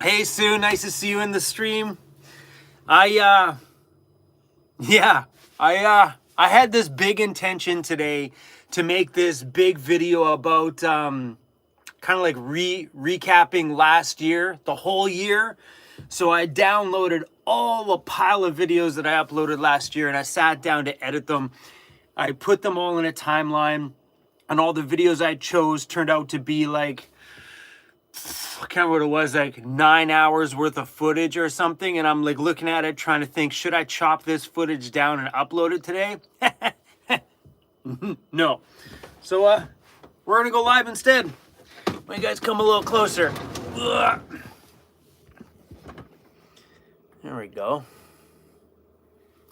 Hey Sue, nice to see you in the stream. I had this big intention today to make this big video about kind of like recapping last year, the whole year. So I downloaded all the pile of videos that I uploaded last year and I sat down to edit them. I put them all in a timeline, and all the videos I chose turned out to be like, I can't remember what it was, like 9 hours worth of footage or something. And I'm like looking at it, trying to think, should I chop this footage down and upload it today? No. So we're gonna go live instead. Why you guys come a little closer? Ugh. There we go.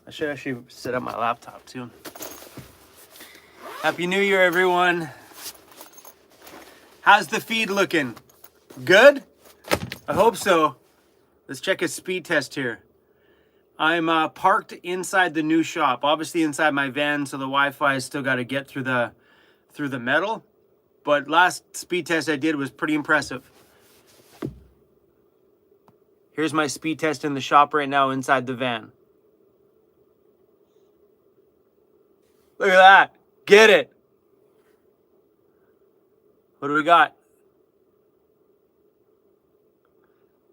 I should actually set up my laptop too. Happy New Year, everyone. How's the feed looking? Good? I hope so. Let's check a speed test here. I'm parked inside the new shop, obviously inside my van, so the Wi-Fi has still got to get through the metal. But last speed test I did was pretty impressive. Here's my speed test in the shop right now inside the van. Look at that. Get it. What do we got?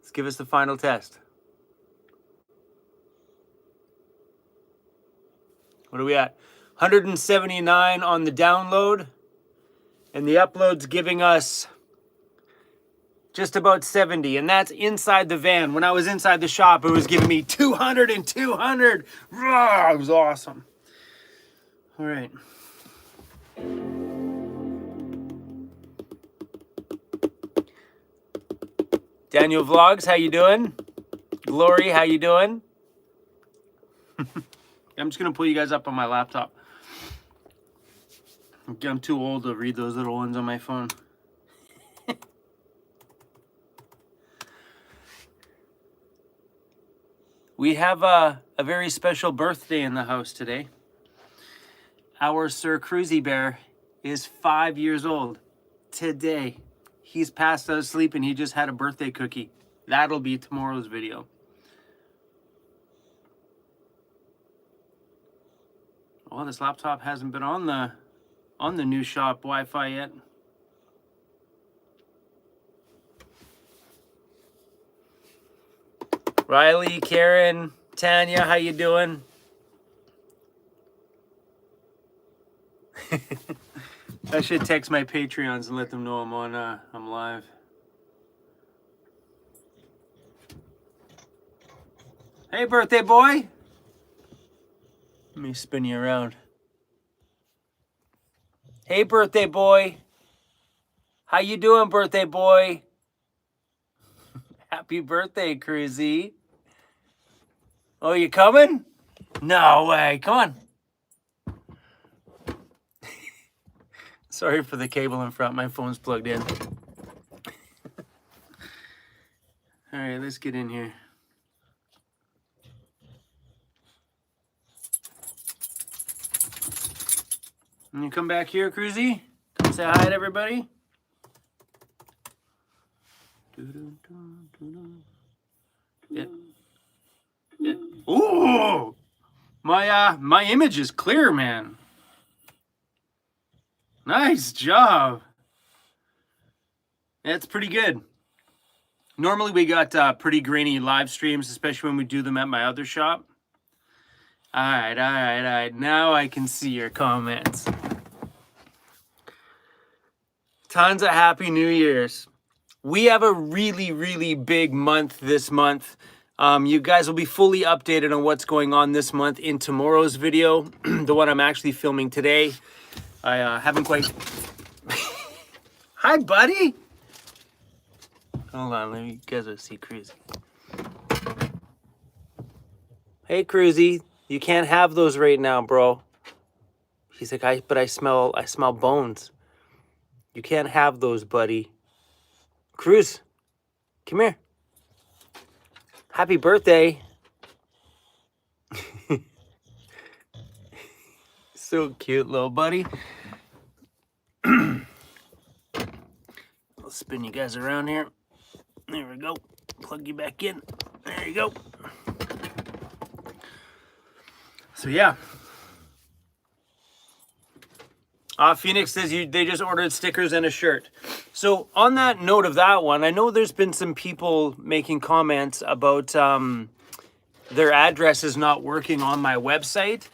Let's give us the final test. What are we at? 179 on the download. And the upload's giving us just about 70. And that's inside the van. When I was inside the shop, it was giving me 200 and 200. Rawr, it was awesome. All right. Daniel Vlogs, how you doing? Glory, how you doing? I'm just gonna pull you guys up on my laptop. I'm too old to read those little ones on my phone. We have a very special birthday in the house today. Our Sir Cruzy Bear is 5 years old today. He's passed out asleep and he just had a birthday cookie. That'll be tomorrow's video. Oh, this laptop hasn't been on the new shop Wi-Fi yet. Riley, Karen, Tanya, how you doing? I should text my Patreons and let them know I'm live. Hey, birthday boy. Let me spin you around. Hey, birthday boy. How you doing, birthday boy? Happy birthday, Cruzy. Oh, you coming? No way. Come on. Sorry for the cable in front. My phone's plugged in. All right, let's get in here. Can you come back here, Cruzy? Come say hi to everybody. Yeah. Yeah. Ooh! My image is clear, man. Nice job. That's pretty good. Normally we got pretty grainy live streams, especially when we do them at my other shop. All right. Now I can see your comments. Tons of Happy New Year's. We have a really, really big month this month. You guys will be fully updated on what's going on this month in tomorrow's video, the one I'm actually filming today. I haven't quite... Hi, buddy! Hold on, let me... You guys will see Cruzy. Hey, Cruzy, you can't have those right now, bro. He's like, but I smell bones. You can't have those, buddy. Cruz, come here. Happy birthday. So cute, little buddy. I'll spin you guys around here. There we go. plug you back in. There you go. So yeah. Phoenix says they just ordered stickers and a shirt. So on that note of that one, I know there's been some people making comments about their address is not working on my website.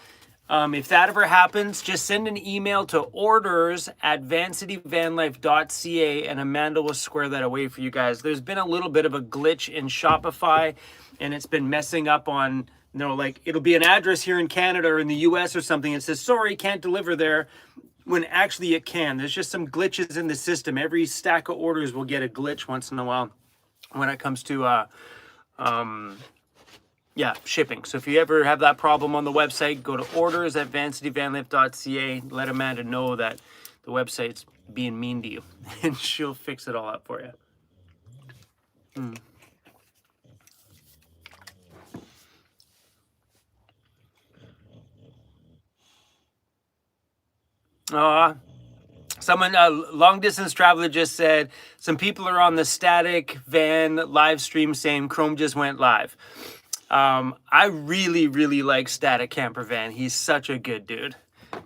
If that ever happens, just send an email to orders@vancityvanlife.ca and Amanda will square that away for you guys. There's been a little bit of a glitch in Shopify and it's been messing up on, you know, like it'll be an address here in Canada or in the US or something. It says, sorry, can't deliver there, when actually it can. There's just some glitches in the system. Every stack of orders will get a glitch once in a while when it comes to shipping. So if you ever have that problem on the website, go to orders@vancityvanlife.ca. Let Amanda know that the website's being mean to you and she'll fix it all up for you. Someone, long distance traveler just said, some people are on the static van live stream saying Chrome just went live. I really, really like Static Camper Van. He's such a good dude.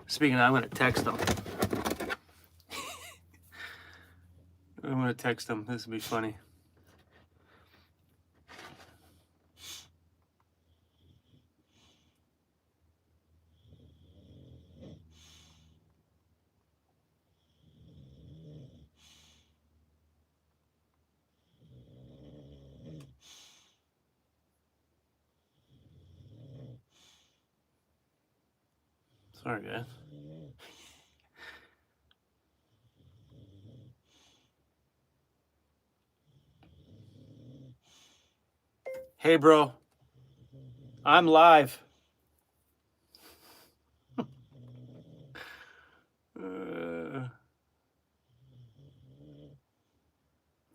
Speaking of, I'm going to text him. I'm going to text him. This will be funny. Sorry, guys. Hey, bro. I'm live.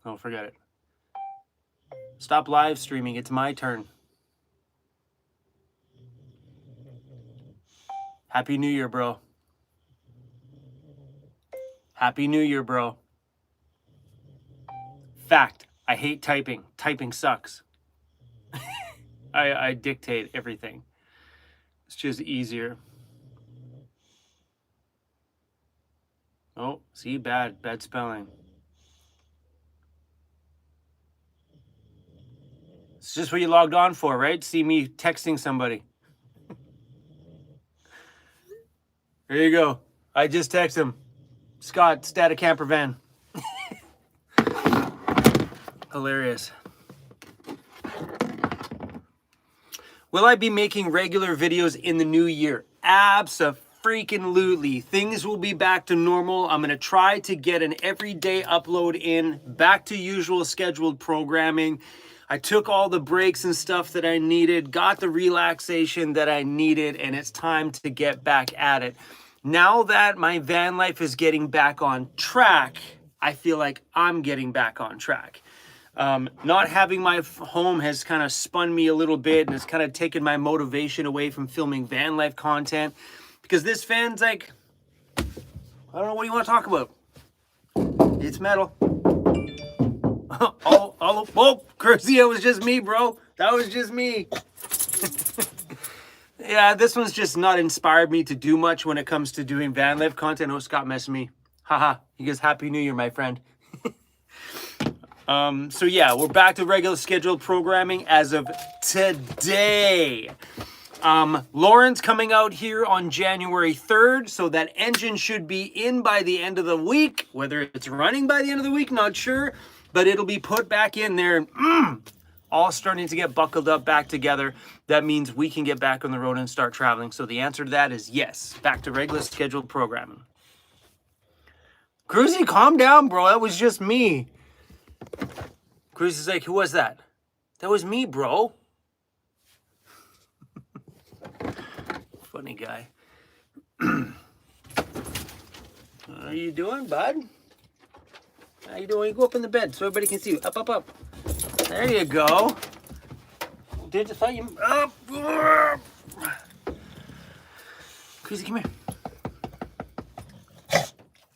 Oh, forget it. Stop live streaming. It's my turn. Happy New Year, bro. Happy New Year, bro. Fact, I hate typing. Typing sucks. I dictate everything. It's just easier. Oh, see, bad spelling. It's just what you logged on for, right? See me texting somebody. There you go. I just text him. Scott, Static Camper Van. Hilarious. Will I be making regular videos in the new year? Abso-freaking-lutely. Things will be back to normal. I'm going to try to get an everyday upload in, back to usual scheduled programming. I took all the breaks and stuff that I needed, got the relaxation that I needed, and it's time to get back at it. Now that my van life is getting back on track, I feel like I'm getting back on track. Not having my home has kind of spun me a little bit and it's kind of taken my motivation away from filming van life content, because this van's like, I don't know, what do you want to talk about? It's metal. Oh, Kersey, it was just me, bro. That was just me. Yeah, this one's just not inspired me to do much when it comes to doing van life content. Oh, Scott messed me. Haha, he goes, Happy New Year, my friend. So yeah, we're back to regular scheduled programming as of today. Lauren's coming out here on January 3rd, so that engine should be in by the end of the week. Whether it's running by the end of the week, not sure, but it'll be put back in there. All starting to get buckled up back together. That means we can get back on the road and start traveling. So the answer to that is yes, back to regular scheduled programming. Cruzy, calm down, bro. That was just me. Cruz is like, who was that? That was me, bro. Funny guy. How you doing, bud? How you doing? Go up in the bed so everybody can see you. Up, up, up. There you go. Did you thought you up? Cruzy, come here.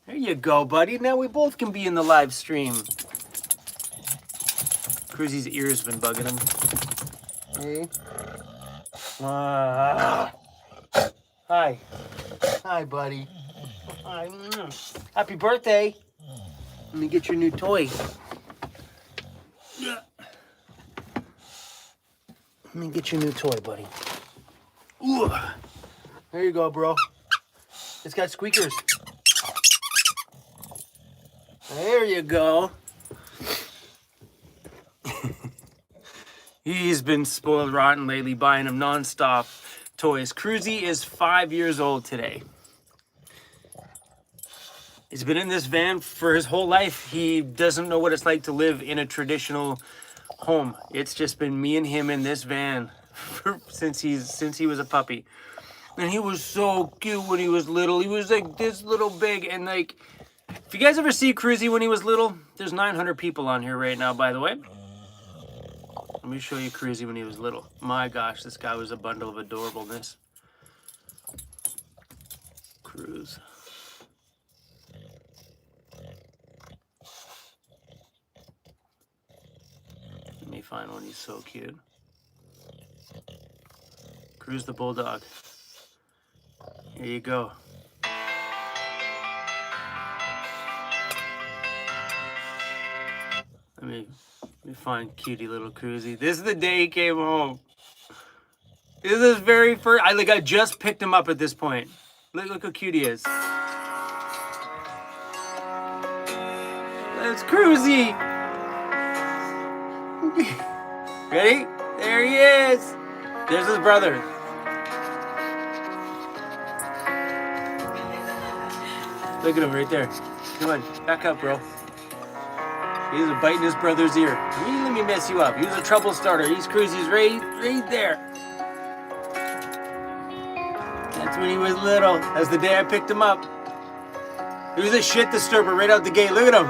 There you go, buddy. Now we both can be in the live stream. Cruzy's ear's been bugging him. Hey. Hi. Hi, buddy. Hi. Happy birthday. Let me get your new toy. Let me get your new toy, buddy. Ooh. There you go, bro. It's got squeakers. There you go. He's been spoiled rotten lately, buying him nonstop toys. Cruzy is 5 years old today. He's been in this van for his whole life. He doesn't know what it's like to live in a traditional home. It's just been me and him in this van since he was a puppy. And he was so cute when he was little. He was like this little big, and like, if you guys ever see Cruzy when he was little, there's 900 people on here right now, by the way. Let me show you Cruzy when he was little. My gosh, this guy was a bundle of adorableness. Cruz. Let me find one. He's so cute. Cruz the bulldog. Here you go. Let me find cutie little Cruzy. This is the day he came home. This is his very first. I just picked him up at this point. Look how cute he is. That's Cruzy. Ready? There he is. There's his brother. Look at him right there. Come on, back up, bro. He's biting his brother's ear. Let me mess you up. He was a trouble starter. He's Cruzy's right there. That's when he was little. That's the day I picked him up. He was a shit disturber right out the gate. Look at him.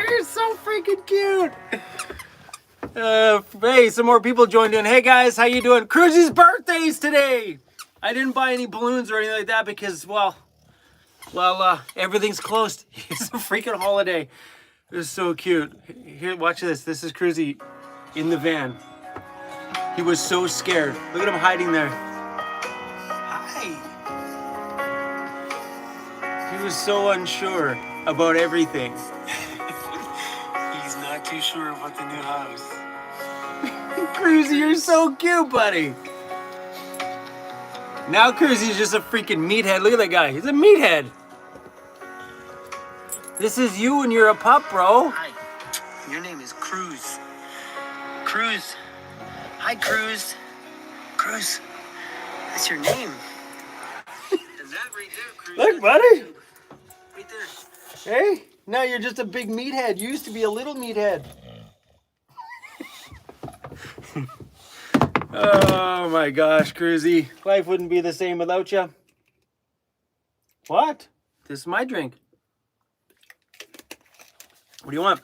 You're so freaking cute. Hey, some more people joined in. Hey guys, how you doing? Cruzy's birthday's today. I didn't buy any balloons or anything like that because, well, everything's closed. It's a freaking holiday. It was so cute. Here, watch this. This is Cruzy in the van. He was so scared. Look at him hiding there. Hi. He was so unsure about everything. He's not too sure about the new house. Cruzy, you're so cute, buddy. Now Cruzy's just a freaking meathead. Look at that guy. He's a meathead. This is you when you're a pup, bro. Hi. Your name is Cruz. Cruz. Hi, Cruz. Cruz. That's your name. And that right there, Cruz. Look, buddy. Right there. Hey, now you're just a big meathead. You used to be a little meathead. Oh my gosh, Cruzy. Life wouldn't be the same without you. What? This is my drink. What do you want?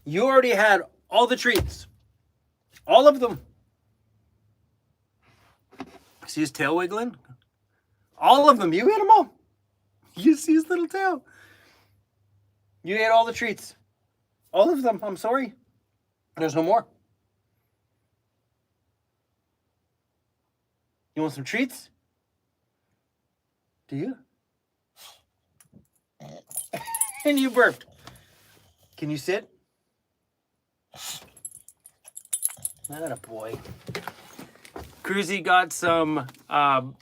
You already had all the treats. All of them. See his tail wiggling? All of them. You ate them all. You see his little tail. You ate all the treats. All of them. I'm sorry. There's no more. You want some treats? Do you? And you burped. Can you sit? That a boy. Cruzy got some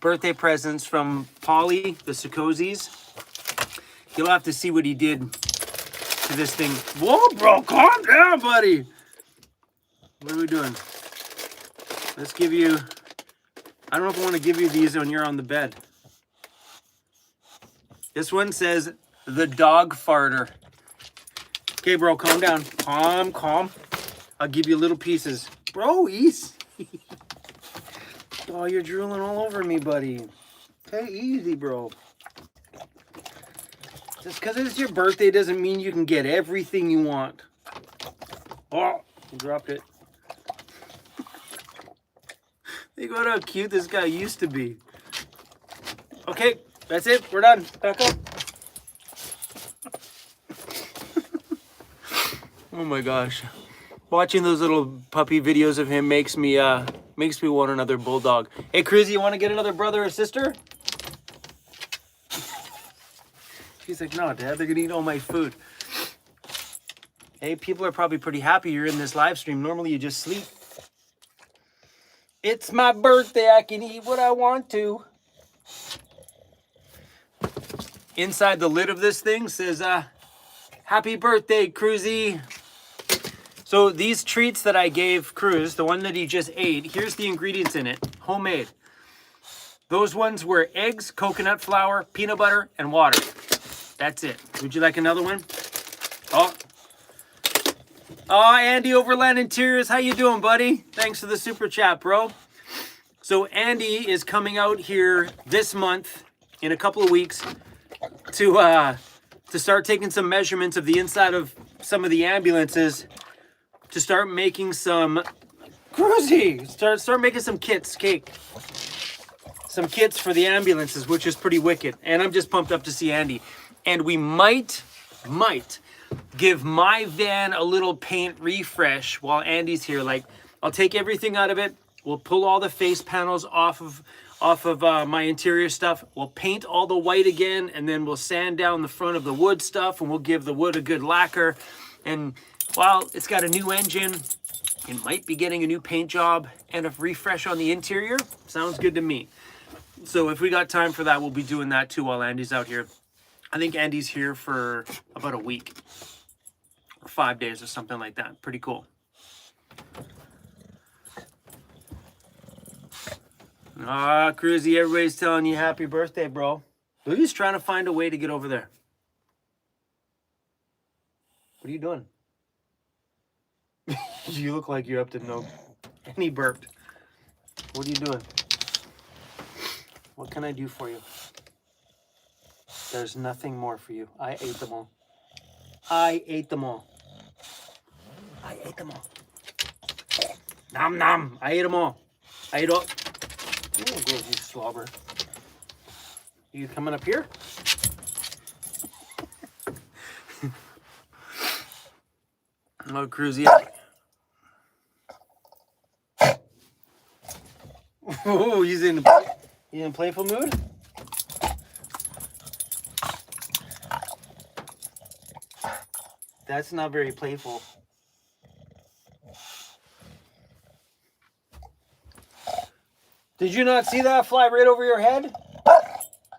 birthday presents from Polly, the Sikosies. You'll have to see what he did to this thing. Whoa, bro, calm down, buddy. What are we doing? Let's give you... I don't know if I want to give you these when you're on the bed. This one says, the dog farter. Okay, bro, calm down. Calm. I'll give you little pieces. Bro, easy. Oh, you're drooling all over me, buddy. Okay, easy, bro. Just because it's your birthday doesn't mean you can get everything you want. Oh, you dropped it. Think about how cute this guy used to be. Okay, that's it. We're done. Back up. Oh my gosh. Watching those little puppy videos of him makes me want another bulldog. Hey, Cruzy, you want to get another brother or sister? She's like, no, Dad, they're gonna eat all my food. Hey, people are probably pretty happy you're in this live stream. Normally you just sleep. It's my birthday, I can eat what I want to. Inside the lid of this thing says, happy birthday, Cruzy. So these treats that I gave Cruz, the one that he just ate, here's the ingredients in it, homemade. Those ones were eggs, coconut flour, peanut butter, and water. That's it. Would you like another one? Oh, Andy Overland Interiors, how you doing, buddy? Thanks for the super chat, bro. So Andy is coming out here this month, in a couple of weeks, to start taking some measurements of the inside of some of the ambulances, to start making some start making some kits for the ambulances, which is pretty wicked. And I'm just pumped up to see Andy. And we might give my van a little paint refresh while Andy's here. Like, I'll take everything out of it. We'll pull all the face panels off of my interior stuff. We'll paint all the white again, and then we'll sand down the front of the wood stuff, and we'll give the wood a good lacquer. And while it's got a new engine, it might be getting a new paint job and a refresh on the interior. Sounds good to me. So if we got time for that, we'll be doing that too while Andy's out here. I think Andy's here for about a week or 5 days or something like that. Pretty cool. Cruzy, everybody's telling you happy birthday, bro. Louie's trying to find a way to get over there. What are you doing? You look like you're up to no... And he burped. What are you doing? What can I do for you? There's nothing more for you. I ate them all. I ate them all. I ate them all. Nom nom. I ate them all. I ate all. Oh, go, you slobber. You coming up here? Oh, Cruzy. Oh, he's in playful mood? That's not very playful. Did you not see that fly right over your head?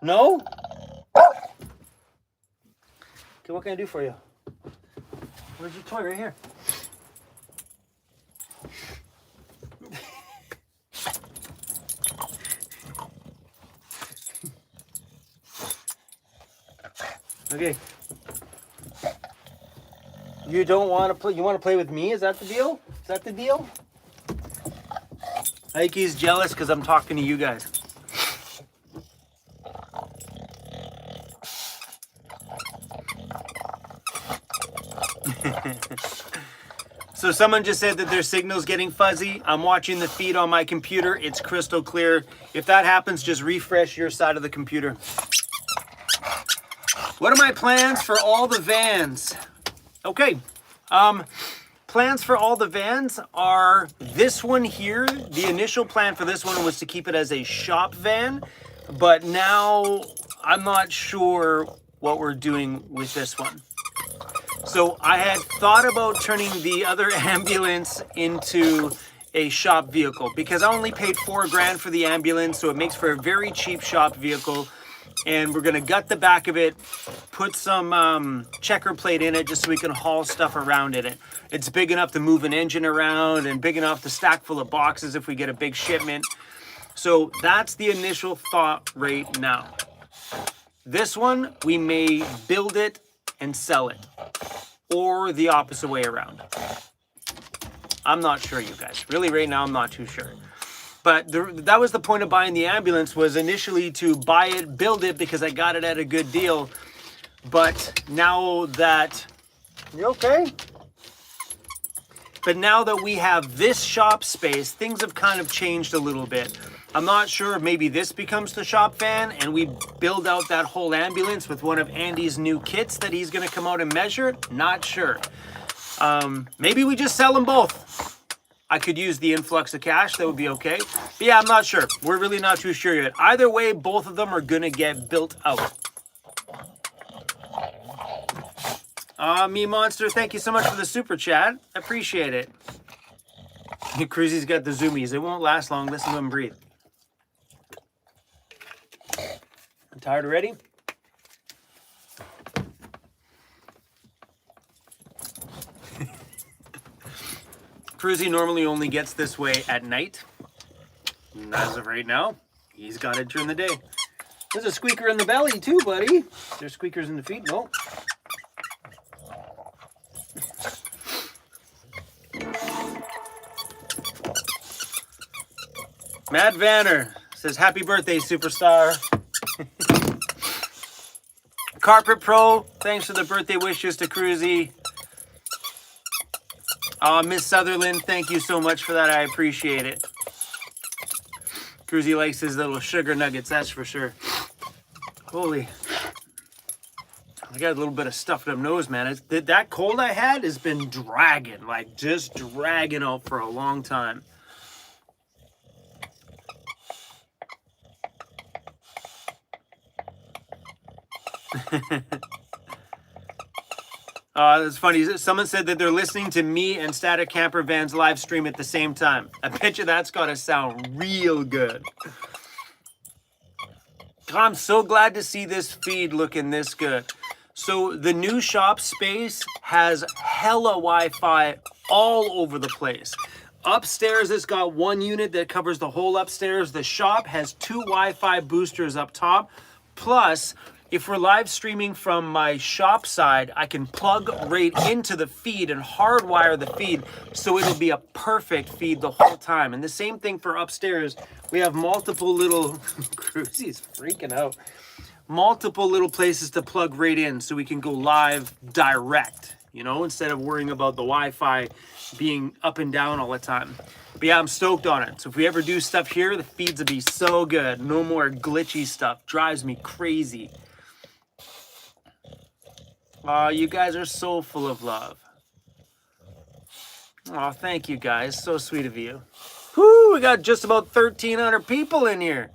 No? Okay, what can I do for you? Where's your toy? Right here. Okay. You don't want to play? You want to play with me? Is that the deal? Is that the deal? I think he's jealous because I'm talking to you guys. So someone just said that their signal's getting fuzzy. I'm watching the feed on my computer. It's crystal clear. If that happens, just refresh your side of the computer. What are my plans for all the vans? Okay. Plans for all the vans are this one here. The initial plan for this one was to keep it as a shop van, but now I'm not sure what we're doing with this one. So I had thought about turning the other ambulance into a shop vehicle because I only paid $4 grand for the ambulance, so it makes for a very cheap shop vehicle. And we're gonna gut the back of it, put some checker plate in it just so we can haul stuff around in it. It's big enough to move an engine around and big enough to stack full of boxes if we get a big shipment. So that's the initial thought right now. This one, we may build it and sell it, or the opposite way around. I'm not sure, you guys. Really, right now, I'm not too sure. But that was the point of buying the ambulance, was initially to buy it, build it, because I got it at a good deal. But now that... You okay? But now that we have this shop space, things have kind of changed a little bit. I'm not sure if maybe this becomes the shop van and we build out that whole ambulance with one of Andy's new kits that he's going to come out and measure. Not sure. Maybe we just sell them both. I could use the influx of cash. That would be okay. But yeah, I'm not sure. We're really not too sure yet. Either way, both of them are going to get built out. Me Monster, thank you so much for the super chat. I appreciate it. Cruzy's got the zoomies. It won't last long. Listen to him breathe. I'm tired already? Cruzy normally only gets this way at night. And as of right now, he's got it during the day. There's a squeaker in the belly too, buddy. There's squeakers in the feet. No. Matt Vanner says, happy birthday, superstar. Carpet Pro, thanks for the birthday wishes to Cruzy. Miss Sutherland, thank you so much for that. I appreciate it. Cruzy likes his little sugar nuggets, that's for sure. Holy. I got a little bit of stuff in my nose, man. That cold I had has been dragging, like just dragging out for a long time. That's funny. Someone said that they're listening to me and Static Camper Van's live stream at the same time. I bet you that's got to sound real good. God, I'm so glad to see this feed looking this good. So the new shop space has hella Wi-Fi all over the place. Upstairs, it's got one unit that covers the whole upstairs. The shop has 2 Wi-Fi boosters up top. Plus, if we're live streaming from my shop side, I can plug right into the feed and hardwire the feed so it'll be a perfect feed the whole time. And the same thing for upstairs. We have multiple little, Cruzy's freaking out, multiple little places to plug right in so we can go live direct, you know, instead of worrying about the Wi-Fi being up and down all the time. But yeah, I'm stoked on it. So if we ever do stuff here, the feeds will be so good. No more glitchy stuff. Drives me crazy. Oh, you guys are so full of love. Oh, thank you guys. So sweet of you. Whoo, we got just about 1,300 people in here.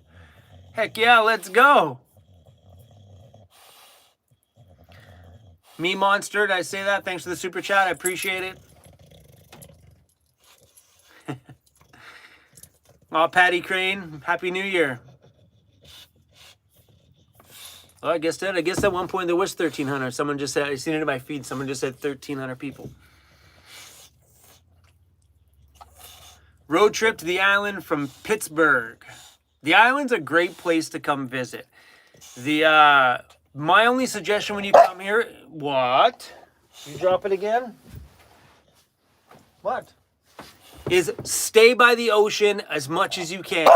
Heck yeah, let's go. Me Monster, did I say that? Thanks for the super chat. I appreciate it. Oh, Patty Crane, Happy New Year. Oh, I guess at one point there was 1,300. Someone just said, I seen it in my feed. Someone just said 1,300 people. Road trip to the island from Pittsburgh. The island's a great place to come visit. My only suggestion when you come here, what? You drop it again? What? Is stay by the ocean as much as you can.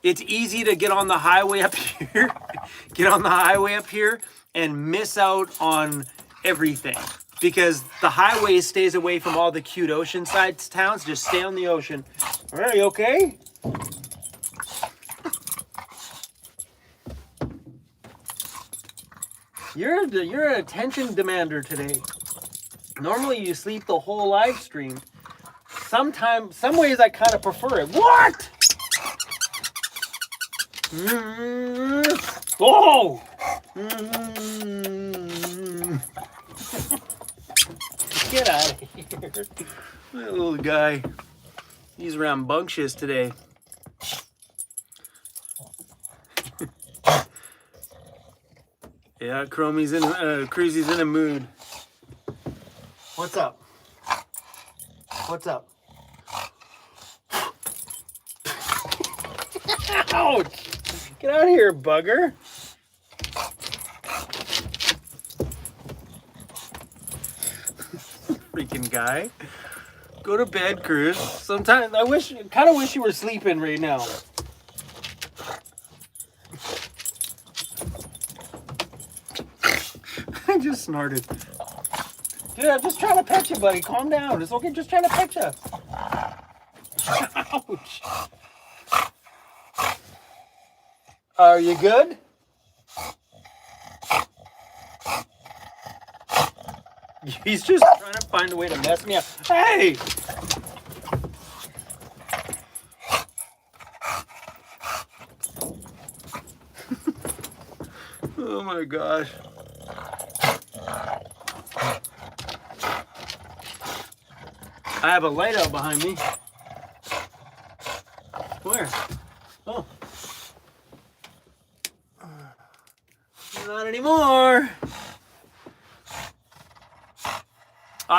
It's easy to get on the highway up here, and miss out on everything because the highway stays away from all the cute oceanside towns. Just stay on the ocean. All right, you okay? You're an attention demander today. Normally you sleep the whole live stream. Some ways I kind of prefer it. What? Oh! Get out of here. That little guy. He's rambunctious today. Yeah, Cruzy's in a mood. What's up? What's up? Ouch! Get out of here, bugger. Freaking guy. Go to bed, Cruz. Sometimes I kind of wish you were sleeping right now. I just snorted. Dude, I'm just trying to pet you, buddy. Calm down. It's okay. Just trying to pet you. Ouch. Are you good? He's just trying to find a way to mess me up. Hey! Oh my gosh. I have a light out behind me. Where? Oh. Not anymore.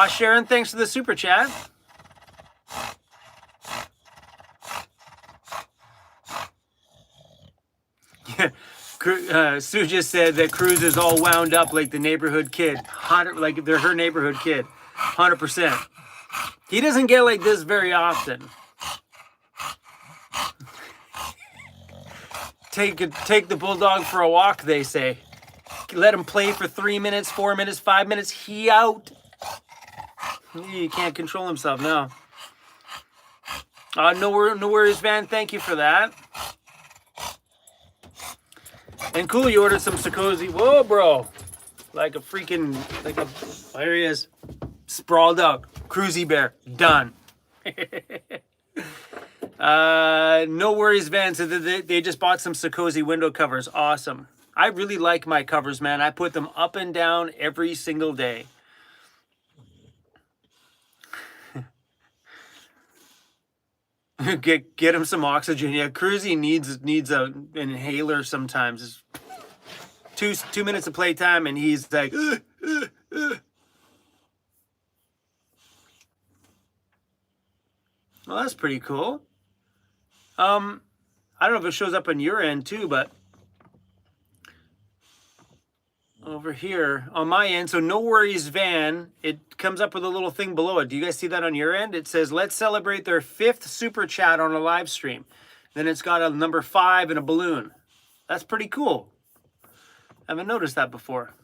Sharon, thanks for the super chat. Sue just said that Cruz is all wound up like the neighborhood kid. Like they're her neighborhood kid. 100%. He doesn't get like this very often. Take the bulldog for a walk, they say. Let him play for 3 minutes, 4 minutes, 5 minutes. He out. He can't control himself now. No worries, Van. Thank you for that. And cool, you ordered some Sakozy. Whoa, bro. Like a freaking, there he is. Sprawled out. Cruzy bear. Done. No worries, Van. So they just bought some Sakozy window covers. Awesome. I really like my covers, man. I put them up and down every single day. Get him some oxygen. Yeah, Cruzy needs an inhaler sometimes. It's 2 minutes of playtime, and he's like, Well, that's pretty cool. I don't know if it shows up on your end too, but over here on my end, so no worries, Van. It comes up with a little thing below it. Do you guys see that on your end? It says, let's celebrate their 5th super chat on a live stream. Then it's got a number 5 and a balloon. That's pretty cool. I haven't noticed that before.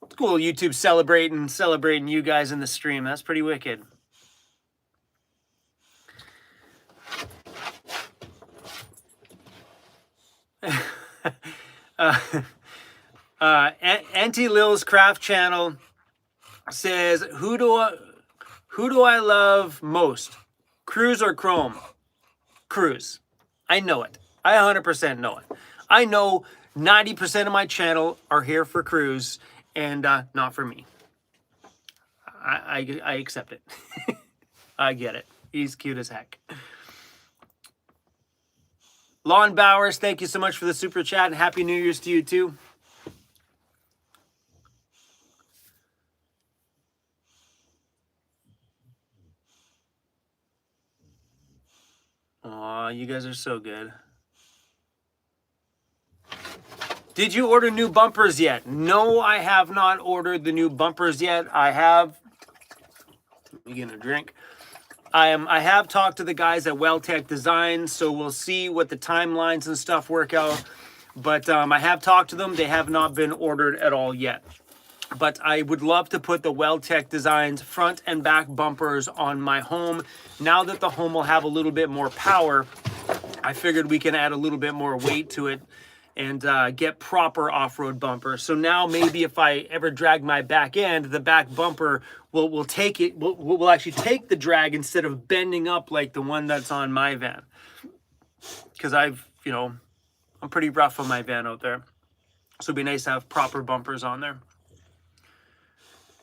It's cool, YouTube celebrating you guys in the stream. That's pretty wicked. Auntie Lil's Craft Channel says, who do I love most, Cruz or Chrome? Cruz. I know it. I 100% know it. I know 90% of my channel are here for Cruz and not for me. I accept it. I get it. He's cute as heck. Lon Bowers, thank you so much for the super chat, and Happy New Year's to you too. Aw, you guys are so good. Did you order new bumpers yet? No, I have not ordered the new bumpers yet. I have... Let me get a drink. I have talked to the guys at WellTech Design, so we'll see what the timelines and stuff work out. But I have talked to them. They have not been ordered at all yet. But I would love to put the WellTech Designs front and back bumpers on my home. Now that the home will have a little bit more power, I figured we can add a little bit more weight to it and get proper off-road bumpers. So now maybe if I ever drag my back end, the back bumper will take it, will actually take the drag instead of bending up like the one that's on my van. Because I'm pretty rough on my van out there. So it'd be nice to have proper bumpers on there.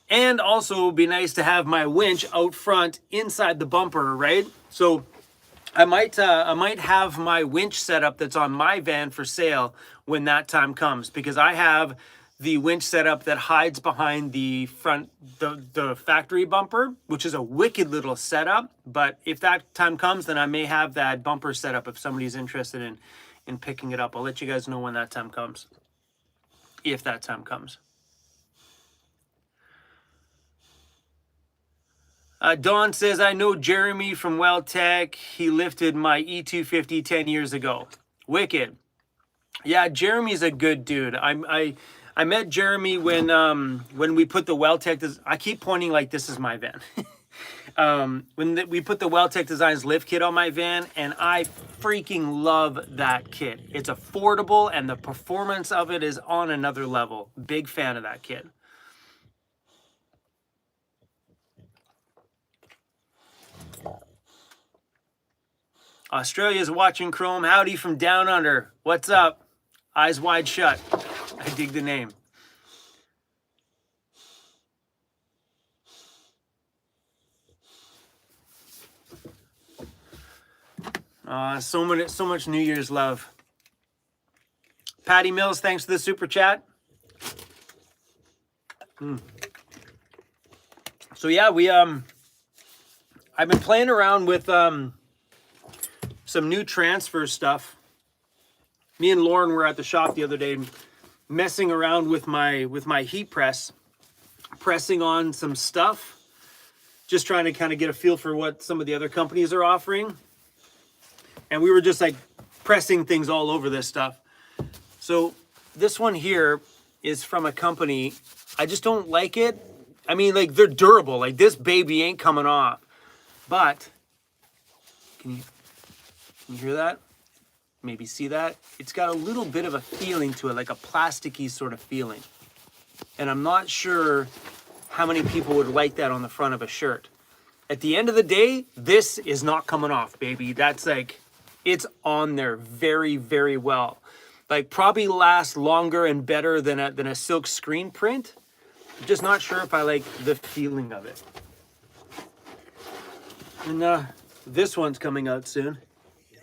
And also it'd be nice to have my winch out front inside the bumper, right? So I might have my winch setup that's on my van for sale when that time comes, because I have the winch setup that hides behind the front, the factory bumper, which is a wicked little setup. But if that time comes, then I may have that bumper setup if somebody's interested in picking it up. I'll let you guys know when that time comes, if that time comes. Dawn says, I know Jeremy from WellTech. He lifted my E250 10 years ago. Wicked. Yeah, Jeremy's a good dude. I met Jeremy when we put the WellTech... I keep pointing like this is my van. We put the WellTech Designs lift kit on my van, and I freaking love that kit. It's affordable, and the performance of it is on another level. Big fan of that kit. Australia's watching Chrome. Howdy from down under. What's up? Eyes wide shut. I dig the name. So much New Year's love. Patty Mills, thanks for the super chat. So yeah, I've been playing around with some new transfer stuff. Me and Lauren were at the shop the other day messing around with my heat press, pressing on some stuff, just trying to kind of get a feel for what some of the other companies are offering. And we were just like pressing things all over this stuff. So this one here is from a company. I just don't like it. I mean, like, they're durable. Like, this baby ain't coming off. But can you hear that? Maybe see that? It's got a little bit of a feeling to it, like a plasticky sort of feeling. And I'm not sure how many people would like that on the front of a shirt. At the end of the day, this is not coming off, baby. That's like, it's on there very, very well. Like, probably lasts longer and better than a silk screen print. I'm just not sure if I like the feeling of it. And this one's coming out soon.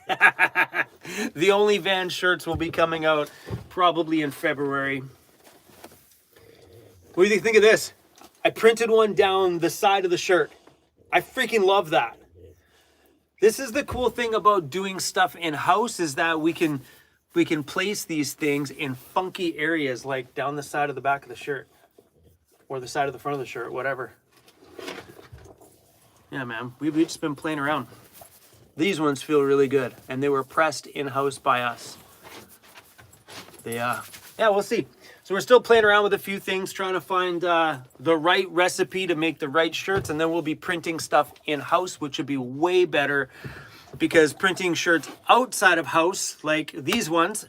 The Only Van shirts will be coming out probably in February. What do you think of this? I printed one down the side of the shirt. I freaking love that. This is the cool thing about doing stuff in-house, is that we can place these things in funky areas, like down the side of the back of the shirt. Or the side of the front of the shirt, whatever. Yeah, man, we've just been playing around. These ones feel really good, and they were pressed in-house by us. Yeah, we'll see. So we're still playing around with a few things, trying to find the right recipe to make the right shirts, and then we'll be printing stuff in-house, which would be way better, because printing shirts outside of house, like these ones,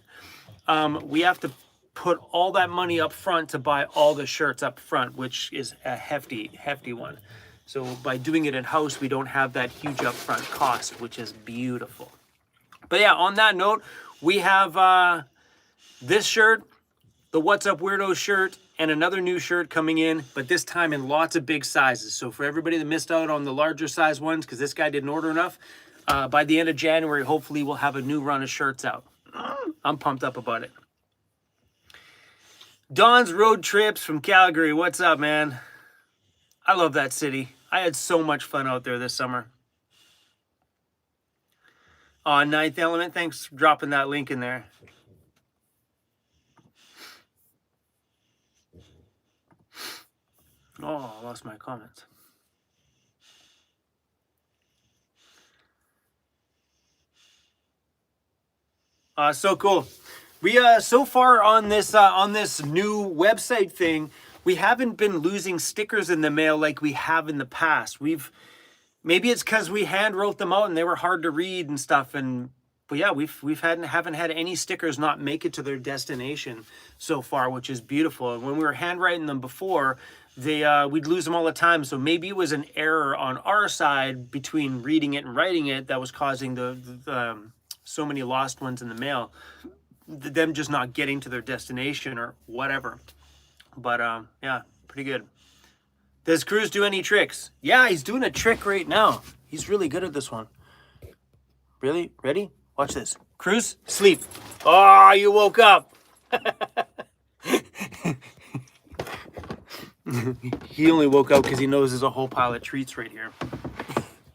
we have to put all that money up front to buy all the shirts up front, which is a hefty one. So by doing it in-house, we don't have that huge upfront cost, which is beautiful. But yeah, on that note, we have this shirt, the What's Up Weirdo shirt, and another new shirt coming in, but this time in lots of big sizes. So for everybody that missed out on the larger size ones, because this guy didn't order enough, by the end of January, hopefully we'll have a new run of shirts out. I'm pumped up about it. Don's Road Trips from Calgary. What's up, man? I love that city. I had so much fun out there this summer. Ninth Element, thanks for dropping that link in there. Oh, I lost my comments. So cool. We so far on this new website thing, we haven't been losing stickers in the mail like we have in the past. Maybe it's because we hand wrote them out and they were hard to read and stuff. But yeah, haven't had any stickers not make it to their destination so far, which is beautiful. And when we were handwriting them before, we'd lose them all the time. So maybe it was an error on our side between reading it and writing it that was causing the so many lost ones in the mail. Them just not getting to their destination or whatever. But yeah, pretty good. Does Cruz do any tricks? Yeah, he's doing a trick right now. He's really good at this one. Really? Ready? Watch this. Cruz, sleep. Oh, you woke up. He only woke up because he knows there's a whole pile of treats right here.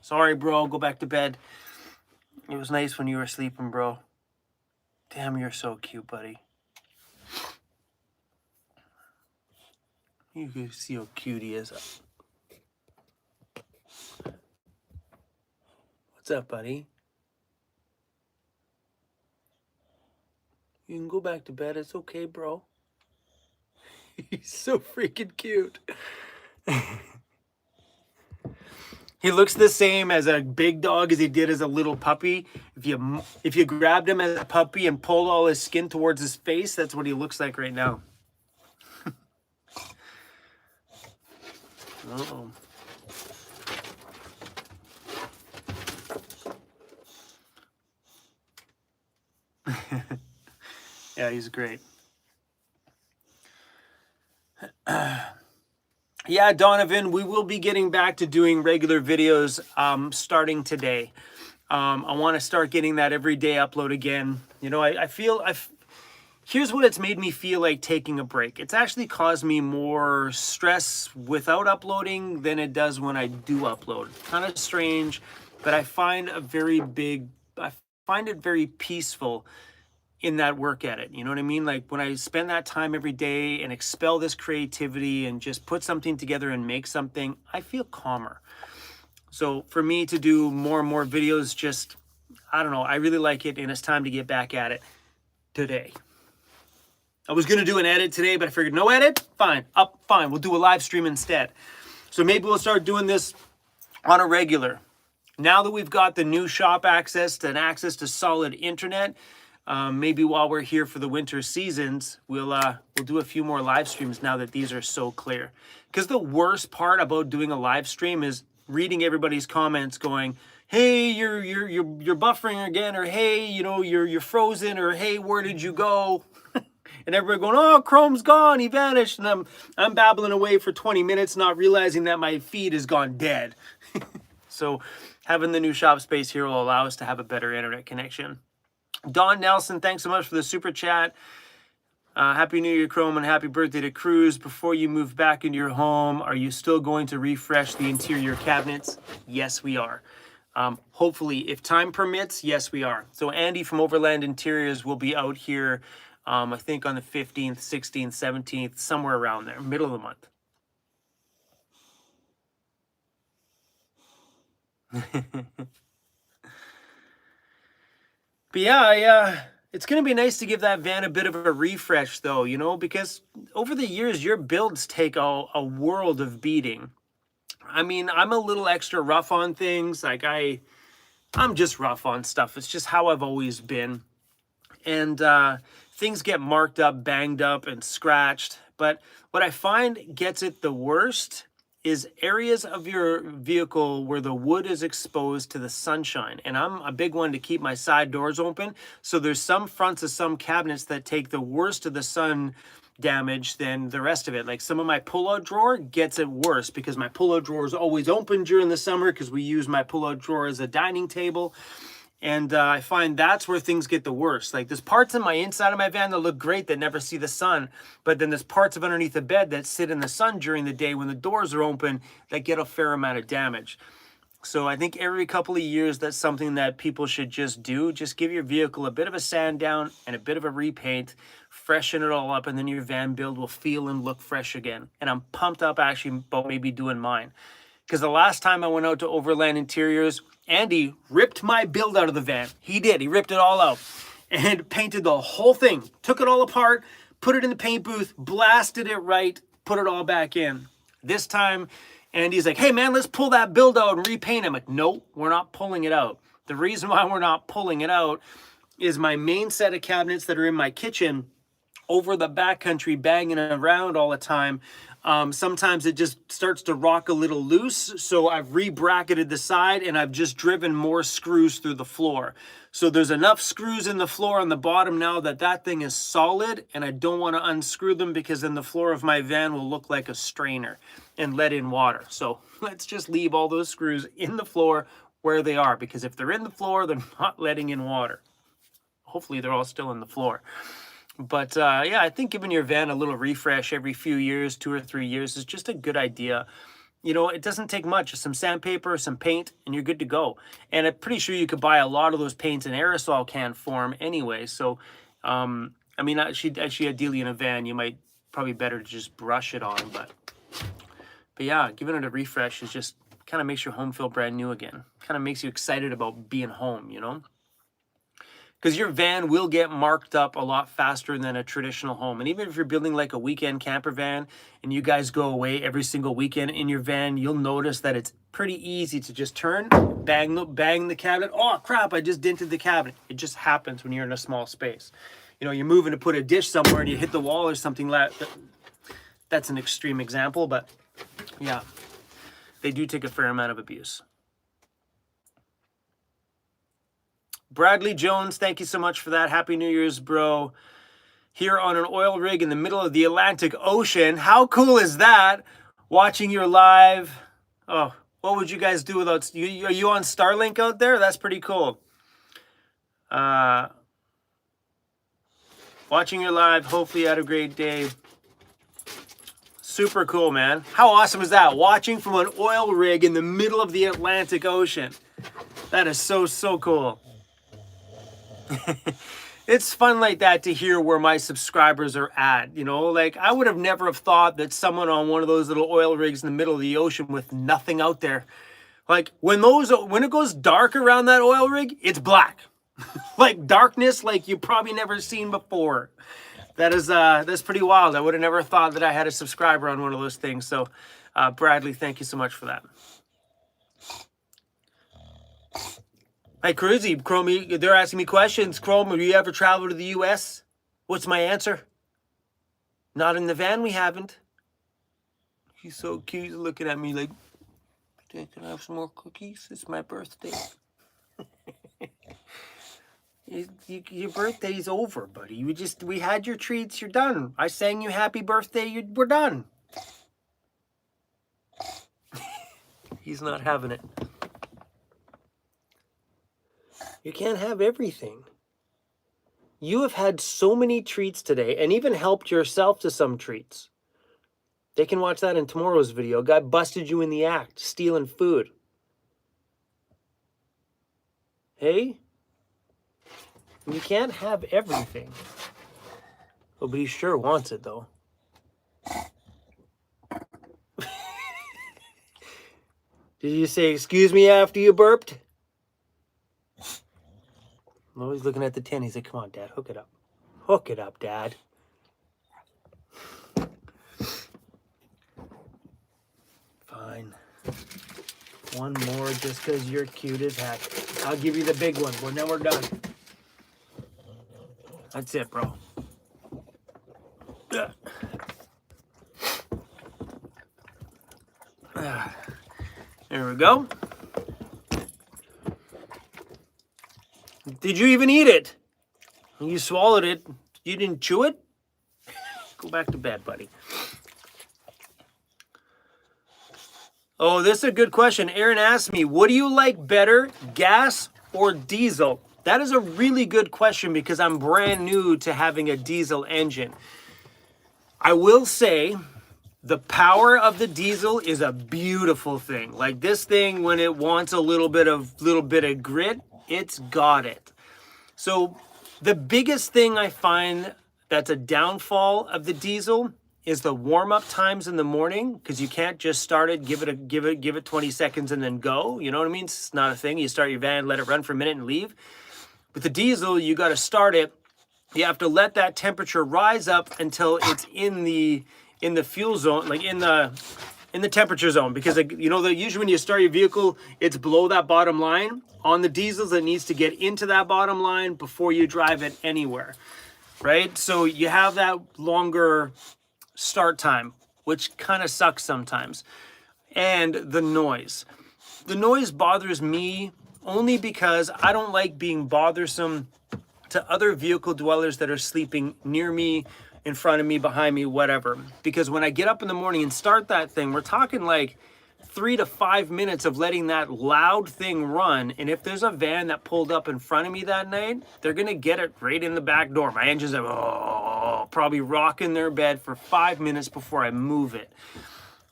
Sorry, bro. Go back to bed. It was nice when you were sleeping, bro. Damn, you're so cute, buddy. You can see how cute he is. What's up, buddy? You can go back to bed. It's okay, bro. He's so freaking cute. He looks the same as a big dog as he did as a little puppy. If you grabbed him as a puppy and pulled all his skin towards his face, that's what he looks like right now. Uh-oh. Yeah, he's great. Yeah, Donovan, we will be getting back to doing regular videos starting today. I want to start getting that everyday upload again. You know, I feel here's what it's made me feel like taking a break. It's actually caused me more stress without uploading than it does when I do upload. Kind of strange, but I find I find it very peaceful in that work at it. You know what I mean? Like when I spend that time every day and expel this creativity and just put something together and make something, I feel calmer. So for me to do more and more videos, just, I don't know, I really like it, and it's time to get back at it today. I was going to do an edit today, but I figured no edit? Fine. Fine. We'll do a live stream instead. So maybe we'll start doing this on a regular. Now that we've got the new shop access to solid internet, maybe while we're here for the winter seasons, we'll do a few more live streams now that these are so clear. Because the worst part about doing a live stream is reading everybody's comments going, hey, you're buffering again, or hey, you know, you're frozen, or hey, where did you go? And everybody going, oh, Chrome's gone, he vanished. And I'm babbling away for 20 minutes, not realizing that my feed has gone dead. So having the new shop space here will allow us to have a better internet connection. Don Nelson, thanks so much for the super chat. Happy New Year, Chrome, and happy birthday to Cruz. Before you move back into your home, are you still going to refresh the interior cabinets? Yes, we are. Hopefully, if time permits, yes, we are. So Andy from Overland Interiors will be out here, I think on the 15th, 16th, 17th, somewhere around there, middle of the month. But yeah, it's going to be nice to give that van a bit of a refresh, though, you know, because over the years, your builds take a world of beating. I mean, I'm a little extra rough on things. Like, I'm just rough on stuff. It's just how I've always been. And things get marked up, banged up, and scratched. But what I find gets it the worst is areas of your vehicle where the wood is exposed to the sunshine. And I'm a big one to keep my side doors open. So there's some fronts of some cabinets that take the worst of the sun damage than the rest of it. Like some of my pull-out drawer gets it worse because my pull-out drawer is always open during the summer because we use my pull-out drawer as a dining table. And I find that's where things get the worst. Like there's parts in my inside of my van that look great that never see the sun, but then there's parts of underneath the bed that sit in the sun during the day when the doors are open that get a fair amount of damage. So I think every couple of years, that's something that people should just do. Just give your vehicle a bit of a sand down and a bit of a repaint, freshen it all up, and then your van build will feel and look fresh again. And I'm pumped up actually about maybe doing mine. Because the last time I went out to Overland Interiors, Andy ripped my build out of the van. He did. He ripped it all out and painted the whole thing. Took it all apart, put it in the paint booth, blasted it right, put it all back in. This time, Andy's like, hey man, let's pull that build out and repaint it. I'm like, no, we're not pulling it out. The reason why we're not pulling it out is my main set of cabinets that are in my kitchen over the backcountry banging around all the time. Sometimes it just starts to rock a little loose. So I've re-bracketed the side and I've just driven more screws through the floor. So there's enough screws in the floor on the bottom now that thing is solid, and I don't want to unscrew them because then the floor of my van will look like a strainer and let in water. So let's just leave all those screws in the floor where they are, because if they're in the floor, they're not letting in water. Hopefully they're all still in the floor. But yeah, I think giving your van a little refresh every few years, 2 or 3 years, is just a good idea. You know, it doesn't take much, just some sandpaper, some paint, and you're good to go. And I'm pretty sure you could buy a lot of those paints in aerosol can form anyway. So, I mean, actually ideally in a van, you might probably better to just brush it on. But yeah, giving it a refresh is just kind of makes your home feel brand new again. Kind of makes you excited about being home, you know? Because your van will get marked up a lot faster than a traditional home. And even if you're building like a weekend camper van and you guys go away every single weekend in your van, you'll notice that it's pretty easy to just turn, bang the cabinet. Oh crap, I just dented the cabinet. It just happens when you're in a small space. You know, you're moving to put a dish somewhere and you hit the wall or something like that. That's an extreme example, but yeah, they do take a fair amount of abuse. Bradley Jones, thank you so much for that. Happy New Year's, bro. here on an oil rig in the middle of the Atlantic Ocean. How cool is that? Watching your live. Oh, what would you guys do without you? Are you on Starlink out there? That's pretty cool. Watching your live. Hopefully you had a great day. Super cool, man. How awesome is that? Watching from an oil rig in the middle of the Atlantic Ocean. That is so, so cool. It's fun like that to hear where my subscribers are at, you know, like I would have never have thought that someone on one of those little oil rigs in the middle of the ocean with nothing out there, like when it goes dark around that oil rig, it's black. Like darkness like you probably never seen before. That's pretty wild. I would have never thought that I had a subscriber on one of those things. So Bradley, thank you so much for that. Hey, Cruzy, Chrome, they're asking me questions. Chrome, have you ever traveled to the U.S.? What's my answer? Not in the van, we haven't. He's so cute, he's looking at me like, can I have some more cookies? It's my birthday. Your birthday's over, buddy. We had your treats, you're done. I sang you happy birthday, we're done. He's not having it. You can't have everything. You have had so many treats today and even helped yourself to some treats. They can watch that in tomorrow's video. Guy busted you in the act, stealing food. Hey? You can't have everything. Oh, but he sure wants it, though. Did you say, excuse me, after you burped? I'm always looking at the tin. He's like, come on, Dad, hook it up. Hook it up, Dad. Fine. One more just because you're cute as heck. I'll give you the big one. Well, then we're done. That's it, bro. There we go. Did you even eat it? You swallowed it. You didn't chew it? Go back to bed, buddy. Oh, this is a good question. Aaron asked me, what do you like better, gas or diesel? That is a really good question because I'm brand new to having a diesel engine. I will say the power of the diesel is a beautiful thing. Like this thing, when it wants a little bit of grit, it's got it. So the biggest thing I find that's a downfall of the diesel is the warm-up times in the morning, because you can't just start it, give it 20 seconds and then go. You know what I mean? It's not a thing. You start your van, let it run for a minute and leave. With the diesel, you got to start it. You have to let that temperature rise up until it's in the fuel zone, like in the temperature zone, because you know that usually when you start your vehicle, it's below that bottom line. On the diesels, it needs to get into that bottom line before you drive it anywhere, right? So you have that longer start time, which kind of sucks sometimes. And the noise. The noise bothers me only because I don't like being bothersome to other vehicle dwellers that are sleeping near me, in front of me, behind me, whatever. Because when I get up in the morning and start that thing, we're talking like 3 to 5 minutes of letting that loud thing run. And if there's a van that pulled up in front of me that night, they're gonna get it right in the back door. My engine's like, probably rocking their bed for 5 minutes before I move it.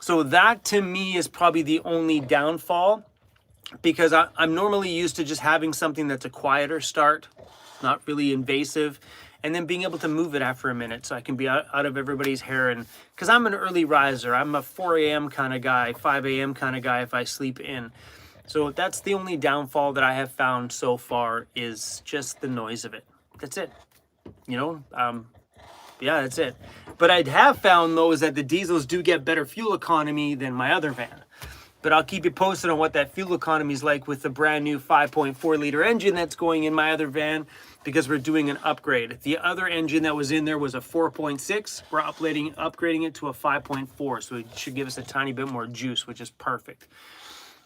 So that to me is probably the only downfall, because I'm normally used to just having something that's a quieter start, not really invasive, and then being able to move it after a minute so I can be out of everybody's hair. And because I'm an early riser, I'm a 4 a.m. kind of guy, 5 a.m. kind of guy if I sleep in. So that's the only downfall that I have found so far, is just the noise of it. That's it. You know, yeah, that's it. But I have found, though, is that the diesels do get better fuel economy than my other van. But I'll keep you posted on what that fuel economy is like with the brand new 5.4 liter engine that's going in my other van, because we're doing an upgrade. The other engine that was in there was a 4.6. We're upgrading it to a 5.4, so it should give us a tiny bit more juice, which is perfect.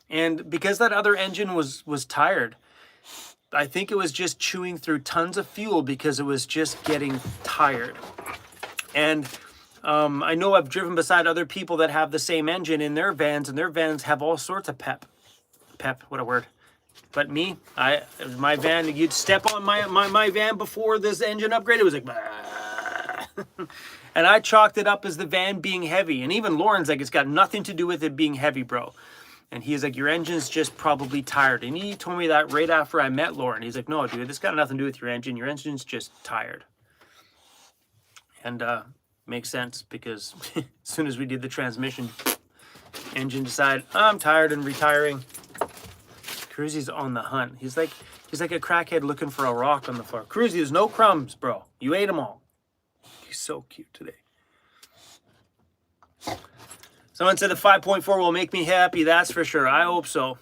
And because that other engine was tired, I think it was just chewing through tons of fuel because it was just getting tired. And I know I've driven beside other people that have the same engine in their vans, and their vans have all sorts of pep. What a word. But me, my van, you'd step on my van before this engine upgrade, it was like, and I chalked it up as the van being heavy. And even Lauren's like, it's got nothing to do with it being heavy, bro. And he's like, your engine's just probably tired. And he told me that right after I met Lauren. He's like, no, dude, this got nothing to do with your engine. Your engine's just tired. And makes sense, because as soon as we did the transmission, engine decided, I'm tired and retiring. Cruzy's on the hunt. He's like a crackhead looking for a rock on the floor. Cruzy, there's no crumbs, bro. You ate them all. He's so cute today. Someone said the 5.4 will make me happy. That's for sure. I hope so.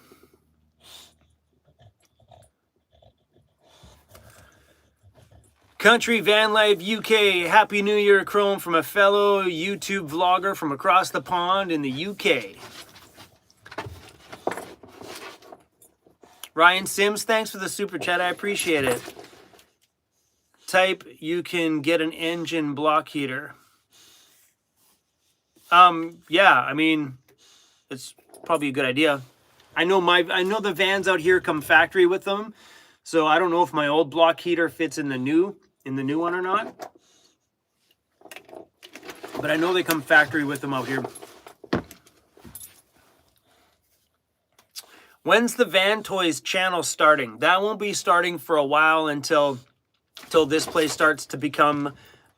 Country Vanlife UK. Happy New Year, Chrome, from a fellow YouTube vlogger from across the pond in the UK. Ryan Sims, thanks for the super chat. I appreciate it. Type, you can get an engine block heater. Yeah, I mean, it's probably a good idea. I know the vans out here come factory with them, so I don't know if my old block heater fits in the new one or not. But I know they come factory with them out here. When's the Van Toys channel starting? That won't be starting for a while until this place starts to become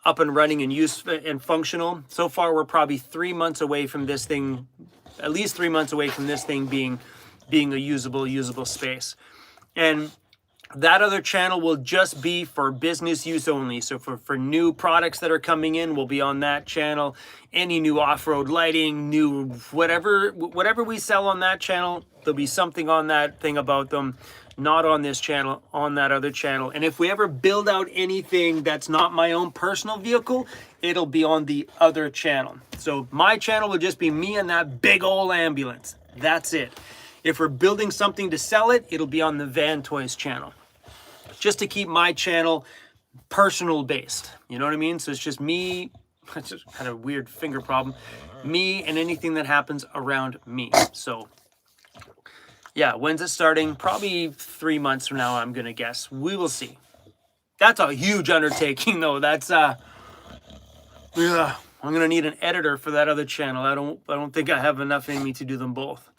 up and running and useful and functional. So far, we're probably 3 months away from this thing, at least 3 months away from this thing being a usable space. And that other channel will just be for business use only. So for new products that are coming in, we'll be on that channel. Any new off-road lighting, new whatever we sell on that channel, there'll be something on that thing about them. Not on this channel, on that other channel. And if we ever build out anything that's not my own personal vehicle, it'll be on the other channel. So my channel will just be me and that big old ambulance. That's it. If we're building something to sell it, it'll be on the Van Toys channel. Just to keep my channel personal based. You know what I mean? So it's just me. That's just kind of a weird finger problem. Me and anything that happens around me. So yeah, when's it starting? Probably 3 months from now, I'm gonna guess. We will see. That's a huge undertaking, though. That's yeah, I'm gonna need an editor for that other channel. I don't think I have enough in me to do them both.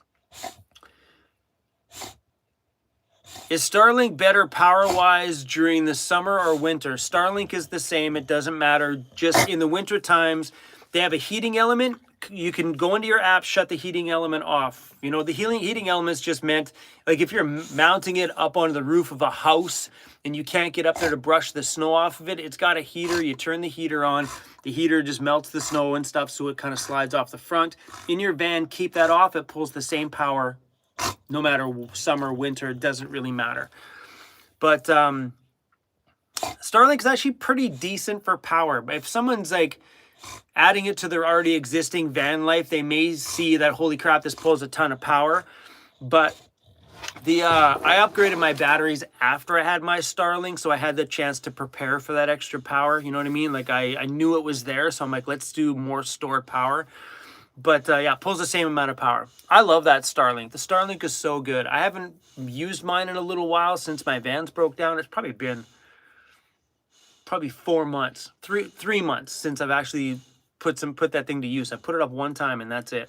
Is Starlink better power-wise during the summer or winter? Starlink is the same. It doesn't matter. Just in the winter times, they have a heating element. You can go into your app, shut the heating element off. You know, the heating element's just meant, like if you're mounting it up onto the roof of a house and you can't get up there to brush the snow off of it, it's got a heater. You turn the heater on. The heater just melts the snow and stuff, so it kind of slides off the front. In your van, keep that off. It pulls the same power no matter summer, winter, it doesn't really matter. But Starlink is actually pretty decent for power. But if someone's like adding it to their already existing van life, they may see that, holy crap, this pulls a ton of power. But I upgraded my batteries after I had my Starlink, so I had the chance to prepare for that extra power. You know what I mean? Like I knew it was there, so I'm like, let's do more stored power. But yeah, pulls the same amount of power. I love that Starlink. The Starlink is so good. I haven't used mine in a little while since my vans broke down. It's probably been 4 months, three months since I've actually put that thing to use. I put it up one time and that's it.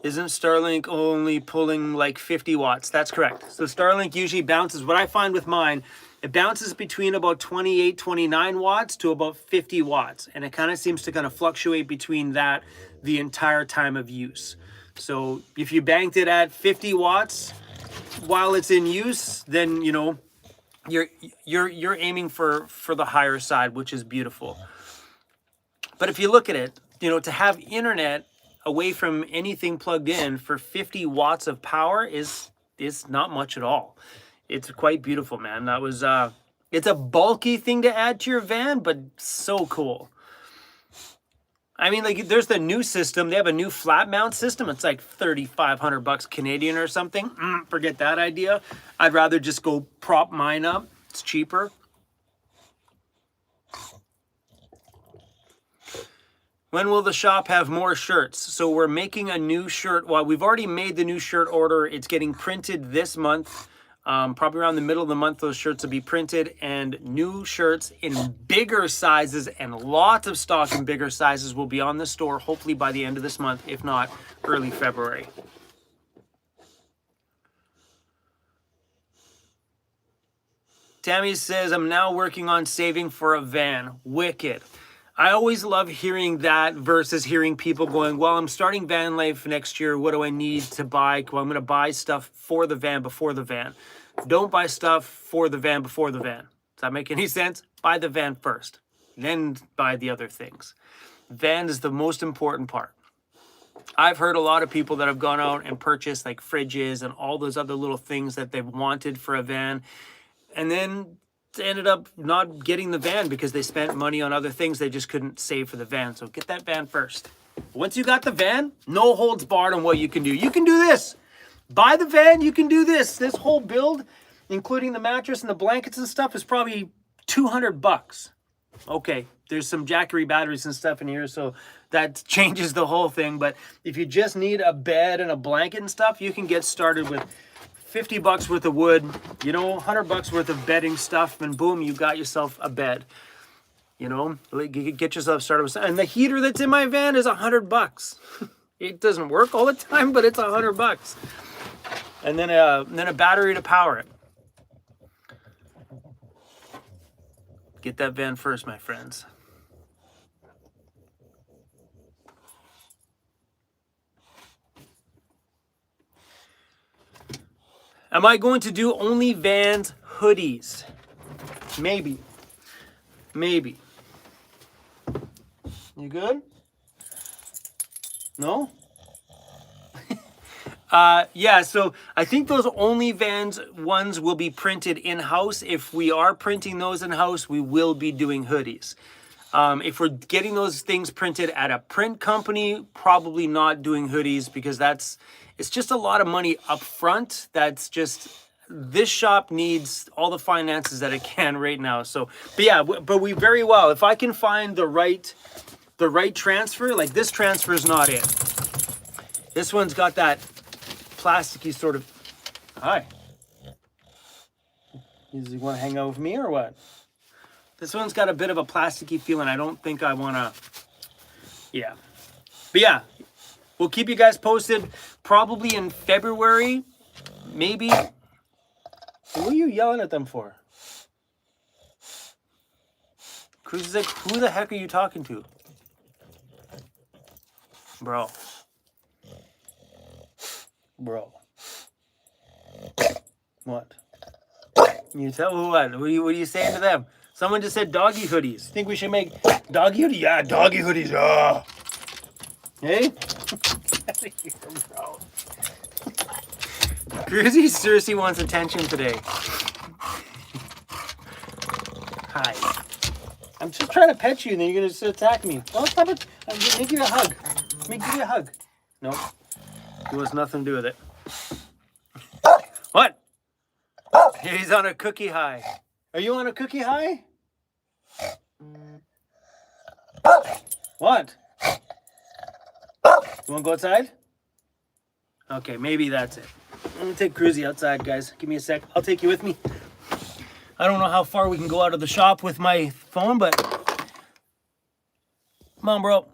Isn't Starlink only pulling like 50 watts? That's correct. So Starlink usually bounces, what I find with mine, it bounces between about 28, 29 watts to about 50 watts. And it kind of seems to kind of fluctuate between that the entire time of use. So if you banked it at 50 watts while it's in use, then, you know, you're aiming for the higher side, which is beautiful. But if you look at it, you know, to have internet away from anything plugged in for 50 watts of power is not much at all. It's quite beautiful, man. That was it's a bulky thing to add to your van, but so cool. I mean, like, there's the new system. They have a new flat mount system. It's like 3,500 bucks Canadian or something. Forget that idea. I'd rather just go prop mine up. It's cheaper. When will the shop have more shirts? So we're making a new shirt. Well, we've already made the new shirt order. It's getting printed this month. Probably around the middle of the month, those shirts will be printed, and new shirts in bigger sizes and lots of stock in bigger sizes will be on the store, hopefully by the end of this month, if not early February. Tammy says, I'm now working on saving for a van. Wicked. I always love hearing that versus hearing people going, well, I'm starting van life next year. What do I need to buy? Well, I'm going to buy stuff for the van before the van. Don't buy stuff for the van before the van. Does that make any sense? Buy the van first, then buy the other things. Van is the most important part. I've heard a lot of people that have gone out and purchased like fridges and all those other little things that they've wanted for a van, and then ended up not getting the van because they spent money on other things they just couldn't save for the van. So get that van first. Once you got the van, no holds barred on what you can do. You can do this. Buy the van, you can do this. This whole build, including the mattress and the blankets and stuff, is probably 200 bucks. Okay, there's some Jackery batteries and stuff in here, so that changes the whole thing. But if you just need a bed and a blanket and stuff, you can get started with 50 bucks worth of wood, 100 bucks worth of bedding stuff, and boom, you got yourself a bed. Get yourself started with, and the heater that's in my van is 100 bucks. It doesn't work all the time, but it's 100 bucks. And then a battery to power it. Get that van first, my friends. Am I going to do only Vans hoodies? Maybe. Maybe. You good? No? Yeah, so I think those only Vans ones will be printed in-house. If we are printing those in-house, we will be doing hoodies. If we're getting those things printed at a print company, probably not doing hoodies because it's just a lot of money up front. This shop needs all the finances that it can right now. So, but yeah, but we very well, if I can find the right transfer, like this transfer is not it. This one's got that plasticky sort of, hi. You want to hang out with me or what? This one's got a bit of a plasticky feeling. I don't think I want to, yeah. But yeah, we'll keep you guys posted probably in February, maybe. What are you yelling at them for? Cruz is like, who the heck are you talking to? Bro. What? You tell me what? What are you saying to them? Someone just said doggy hoodies. Think we should make doggy hoodies? Yeah, doggy hoodies. Oh. Hey? Get out of here, bro. Cruzy seriously wants attention today. Hi. I'm just trying to pet you and then you're going to attack me. Oh, stop it. Let me give you a hug. Let me give you a hug. Nope. It was nothing to do with it. What? He's on a cookie high. Are you on a cookie high? What? You want to go outside? Okay, maybe that's it. I'm going to take Cruzy outside, guys. Give me a sec. I'll take you with me. I don't know how far we can go out of the shop with my phone, but... Come on, bro.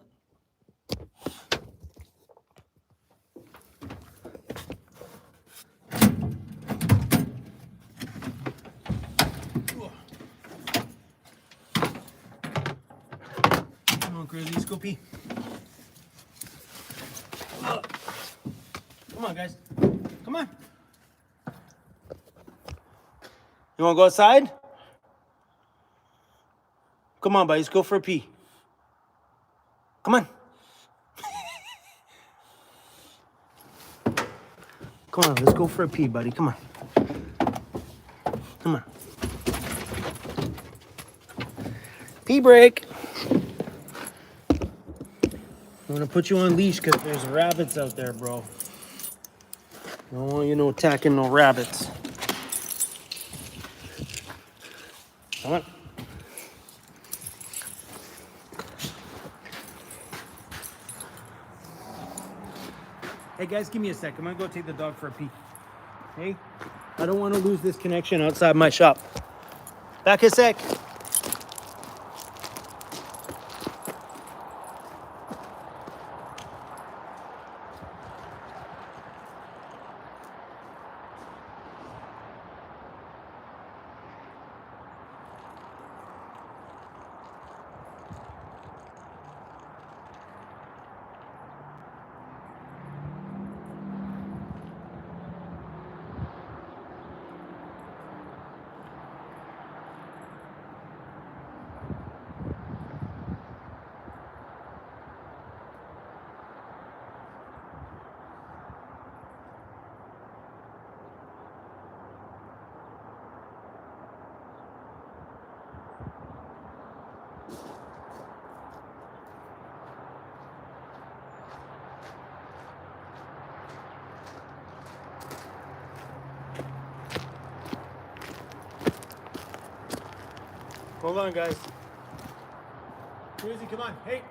Come on, Cruzy. Let's go pee. Come on, guys. Come on. You want to go outside? Come on, buddies. Go for a pee. Come on. Come on. Let's go for a pee, buddy. Come on. Come on. Pee break. I'm gonna put you on leash because there's rabbits out there, bro. I don't want you no attacking no rabbits. Come on. Hey guys, give me a sec. I'm gonna go take the dog for a pee. Hey, I don't want to lose this connection outside my shop. Back a sec. Hold on, guys. Cruzy, come on. Hey.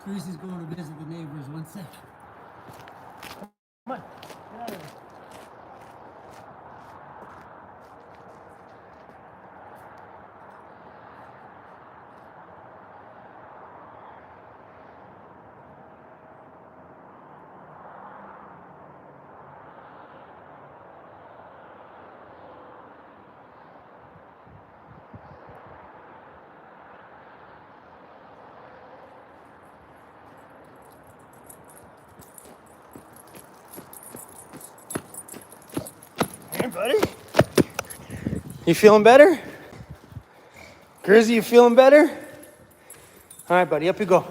Cruzy's going to visit the neighbors. 1 sec. Come on. Get out of there. Hey, buddy. You feeling better? Cruzy, you feeling better? All right, buddy, up you go.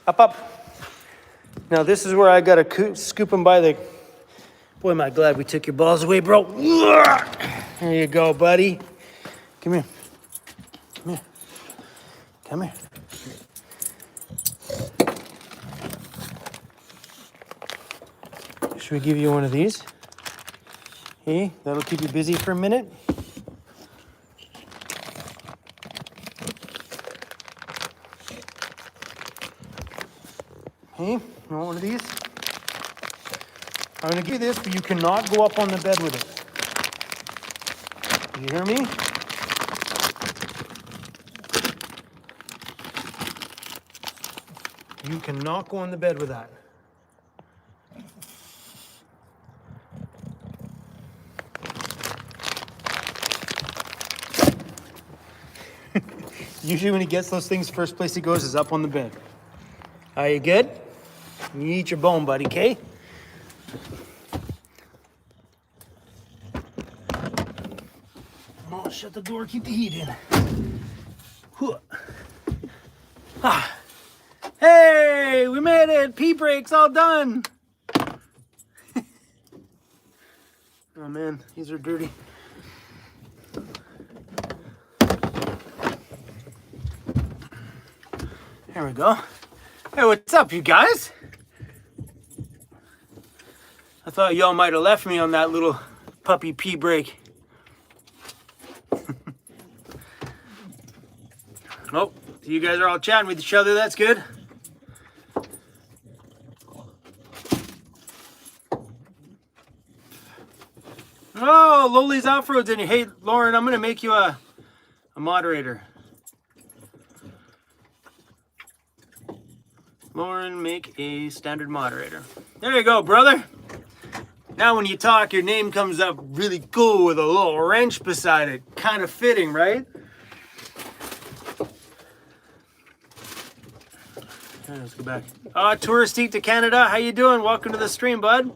Up, up. Now, this is where I got to scoop him by the... Boy, am I glad we took your balls away, bro. There you go, buddy. Come here. Come here. Come here. Should we give you one of these? Hey, that'll keep you busy for a minute. Hey, you want one of these? I'm gonna give you this, but you cannot go up on the bed with it. You hear me? You cannot go on the bed with that. Usually when he gets those things, first place he goes is up on the bed. Are you good? You eat your bone, buddy, okay? Oh, shut the door, keep the heat in. Ah. Hey, we made it! Pee breaks all done! Oh man, these are dirty. There we go. Hey, what's up, you guys? I thought y'all might have left me on that little puppy pee break. Oh, you guys are all chatting with each other. That's good. Oh, Loli's Off-Roads in here. Hey, Lauren, I'm going to make you a moderator. Lauren, make a standard moderator. There you go, brother. Now when you talk, your name comes up really cool with a little wrench beside it. Kind of fitting, right? Okay, let's go back. Touristique to Canada. How you doing? Welcome to the stream, bud.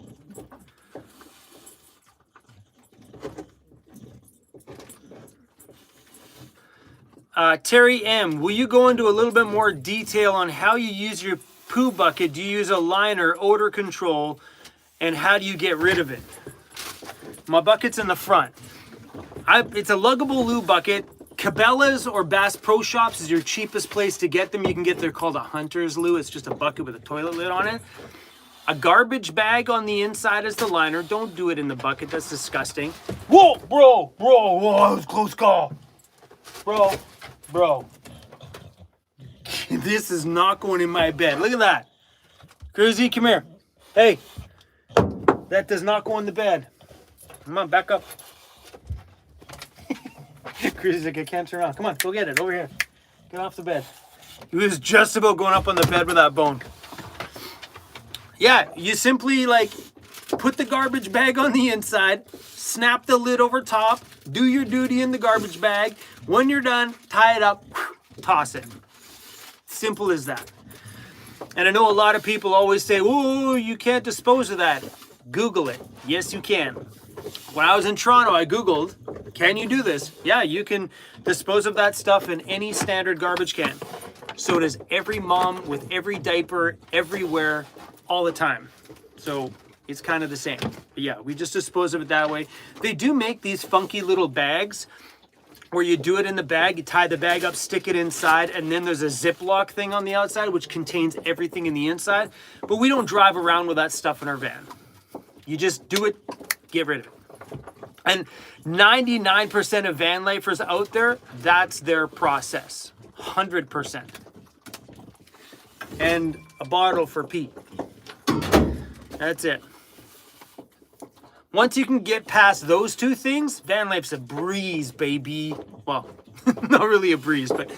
Terry M, will you go into a little bit more detail on how you use your poo bucket? Do you use a liner, odor control, and how do you get rid of it? My bucket's in the front. It's a luggable loo bucket, Cabela's or Bass Pro Shops is your cheapest place to get them. You can get, they're called a Hunter's Loo. It's just a bucket with a toilet lid on it. A garbage bag on the inside is the liner. Don't do it in the bucket. That's disgusting. Whoa, bro. Whoa, that was a close call. Bro. This is not going in my bed. Look at that. Cruzy, come here. Hey, that does not go in the bed. Come on, back up. Cruzy's like, I can't turn around. Come on, go get it. Over here. Get off the bed. He was just about going up on the bed with that bone. Yeah, you simply like put the garbage bag on the inside, snap the lid over top, do your duty in the garbage bag. When you're done, tie it up, toss it. Simple as that. And I know a lot of people always say, "Oh, you can't dispose of that." Google it. Yes, you can. When I was in Toronto, I Googled, can you do this? Yeah, you can dispose of that stuff in any standard garbage can. So does every mom with every diaper, everywhere, all the time. So it's kind of the same. But yeah, we just dispose of it that way. They do make these funky little bags where you do it in the bag, you tie the bag up, stick it inside, and then there's a Ziploc thing on the outside which contains everything in the inside. But we don't drive around with that stuff in our van. You just do it, get rid of it. And 99% of van lifers out there, that's their process. 100%. And a bottle for Pete. That's it. Once you can get past those two things, van life's a breeze, baby. Well, not really a breeze, but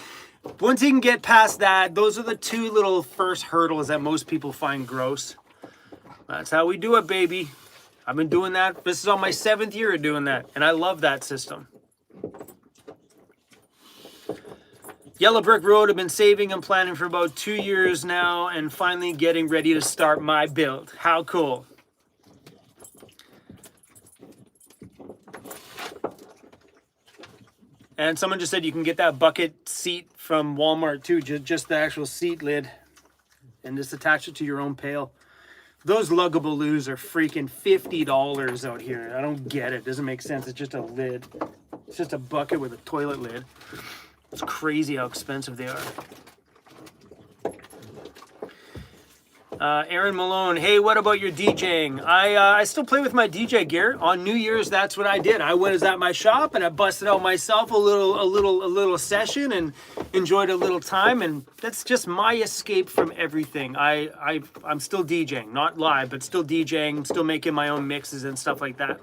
once you can get past that, those are the two little first hurdles that most people find gross. That's how we do it, baby. I've been doing that. This is on my 7th year of doing that, and I love that system. Yellow Brick Road, I've been saving and planning for about 2 years now, and finally getting ready to start my build. How cool. And someone just said you can get that bucket seat from Walmart too, just the actual seat lid, and just attach it to your own pail. Those luggable loos are freaking $50 out here. I don't get it. Doesn't make sense. It's just a lid. It's just a bucket with a toilet lid. It's crazy how expensive they are. Aaron Malone, hey, what about your DJing? I still play with my DJ gear. On New Year's, that's what I did. I was at my shop and I busted out myself a little session and enjoyed a little time. And that's just my escape from everything. I'm still DJing, not live, but still DJing, still making my own mixes and stuff like that.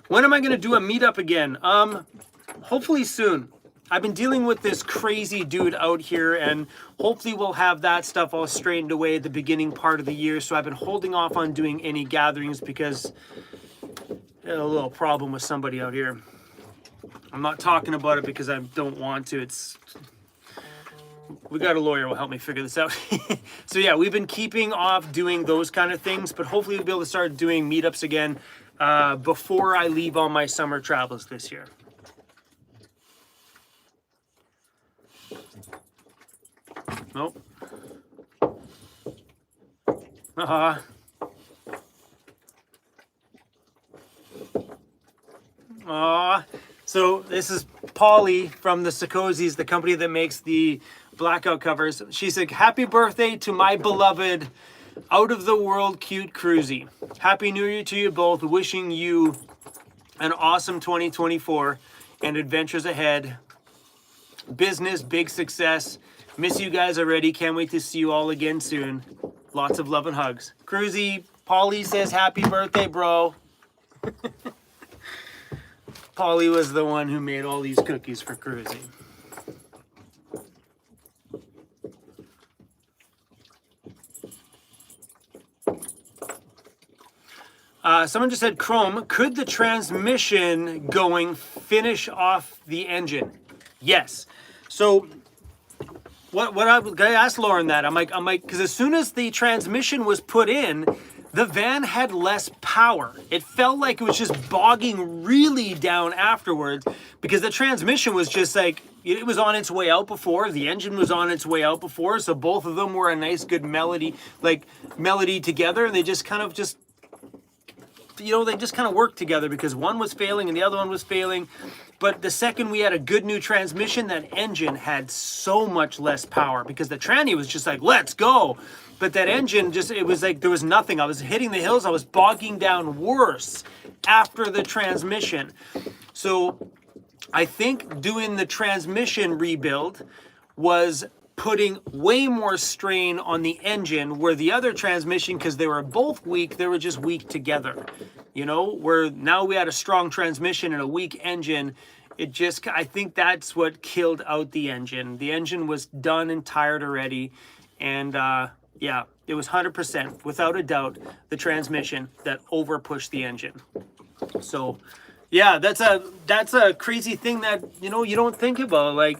When am I going to do a meetup again? Hopefully soon. I've been dealing with this crazy dude out here, and hopefully we'll have that stuff all straightened away at the beginning part of the year. So I've been holding off on doing any gatherings because I had a little problem with somebody out here. I'm not talking about it because I don't want to. We got a lawyer who will help me figure this out. So yeah, we've been keeping off doing those kind of things, but hopefully we'll be able to start doing meetups again before I leave on my summer travels this year. Nope. So this is Polly from the Sakozis, the company that makes the blackout covers. She said, happy birthday to my beloved out of the world cute Cruzy. Happy New Year to you both. Wishing you an awesome 2024 and adventures ahead. Business, big success. Miss you guys already. Can't wait to see you all again soon. Lots of love and hugs. Cruzy, Polly says happy birthday, bro. Polly was the one who made all these cookies for Cruzy. Someone just said, Chrome, could the transmission going finish off the engine? Yes. So what I asked Lauren that, I'm like, because as soon as the transmission was put in, the van had less power. It felt like it was just bogging really down afterwards because the transmission was just like, it was on its way out before, the engine was on its way out before, so both of them were a nice good melody together, and they just kind of just you know, they just kind of worked together because one was failing and the other one was failing. But the second we had a good new transmission, that engine had so much less power because the tranny was just like, let's go. But that engine just, it was like there was nothing. I was hitting the hills. I was bogging down worse after the transmission. So I think doing the transmission rebuild was putting way more strain on the engine, where the other transmission, because they were both weak, they were just weak together. You know, where now we had a strong transmission and a weak engine, it just, I think that's what killed out the engine. The engine was done and tired already. And yeah, it was 100%, without a doubt, the transmission that over pushed the engine. So yeah, that's a crazy thing that, you know, you don't think about. Like,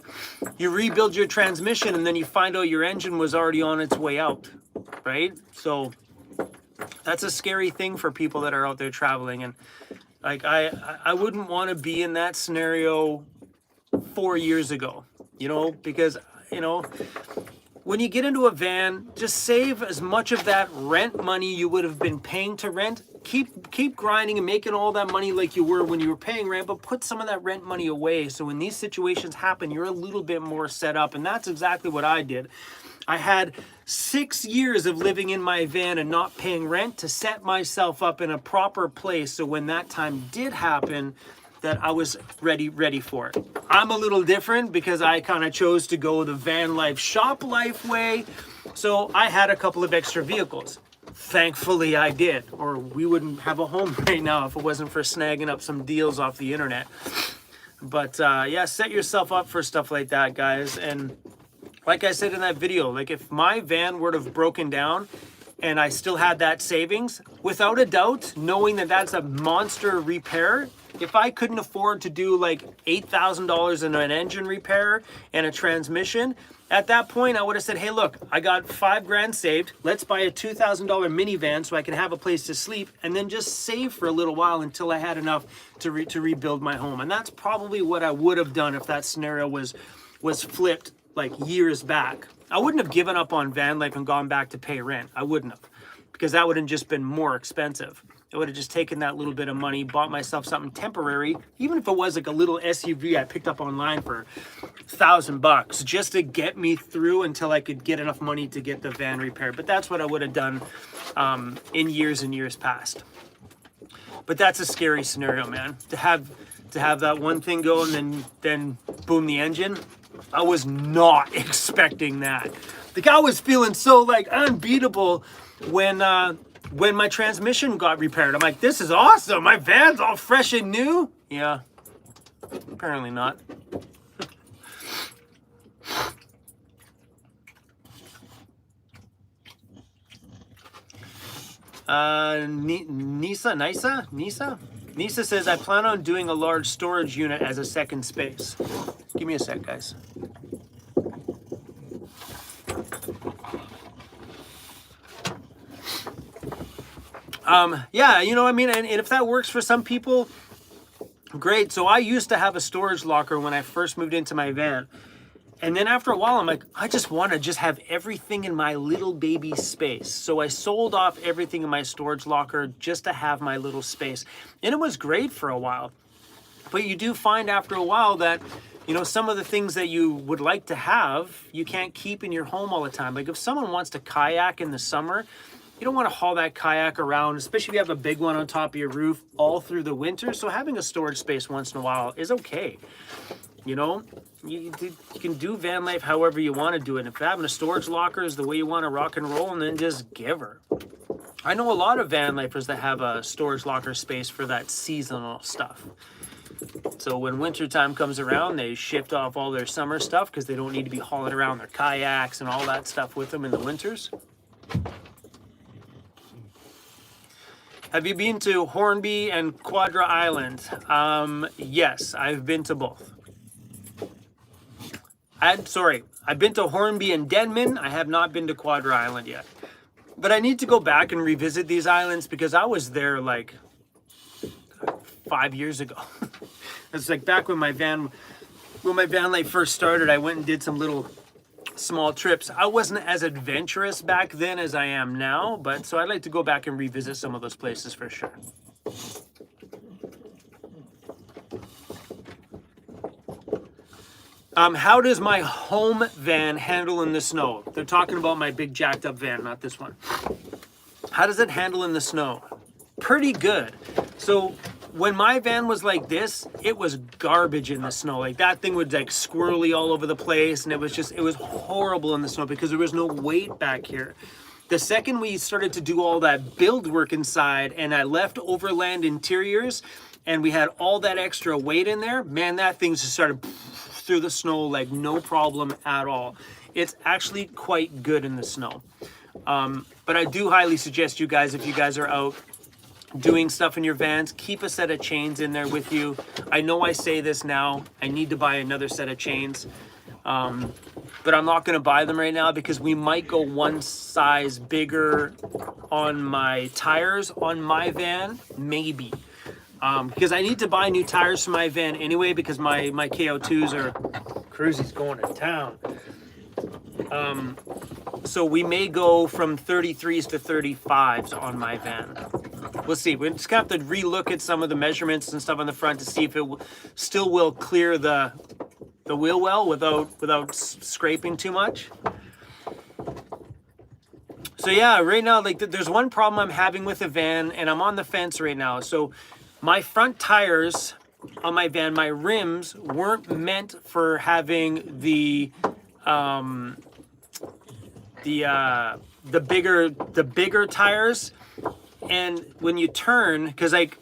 you rebuild your transmission and then you find out your engine was already on its way out, right? So that's a scary thing for people that are out there traveling. And like, I wouldn't want to be in that scenario 4 years ago, you know, because, you know, when you get into a van, just save as much of that rent money you would have been paying to rent. Keep grinding and making all that money like you were when you were paying rent, but put some of that rent money away. So when these situations happen, you're a little bit more set up. And that's exactly what I did. I had 6 years of living in my van and not paying rent to set myself up in a proper place. So when that time did happen, that I was ready for it. I'm a little different because I kind of chose to go the van life, shop life way. So I had a couple of extra vehicles. Thankfully I did, or we wouldn't have a home right now if it wasn't for snagging up some deals off the internet. But yeah, set yourself up for stuff like that, guys. And like I said in that video, like if my van would have broken down and I still had that savings, without a doubt, knowing that that's a monster repair, if I couldn't afford to do like $8,000 in an engine repair and a transmission, at that point I would have said, hey, look, I got $5,000 saved. Let's buy a $2,000 minivan so I can have a place to sleep, and then just save for a little while until I had enough to rebuild my home. And that's probably what I would have done if that scenario was flipped like years back. I wouldn't have given up on van life and gone back to pay rent. I wouldn't have, because that would have just been more expensive. I would have just taken that little bit of money, bought myself something temporary, even if it was like a little SUV I picked up online for $1,000, just to get me through until I could get enough money to get the van repaired. But that's what I would have done in years and years past. But that's a scary scenario, man. To have that one thing go and then boom, the engine. I was not expecting that. The guy was feeling so like unbeatable when my transmission got repaired. I'm like, this is awesome. My van's all fresh and new. Yeah, apparently not. Nisa says, I plan on doing a large storage unit as a second space. Give me a sec, guys. Yeah, you know, I mean, and if that works for some people, great. So I used to have a storage locker when I first moved into my van. And then after a while, I'm like, I just want to just have everything in my little baby space. So I sold off everything in my storage locker just to have my little space. And it was great for a while. But you do find after a while that, you know, some of the things that you would like to have, you can't keep in your home all the time. Like if someone wants to kayak in the summer, you don't want to haul that kayak around, especially if you have a big one on top of your roof all through the winter. So having a storage space once in a while is okay. You know, you can do van life however you want to do it. If having a storage locker is the way you want to rock and roll, and then just give her. I know a lot of van lifers that have a storage locker space for that seasonal stuff. So when winter time comes around, they shift off all their summer stuff because they don't need to be hauling around their kayaks and all that stuff with them in the winters. Have you been to Hornby and Quadra Island? Yes, I've been to both. I've been to Hornby and Denman. I have not been to Quadra Island yet. But I need to go back and revisit these islands because I was there like 5 years ago. It's like back when my van life first started, I went and did some little small trips. I wasn't as adventurous back then as I am now, but so I'd like to go back and revisit some of those places for sure. How does my home van handle in the snow? They're talking about my big jacked up van, not this one. How does it handle in the snow? Pretty good. So when my van was like this, it was garbage in the snow. Like that thing would like squirrely all over the place, and it was horrible in the snow because there was no weight back here. The second we started to do all that build work inside and I left overland interiors and we had all that extra weight in there, man, that thing just started through the snow like no problem at all. It's actually quite good in the snow. But I do highly suggest you guys, if you guys are out doing stuff in your vans, keep a set of chains in there with you. I know I say this now, I need to buy another set of chains. But I'm not going to buy them right now because we might go one size bigger on my tires on my van, maybe. Because I need to buy new tires for my van anyway because my KO2s are, Cruzy's going to town. So we may go from 33s to 35s on my van. We'll see. We're just going to have to relook at some of the measurements and stuff on the front to see if it still will clear the wheel well without scraping too much. So yeah, right now, like there's one problem I'm having with the van, and I'm on the fence right now. So my front tires on my van, my rims weren't meant for having the bigger tires. And when you turn, because like,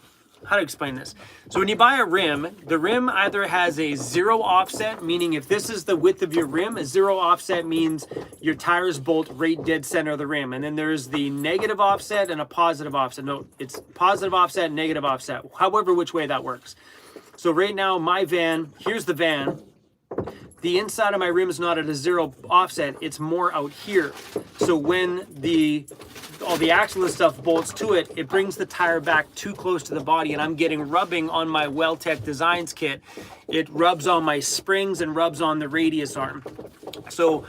how to explain this? So when you buy a rim, the rim either has a 0 offset, meaning if this is the width of your rim, a 0 offset means your tires bolt right dead center of the rim. And then there's the negative offset and a positive offset. No, it's positive offset, negative offset, however which way that works. So right now, my van, here's the van. The inside of my rim is not at a 0 offset, it's more out here. So when all the axle and stuff bolts to it, it brings the tire back too close to the body, and I'm getting rubbing on my Well-Tech Designs kit. It rubs on my springs and rubs on the radius arm. So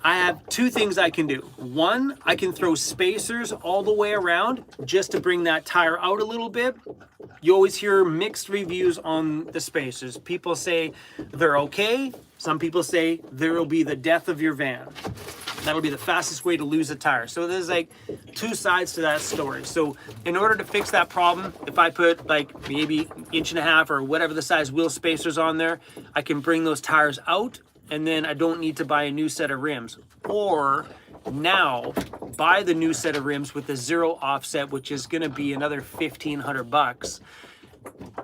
I have two things I can do. One, I can throw spacers all the way around just to bring that tire out a little bit. You always hear mixed reviews on the spacers. People say they're okay. Some people say there will be the death of your van. That'll be the fastest way to lose a tire. So there's like two sides to that story. So in order to fix that problem, if I put like maybe 1.5 inches or whatever the size wheel spacers on there, I can bring those tires out, and then I don't need to buy a new set of rims. Or now buy the new set of rims with the 0 offset, which is going to be another $1,500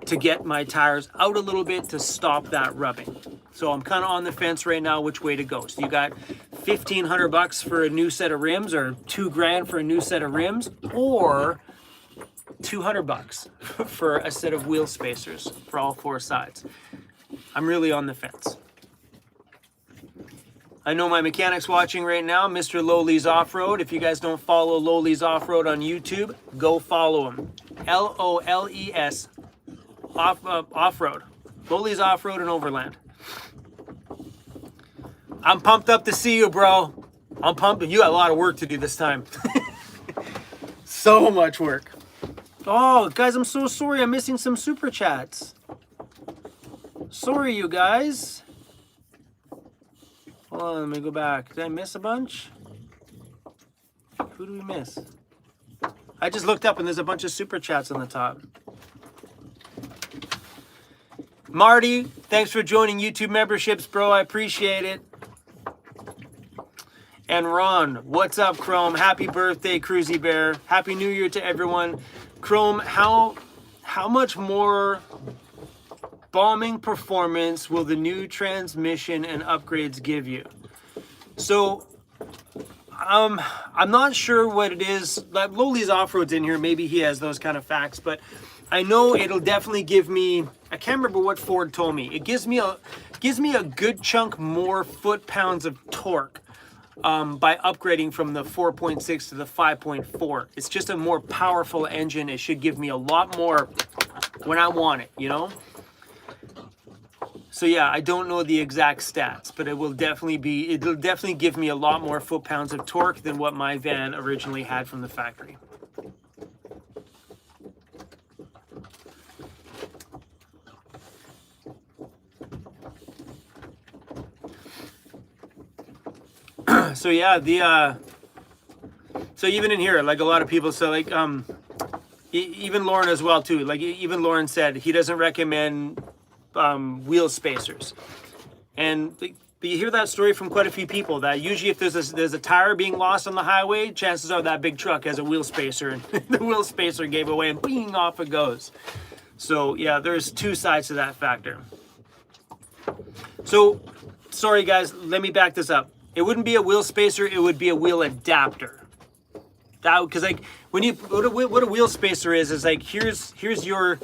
to get my tires out a little bit to stop that rubbing. So I'm kind of on the fence right now which way to go. So you got $1,500 for a new set of rims, or $2,000 for a new set of rims, or $200 for a set of wheel spacers for all 4 sides. I'm really on the fence. I know my mechanic's watching right now, Mr. Lowly's Off-Road. If you guys don't follow Lowly's Off-Road on YouTube, go follow him. L-O-L-E-S Off-Road. Lowly's Off-Road and Overland. I'm pumped up to see you, bro. I'm pumped. You got a lot of work to do this time. So much work. Oh, guys, I'm so sorry. I'm missing some super chats. Sorry, you guys. Hold on, let me go back. Did I miss a bunch? Who do we miss? I just looked up and there's a bunch of super chats on the top. Marty, thanks for joining YouTube memberships, bro. I appreciate it. And Ron, what's up, Chrome? Happy birthday, Cruzy Bear. Happy New Year to everyone. Chrome, how much more bombing performance will the new transmission and upgrades give you? So I'm not sure what it is. Like Lowly's Off-Road's in here, maybe he has those kind of facts, but I know it'll definitely give me, I can't remember what Ford told me, it gives me a good chunk more foot-pounds of torque by upgrading from the 4.6 to the 5.4. It's just a more powerful engine. It should give me a lot more when I want it, you know? So yeah, I don't know the exact stats, but it'll definitely give me a lot more foot-pounds of torque than what my van originally had from the factory. So yeah, so even in here, like a lot of people, so like even Lauren as well too. Like even Lauren said he doesn't recommend wheel spacers, and but you hear that story from quite a few people that usually if there's a tire being lost on the highway, chances are that big truck has a wheel spacer, and the wheel spacer gave away, and bing, off it goes. So yeah, there's two sides to that factor. So sorry guys, let me back this up. It wouldn't be a wheel spacer, it would be a wheel adapter. That, because like when you what a wheel spacer is like here's your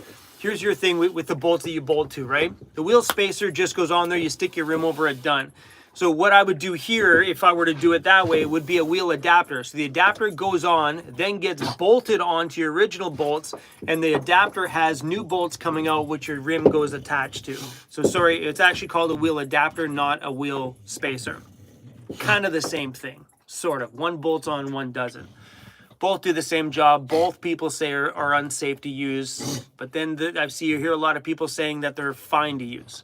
thing with the bolts that you bolt to, right? The wheel spacer just goes on there, you stick your rim over it, done. So what I would do here, if I were to do it that way, would be a wheel adapter. So the adapter goes on, then gets bolted onto your original bolts, and the adapter has new bolts coming out, which your rim goes attached to. So sorry, it's actually called a wheel adapter, not a wheel spacer. Kind of the same thing, sort of. One bolts on, one doesn't. Both do the same job. Both people say are unsafe to use, but then I hear a lot of people saying that they're fine to use.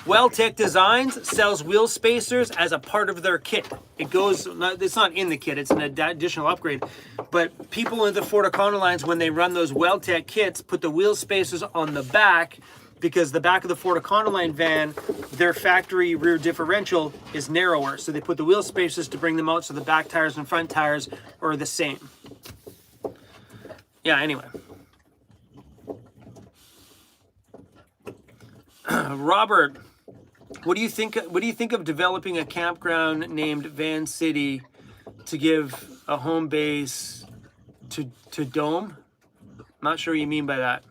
WellTech Designs sells wheel spacers as a part of their kit. It's not in the kit, it's an additional upgrade. But people in the Ford Econolines, when they run those WellTech kits, put the wheel spacers on the back because the back of the Ford Econoline van, their factory rear differential is narrower. So they put the wheel spacers to bring them out so the back tires and front tires are the same. Yeah, anyway. Robert, what do you think of developing a campground named Vancity to give a home base to Dome? Not sure what you mean by that.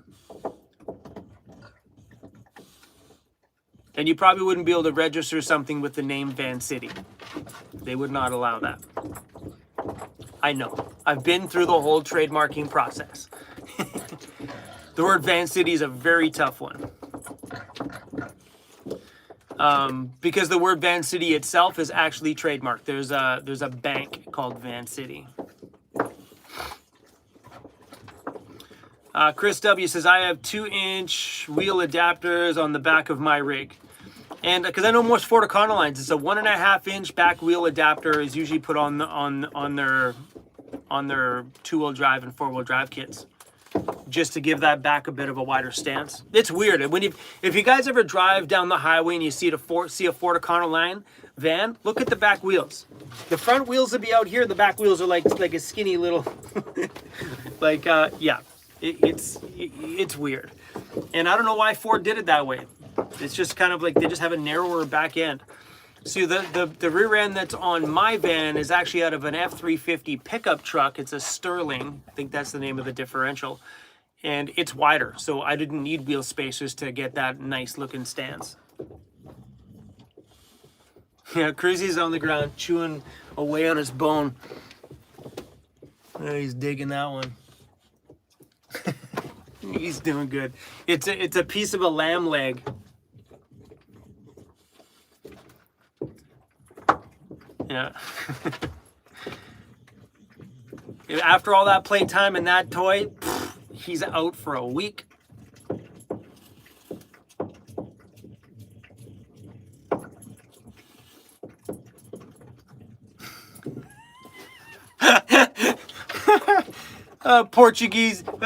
And you probably wouldn't be able to register something with the name Vancity. They would not allow that. I know. I've been through the whole trademarking process. The word Vancity is a very tough one. Because the word Vancity itself is actually trademarked. There's a bank called Vancity. Chris W says, I have 2-inch wheel adapters on the back of my rig. And because I know most Ford Econolines, it's a 1.5-inch back wheel adapter is usually put on their 2-wheel drive and 4-wheel drive kits, just to give that back a bit of a wider stance. It's weird. If you guys ever drive down the highway and you see a Ford Econoline van, look at the back wheels. The front wheels would be out here. The back wheels are like a skinny little, yeah. It's weird, and I don't know why Ford did it that way. It's just kind of like they just have a narrower back end. See, the rear end that's on my van is actually out of an F-350 pickup truck. It's a Sterling. I think that's the name of the differential, and it's wider, so I didn't need wheel spacers to get that nice looking stance. Yeah, Cruzy's on the ground chewing away on his bone. Oh, he's digging that one. He's doing good. It's a piece of a lamb leg. Yeah. After all that playtime and that toy, he's out for a week. Portuguese Pete,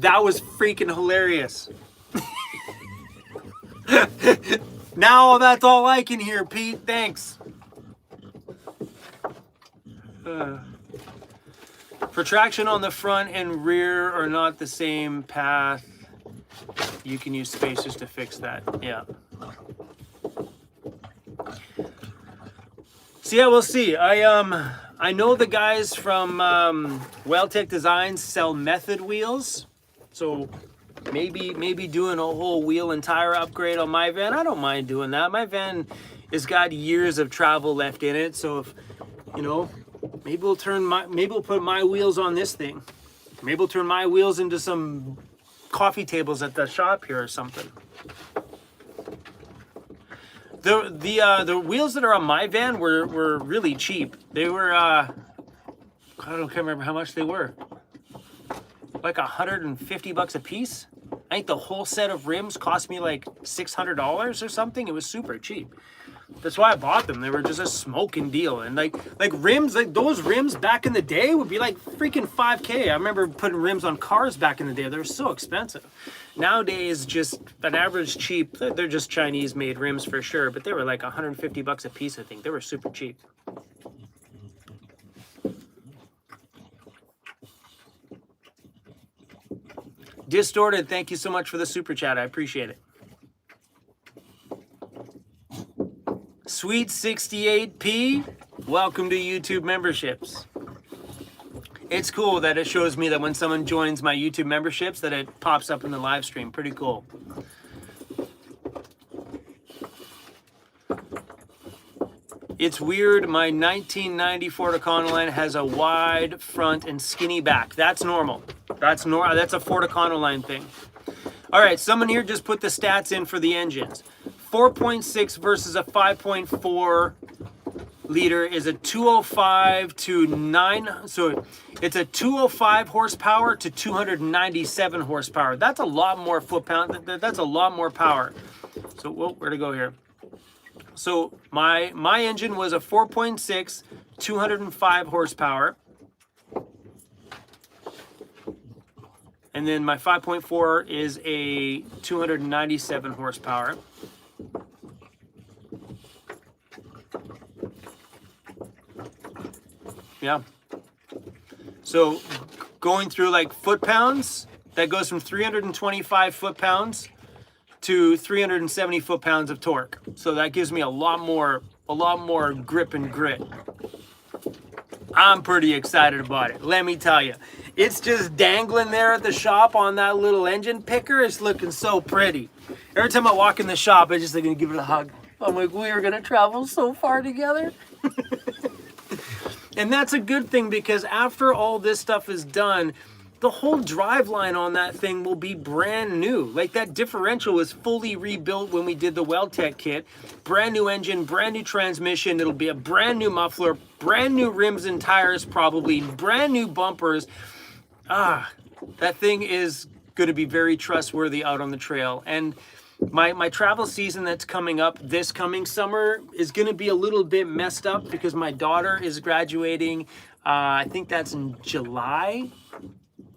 that was freaking hilarious. Now that's all I can hear, Pete. Thanks. For traction on the front and rear are not the same path. You can use spacers to fix that. Yeah. So yeah, we'll see. I know the guys from WellTech Designs sell method wheels, so maybe doing a whole wheel and tire upgrade on my van. I don't mind doing that. My van has got years of travel left in it, so if maybe we'll put my wheels on this thing. Maybe we'll turn my wheels into some coffee tables at the shop here or something. The wheels that are on my van were really cheap. They were I can't remember how much they were. Like $150 a piece. I think the whole set of rims cost me like $600 or something. It was super cheap. That's why I bought them. They were just a smoking deal. And like rims, like those rims back in the day would be like freaking 5K. I remember putting rims on cars back in the day. They were so expensive. Nowadays, just an average cheap, they're just Chinese made rims for sure, but they were like 150 bucks a piece, I think. They were super cheap. Distorted, thank you so much for the super chat. I appreciate it. Sweet 68p, welcome to YouTube memberships. It's cool that it shows me that when someone joins my YouTube memberships that it pops up in the live stream. Pretty cool. It's weird, my 1990 Ford Econoline has a wide front and skinny back. That's normal. That's a Ford Econoline thing. All right, someone here just put the stats in for the engines. 4.6 versus a 5.4 liter is a 205 to 9. So it's a 205 horsepower to 297 horsepower. That's a lot more foot-pound. That's a lot more power. So where to go here? So my engine was a 4.6, 205 horsepower. And then my 5.4 is a 297 horsepower. Yeah. So going through like foot-pounds, that goes from 325 foot-pounds to 370 foot-pounds of torque. So that gives me a lot more grip and grit. I'm pretty excited about it, let me tell you. It's just dangling there at the shop on that little engine picker. It's looking so pretty. Every time I walk in the shop, I just like to give it a hug. I'm like, we are gonna travel so far together. And that's a good thing, because after all this stuff is done, the whole driveline on that thing will be brand new. Like that differential was fully rebuilt when we did the WeldTech kit. Brand new engine, brand new transmission. It'll be a brand new muffler, brand new rims and tires, probably brand new bumpers. That thing is going to be very trustworthy out on the trail. And my travel season that's coming up this coming summer is going to be a little bit messed up because my daughter is graduating. I think that's in July.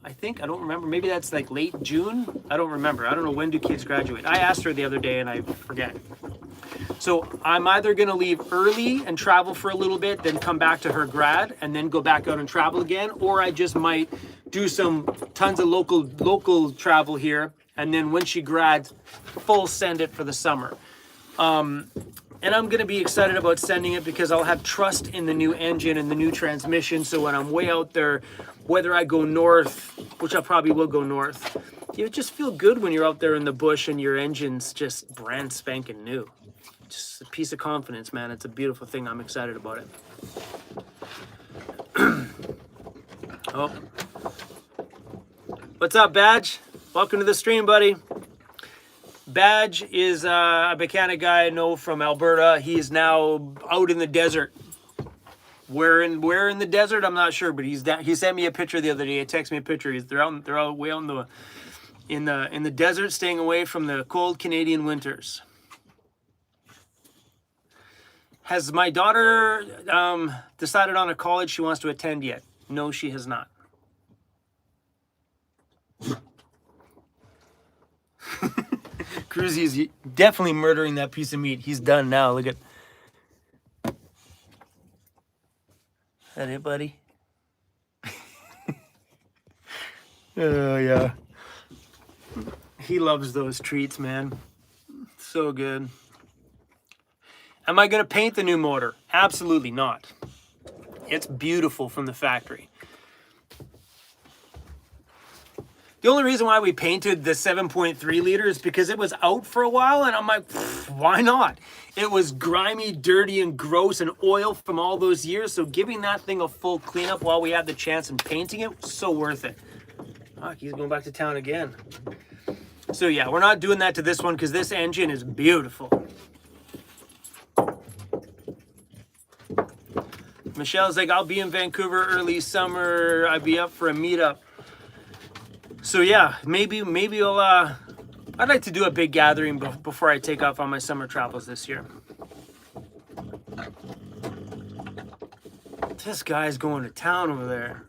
I don't remember. Maybe that's like late June. I don't remember. I don't know, when do kids graduate? I asked her the other day and I forget. So I'm either going to leave early and travel for a little bit, then come back to her grad and then go back out and travel again. Or I just might do tons of local travel here. And then when she grads, full send it for the summer. And I'm going to be excited about sending it because I'll have trust in the new engine and the new transmission. So when I'm way out there, whether I go north, which I probably will go north, you just feel good when you're out there in the bush and your engine's just brand spanking new. Just a piece of confidence, man. It's a beautiful thing. I'm excited about it. Oh. What's up, Badge? Welcome to the stream, buddy. Badge is a mechanic guy I know from Alberta. He's now out in the desert. Where in the desert, I'm not sure, but he's down. He sent me a picture the other day. He texted me a picture. They're out way out in the desert, staying away from the cold Canadian winters. Has my daughter decided on a college she wants to attend yet? No, she has not. Cruzy is definitely murdering that piece of meat. He's done now. Look at that, it, buddy. Oh yeah. He loves those treats, man. So good. Am I gonna paint the new motor? Absolutely not. It's beautiful from the factory. The only reason why we painted the 7.3 liter is because it was out for a while, and I'm like, why not? It was grimy, dirty, and gross, and oil from all those years, so giving that thing a full cleanup while we had the chance and painting it was so worth it. Fuck, he's going back to town again. So yeah, we're not doing that to this one because this engine is beautiful. Michelle's like, I'll be in Vancouver early summer. I'd be up for a meetup. So yeah, maybe I'll, I'd like to do a big gathering before I take off on my summer travels this year. This guy's going to town over there.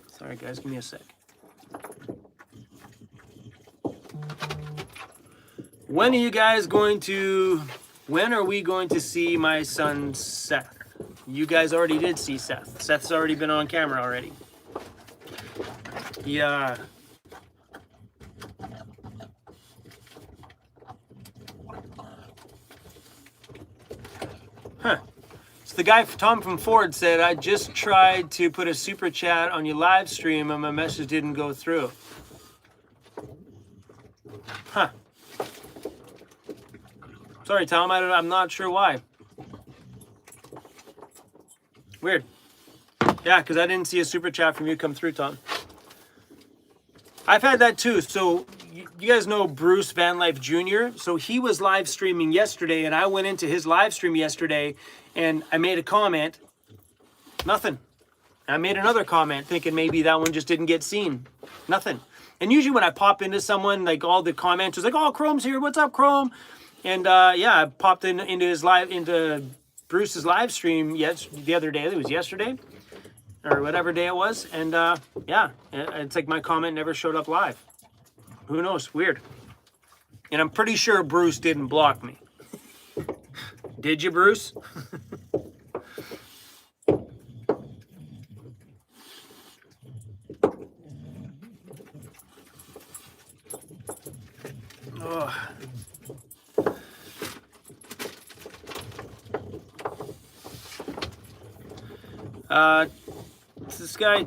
Sorry guys, give me a sec. When are we going to see my son Seth? You guys already did see Seth. Seth's already been on camera already. Yeah. Huh. So the guy, Tom from Ford, said, I just tried to put a super chat on your live stream and my message didn't go through. Huh. Sorry, Tom, I'm not sure why. Weird. Yeah, because I didn't see a super chat from you come through, Tom. I've had that too. So you guys know Bruce Vanlife Jr. So he was live streaming yesterday, and I went into his live stream yesterday, and I made a comment. Nothing. I made another comment thinking maybe that one just didn't get seen. Nothing. And usually when I pop into someone, like all the comments was like, "Oh, Chrome's here. What's up, Chrome?" And yeah, I popped into Bruce's live stream the other day. It was yesterday or whatever day it was, and yeah, it's like my comment never showed up live. Who knows? Weird. And I'm pretty sure Bruce didn't block me. Did you, Bruce? Oh. This guy,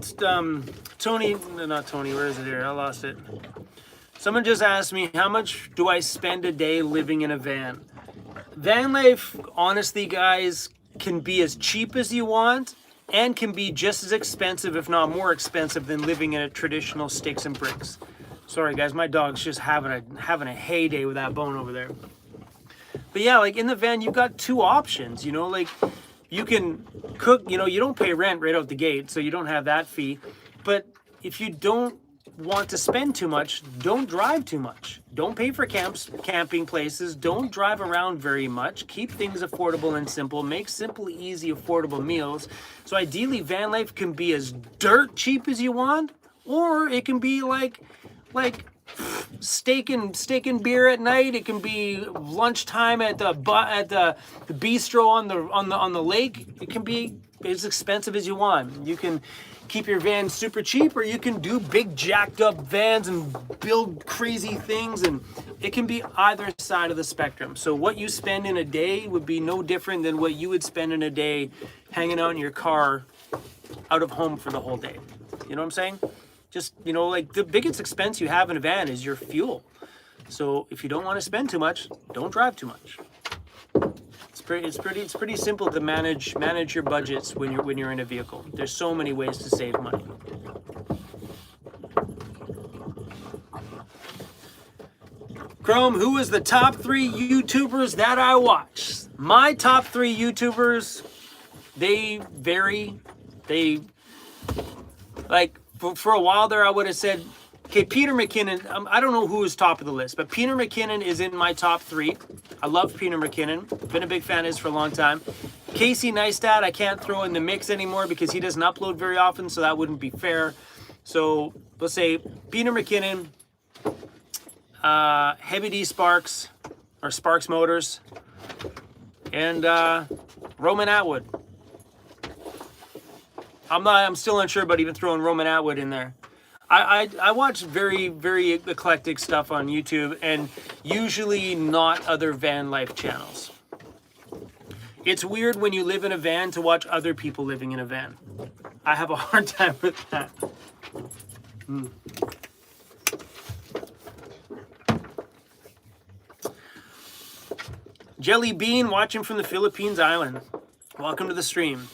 Tony, not Tony, where is it here? I lost it. Someone just asked me, how much do I spend a day living in a van? Van life, honestly, guys, can be as cheap as you want and can be just as expensive, if not more expensive, than living in a traditional sticks and bricks. Sorry, guys, my dog's just having a heyday with that bone over there. But yeah, like in the van, you've got two options, you know, like you can cook, you know, you don't pay rent right out the gate, so you don't have that fee. But if you don't want to spend too much, don't drive too much. Don't pay for camping places. Don't drive around very much. Keep things affordable and simple. Make simple, easy, affordable meals. So ideally, van life can be as dirt cheap as you want, or it can be like steak and beer at night. It can be lunchtime at the bistro on the lake. It can be as expensive as you want. You can keep your van super cheap, or you can do big jacked up vans and build crazy things, and it can be either side of the spectrum. So what you spend in a day would be no different than what you would spend in a day hanging out in your car out of home for the whole day. You know what I'm saying? Just, you know, like the biggest expense you have in a van is your fuel. So if you don't want to spend too much, don't drive too much. It's pretty simple to manage your budgets when you're in a vehicle. There's so many ways to save money. Chrome, who is the top 3 YouTubers that I watch? My top 3 YouTubers, they vary. They, like, for a while there, I would have said, okay, Peter McKinnon. I don't know who is top of the list, but Peter McKinnon is in my top 3. I love Peter McKinnon. Been a big fan of his for a long time. Casey Neistat, I can't throw in the mix anymore because he doesn't upload very often, so that wouldn't be fair. So let's say Peter McKinnon, Heavy D Sparks, or Sparks Motors, and Roman Atwood. I'm still unsure about even throwing Roman Atwood in there. I watch very, very eclectic stuff on YouTube, and usually not other van life channels. It's weird when you live in a van to watch other people living in a van. I have a hard time with that. Jelly Bean watching from the Philippines Island. Welcome to the stream.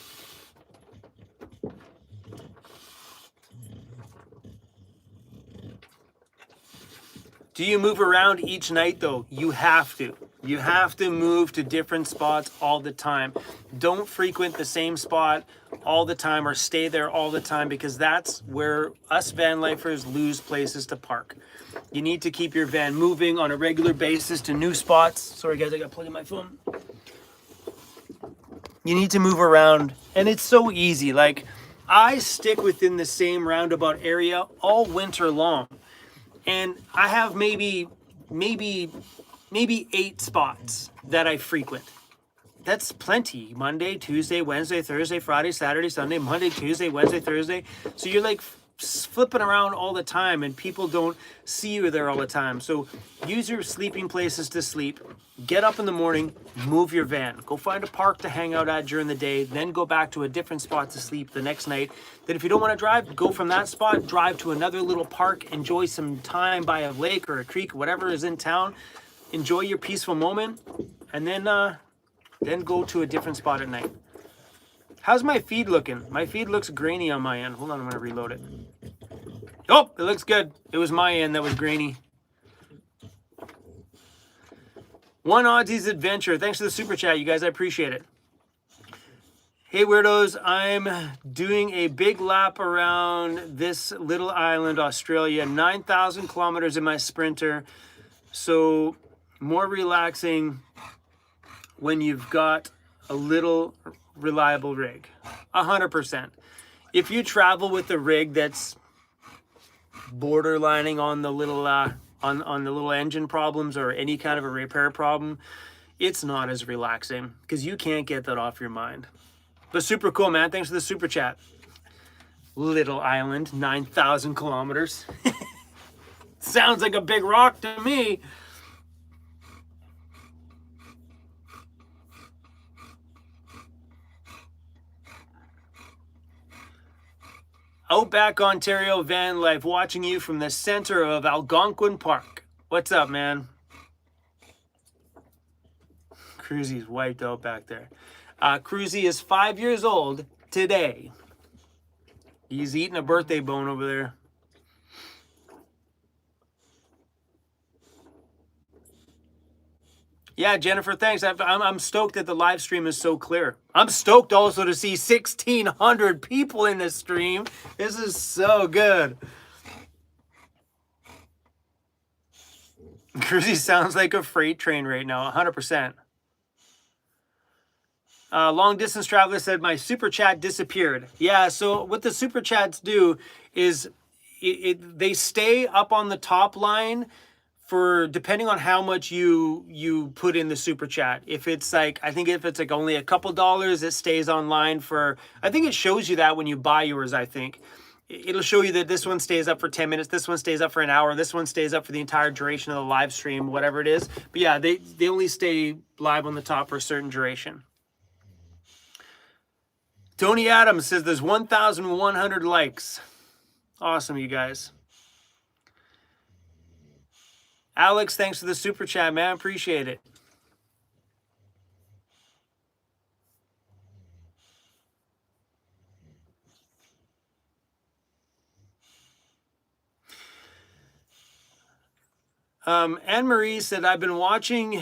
Do you move around each night though? You have to. You have to move to different spots all the time. Don't frequent the same spot all the time or stay there all the time, because that's where us van lifers lose places to park. You need to keep your van moving on a regular basis to new spots. Sorry guys, I got to plug in my phone. You need to move around, and it's so easy. Like, I stick within the same roundabout area all winter long, and I have maybe 8 spots that I frequent. That's plenty. Monday, Tuesday, Wednesday, Thursday, Friday, Saturday, Sunday, Monday, Tuesday, Wednesday, Thursday. So you're like flipping around all the time, and people don't see you there all the time. So use your sleeping places to sleep. Get up in the morning, move your van. Go find a park to hang out at during the day, then go back to a different spot to sleep the next night. Then if you don't want to drive, go from that spot, drive to another little park, enjoy some time by a lake or a creek, whatever is in town. Enjoy your peaceful moment, and then go to a different spot at night. How's my feed looking? My feed looks grainy on my end. Hold on, I'm gonna reload it. Oh, it looks good. It was my end that was grainy. One Aussie's Adventure. Thanks for the super chat, you guys. I appreciate it. Hey, weirdos. I'm doing a big lap around this little island, Australia. 9,000 kilometers in my Sprinter. So more relaxing when you've got a little reliable rig. 100%. If you travel with a rig that's borderlining on the little on the little engine problems or any kind of a repair problem, it's not as relaxing because you can't get that off your mind. But super cool, man. Thanks for the super chat. Little island, 9,000 kilometers. Sounds like a big rock to me. Outback Ontario van life, watching you from the center of Algonquin Park. What's up, man? Cruzy's wiped out back there. Cruzy is 5 years old today. He's eating a birthday bone over there. Yeah, Jennifer, thanks. I'm stoked that the live stream is so clear. I'm stoked also to see 1,600 people in this stream. This is so good. Cruzy sounds like a freight train right now, 100%. Long distance traveler said my super chat disappeared. Yeah, so what the super chats do is they stay up on the top line for depending on how much you put in the super chat. If it's like, I think if it's like only a couple dollars, it stays online for, I think it shows you that when you buy yours. I think it'll show you that this one stays up for 10 minutes, this one stays up for an hour, this one stays up for the entire duration of the live stream, whatever it is. But yeah, they only stay live on the top for a certain duration. Tony Adams says there's 1,100 likes. Awesome, you guys. Alex, thanks for the super chat, man. Appreciate it. Anne-Marie said, Anne-Marie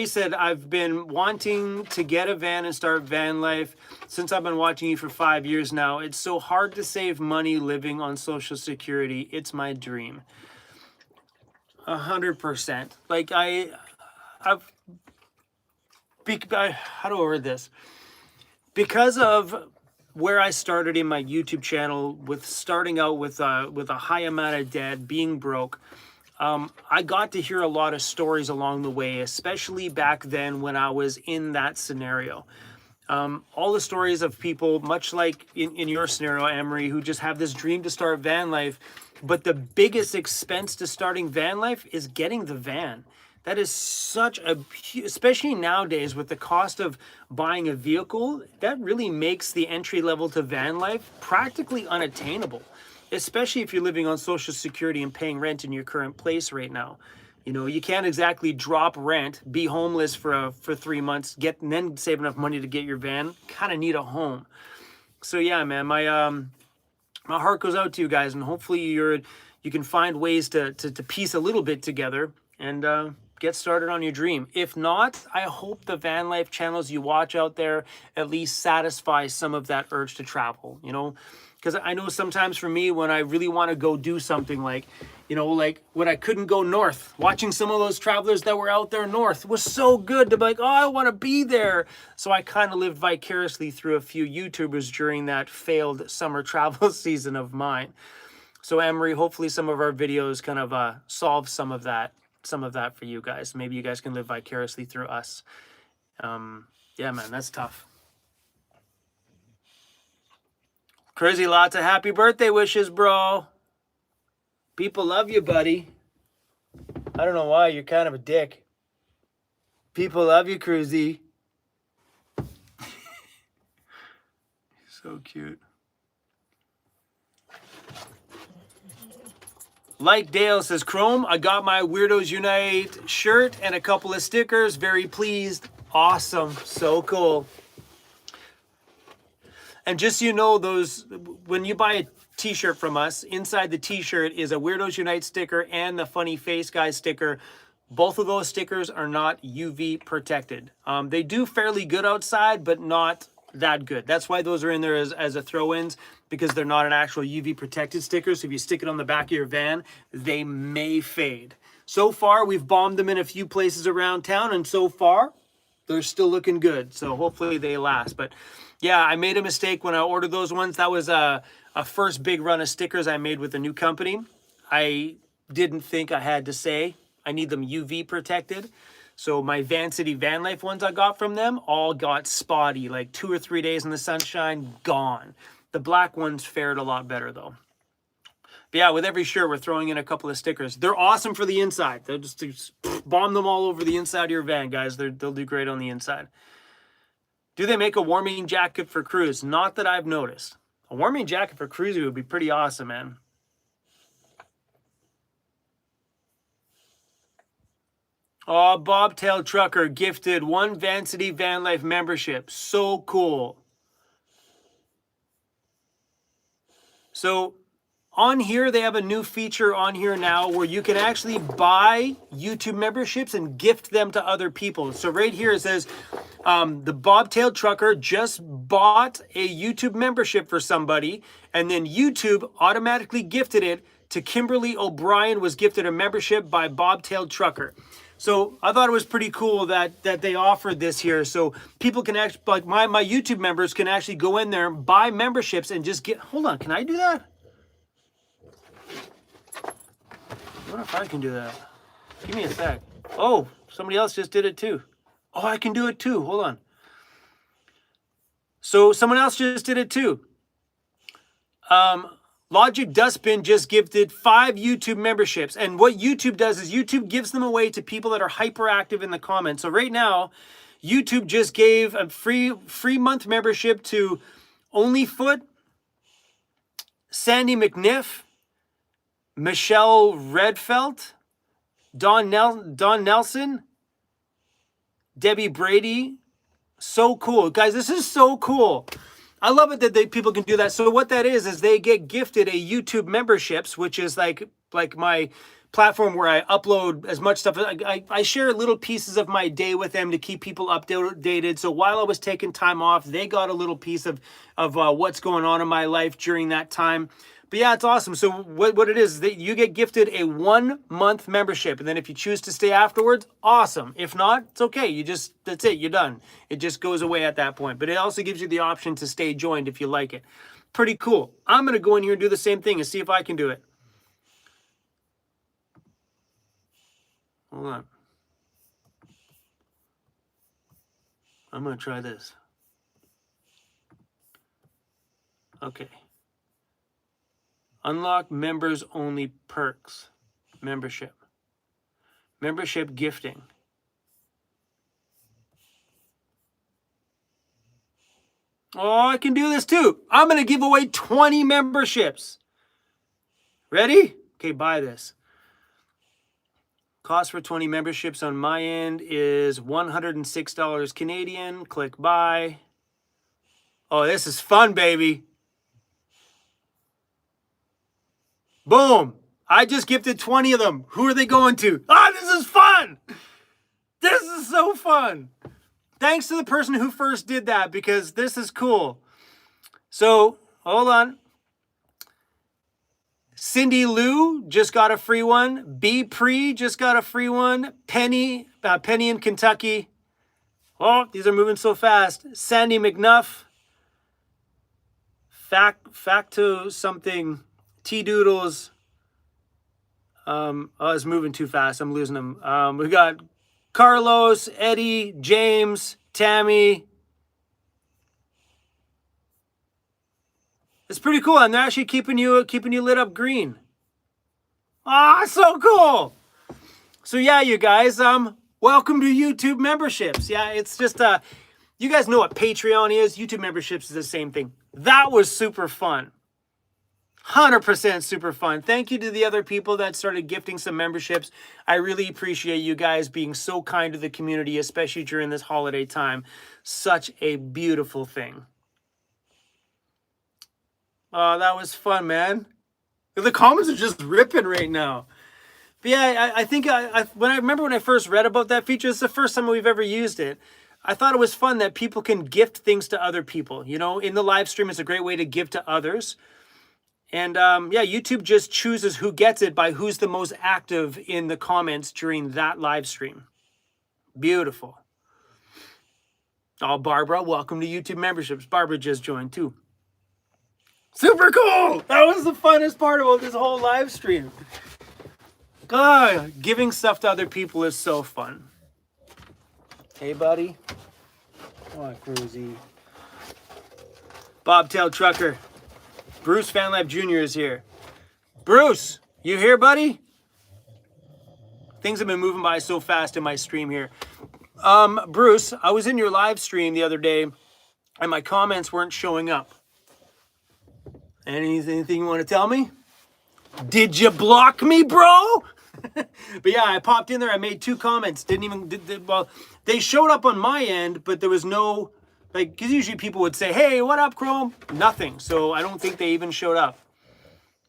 said, I've been wanting to get a van and start van life since I've been watching you for 5 years now. It's so hard to save money living on Social Security. It's my dream. 100%. Like how do I word this? Because of where I started in my YouTube channel, with starting out with a high amount of debt, being broke, I got to hear a lot of stories along the way, especially back then when I was in that scenario. All the stories of people, much like in your scenario, Anne-Marie, who just have this dream to start van life, but the biggest expense to starting van life is getting the van. That is such a, especially nowadays with the cost of buying a vehicle, that really makes the entry level to van life practically unattainable, especially if you're living on Social Security and paying rent in your current place right now. You know, you can't exactly drop rent, be homeless for 3 months, and then save enough money to get your van. Kind of need a home. So yeah, man, my heart goes out to you guys, and hopefully you can find ways to piece a little bit together and get started on your dream. If not, I hope the van life channels you watch out there at least satisfy some of that urge to travel, you know? Because I know sometimes for me, when I really want to go do something, like, you know, like when I couldn't go north, watching some of those travelers that were out there north was so good to be like, oh, I want to be there. So I kind of lived vicariously through a few YouTubers during that failed summer travel season of mine. So Emery, hopefully some of our videos kind of solve some of that for you guys. Maybe you guys can live vicariously through us. Yeah, man, that's tough. Crazy, lots of happy birthday wishes, bro. People love you, buddy. I don't know why, you're kind of a dick. People love you, Cruzy. So cute. Like Dale says, Chrome, I got my Weirdos Unite shirt and a couple of stickers. Very pleased. Awesome. So cool. And just so you know, those, when you buy a t-shirt from us, inside the t-shirt is a Weirdos Unite sticker and the Funny Face Guy sticker. Both of those stickers are not UV protected. They do fairly good outside, but not that good. That's why those are in there as a throw-ins, because they're not an actual UV protected sticker. So if you stick it on the back of your van, they may fade. So far, we've bombed them in a few places around town, and so far, they're still looking good. So hopefully they last. But yeah, I made a mistake when I ordered those ones. That was a first big run of stickers I made with a new company. I didn't think I had to say I need them UV protected. So my Vancity Vanlife ones I got from them all got spotty, like 2 or 3 days in the sunshine, gone. The black ones fared a lot better though. But yeah, with every shirt, we're throwing in a couple of stickers. They're awesome for the inside. They'll just bomb them all over the inside of your van, guys. They'll do great on the inside. Do they make a warming jacket for cruise? Not that I've noticed. A warming jacket for cruising would be pretty awesome, man. Oh, Bobtail Trucker gifted 1 Vancity Vanlife membership. So cool. So on here, they have a new feature on here now where you can actually buy YouTube memberships and gift them to other people. So right here it says, the Bobtail Trucker just bought a YouTube membership for somebody, and then YouTube automatically gifted it to Kimberly O'Brien, was gifted a membership by Bobtail Trucker. So I thought it was pretty cool that they offered this here, so people can actually, like my YouTube members can actually go in there, buy memberships, and just get, hold on, can I do that? I wonder if I can do that. Give me a sec. Oh, somebody else just did it too. Oh, I can do it too. Hold on. So someone else just did it too. Logic Dustbin just gifted 5 YouTube memberships. And what YouTube does is YouTube gives them away to people that are hyperactive in the comments. So right now, YouTube just gave a free month membership to Onlyfoot, Sandy McNiff, Michelle Redfelt, Don Nelson, Debbie Brady. So cool. Guys, this is so cool. I love it that people can do that. So what that is they get gifted a YouTube memberships, which is like my platform where I upload as much stuff. I share little pieces of my day with them to keep people updated. So while I was taking time off, they got a little piece of what's going on in my life during that time. But yeah, it's awesome. So what it is that you get gifted a 1-month membership. And then if you choose to stay afterwards, awesome. If not, it's okay. That's it. You're done. It just goes away at that point. But it also gives you the option to stay joined if you like it. Pretty cool. I'm going to go in here and do the same thing and see if I can do it. Hold on. I'm going to try this. Okay. Unlock members only perks. Membership. Membership gifting. Oh, I can do this too. I'm going to give away 20 memberships. Ready? Okay, buy this. Cost for 20 memberships on my end is $106 Canadian. Click buy. Oh, this is fun, baby. Boom. I just gifted 20 of them. Who are they going to? Ah, this is fun. This is so fun. Thanks to the person who first did that, because this is cool. So, hold on. Cindy Lou just got a free one. B Pre just got a free one. Penny in Kentucky. Oh, these are moving so fast. Sandy McNuff. Facto something. T-Doodles. Oh, it's moving too fast. I'm losing them. We got Carlos, Eddie, James, Tammy. It's pretty cool, and they're actually keeping you lit up green. Ah, so cool. So yeah, you guys, welcome to YouTube memberships. Yeah, it's just you guys know what Patreon is. YouTube memberships is the same thing. That was super fun. 100% super fun. Thank you to the other people that started gifting some memberships. I really appreciate you guys being so kind to the community, especially during this holiday time. Such a beautiful thing. Oh, that was fun, man. The comments are just ripping right now. But yeah, I think when I first read about that feature, it's the first time we've ever used it. I thought it was fun that people can gift things to other people. You know, in the live stream, it's a great way to give to others. And yeah, YouTube just chooses who gets it by who's the most active in the comments during that live stream. Beautiful. Oh, Barbara, welcome to YouTube memberships. Barbara just joined too. Super cool. That was the funnest part about this whole live stream. God, giving stuff to other people is so fun. Hey, buddy. Come on, Cruzy. Bobtail Trucker. Bruce Vanlife Jr. is here. Bruce, you here, buddy? Things have been moving by so fast in my stream here. Bruce, I was in your live stream the other day, and my comments weren't showing up. Anything you want to tell me? Did you block me, bro? But yeah, I popped in there. I made 2 comments. Well, they showed up on my end, but there was no, like, because usually people would say, hey, what up, Chrome? Nothing. So I don't think they even showed up.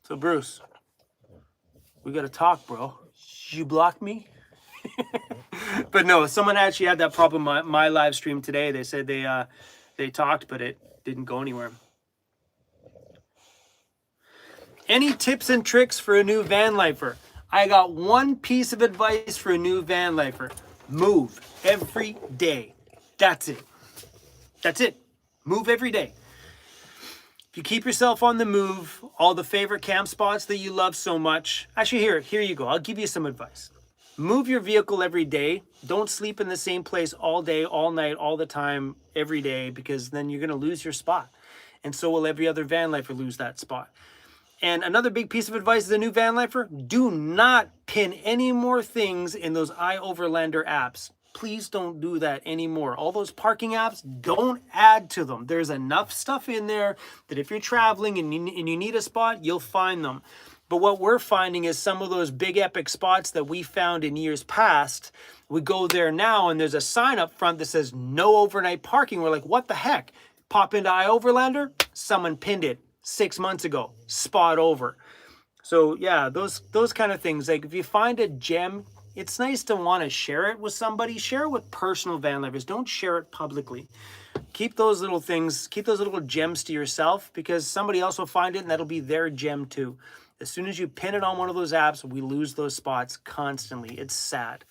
So Bruce, we got to talk, bro. Did you block me? But no, someone actually had that problem my live stream today. They said they talked, but it didn't go anywhere. Any tips and tricks for a new van lifer? I got one piece of advice for a new van lifer. Move every day. That's it. That's it. Move every day. If you keep yourself on the move, all the favorite camp spots that you love so much. Actually, here you go. I'll give you some advice. Move your vehicle every day. Don't sleep in the same place all day, all night, all the time, every day, because then you're going to lose your spot. And so will every other van lifer lose that spot. And another big piece of advice as a new van lifer, do not pin any more things in those iOverlander apps. Please don't do that anymore. All those parking apps, don't add to them. There's enough stuff in there that if you're traveling and you need a spot, you'll find them. But what we're finding is some of those big epic spots that we found in years past, we go there now and there's a sign up front that says no overnight parking. We're like, what the heck? Pop into iOverlander, someone pinned it 6 months ago, spot over. So yeah, those kind of things. Like if you find a gem, it's nice to want to share it with somebody. Share it with personal van lifers. Don't share it publicly. Keep those little things, keep those little gems to yourself, because somebody else will find it and that'll be their gem too. As soon as you pin it on one of those apps, we lose those spots constantly. It's sad.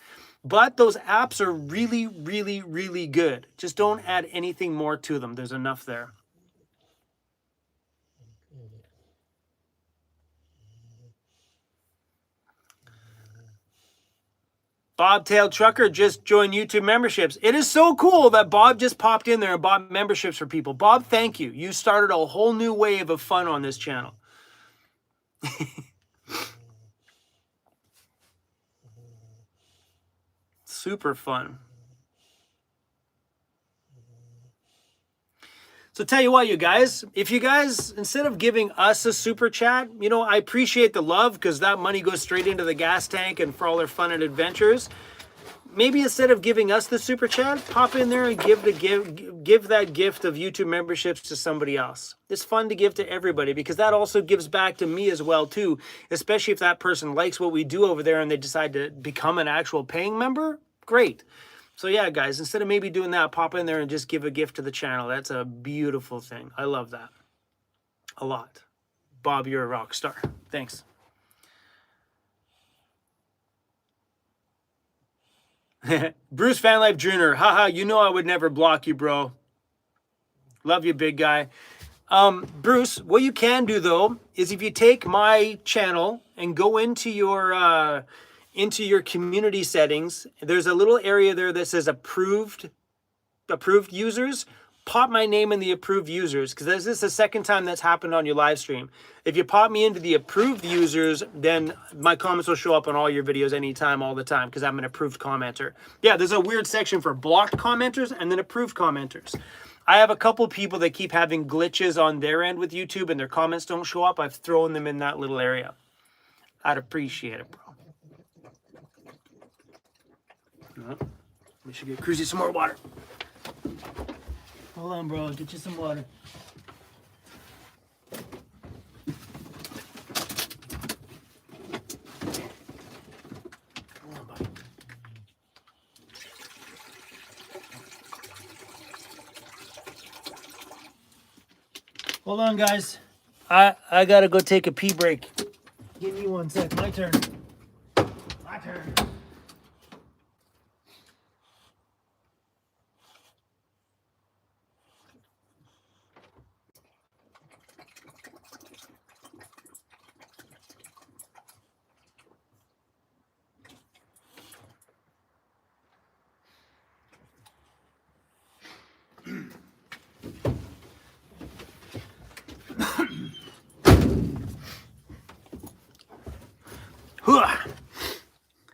But those apps are really, really, really good. Just don't add anything more to them. There's enough there. Bobtail Trucker just joined YouTube memberships. It is so cool that Bob just popped in there and bought memberships for people. Bob, thank you. You started a whole new wave of fun on this channel. Super fun. So tell you what, you guys, if you guys, instead of giving us a super chat, you know, I appreciate the love because that money goes straight into the gas tank and for all their fun and adventures. Maybe instead of giving us the super chat, pop in there and give that gift of YouTube memberships to somebody else. It's fun to give to everybody because that also gives back to me as well too, especially if that person likes what we do over there and they decide to become an actual paying member. Great. So yeah, guys, instead of maybe doing that, pop in there and just give a gift to the channel. That's a beautiful thing. I love that a lot. Bob, you're a rock star. Thanks. Bruce Vanlife Jr. Haha, you know I would never block you, bro. Love you, big guy. Bruce, what you can do though is if you take my channel and go into your community settings, there's a little area there that says approved users. Pop my name in the approved users, because this is the second time that's happened on your live stream. If you pop me into the approved users, then my comments will show up on all your videos anytime, all the time, because I'm an approved commenter. Yeah, there's a weird section for blocked commenters and then approved commenters. I have a couple people that keep having glitches on their end with YouTube and their comments don't show up. I've thrown them in that little area. I'd appreciate it, bro. We should get Cruzy some more water. Hold on, bro. I'll get you some water. Come on, buddy. Hold on, guys. I gotta go take a pee break. Give me 1 sec. My turn. My turn.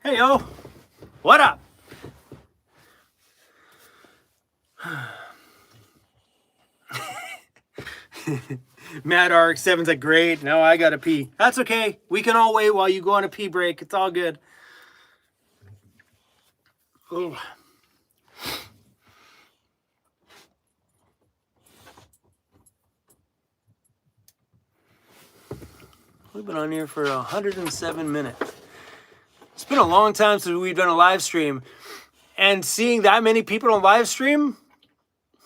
Hey, yo. What up? Mad RX7's like, great. No, I gotta pee. That's okay. We can all wait while you go on a pee break. It's all good. Ooh. We've been on here for 107 minutes. It's been a long time since we've done a live stream. And seeing that many people on live stream,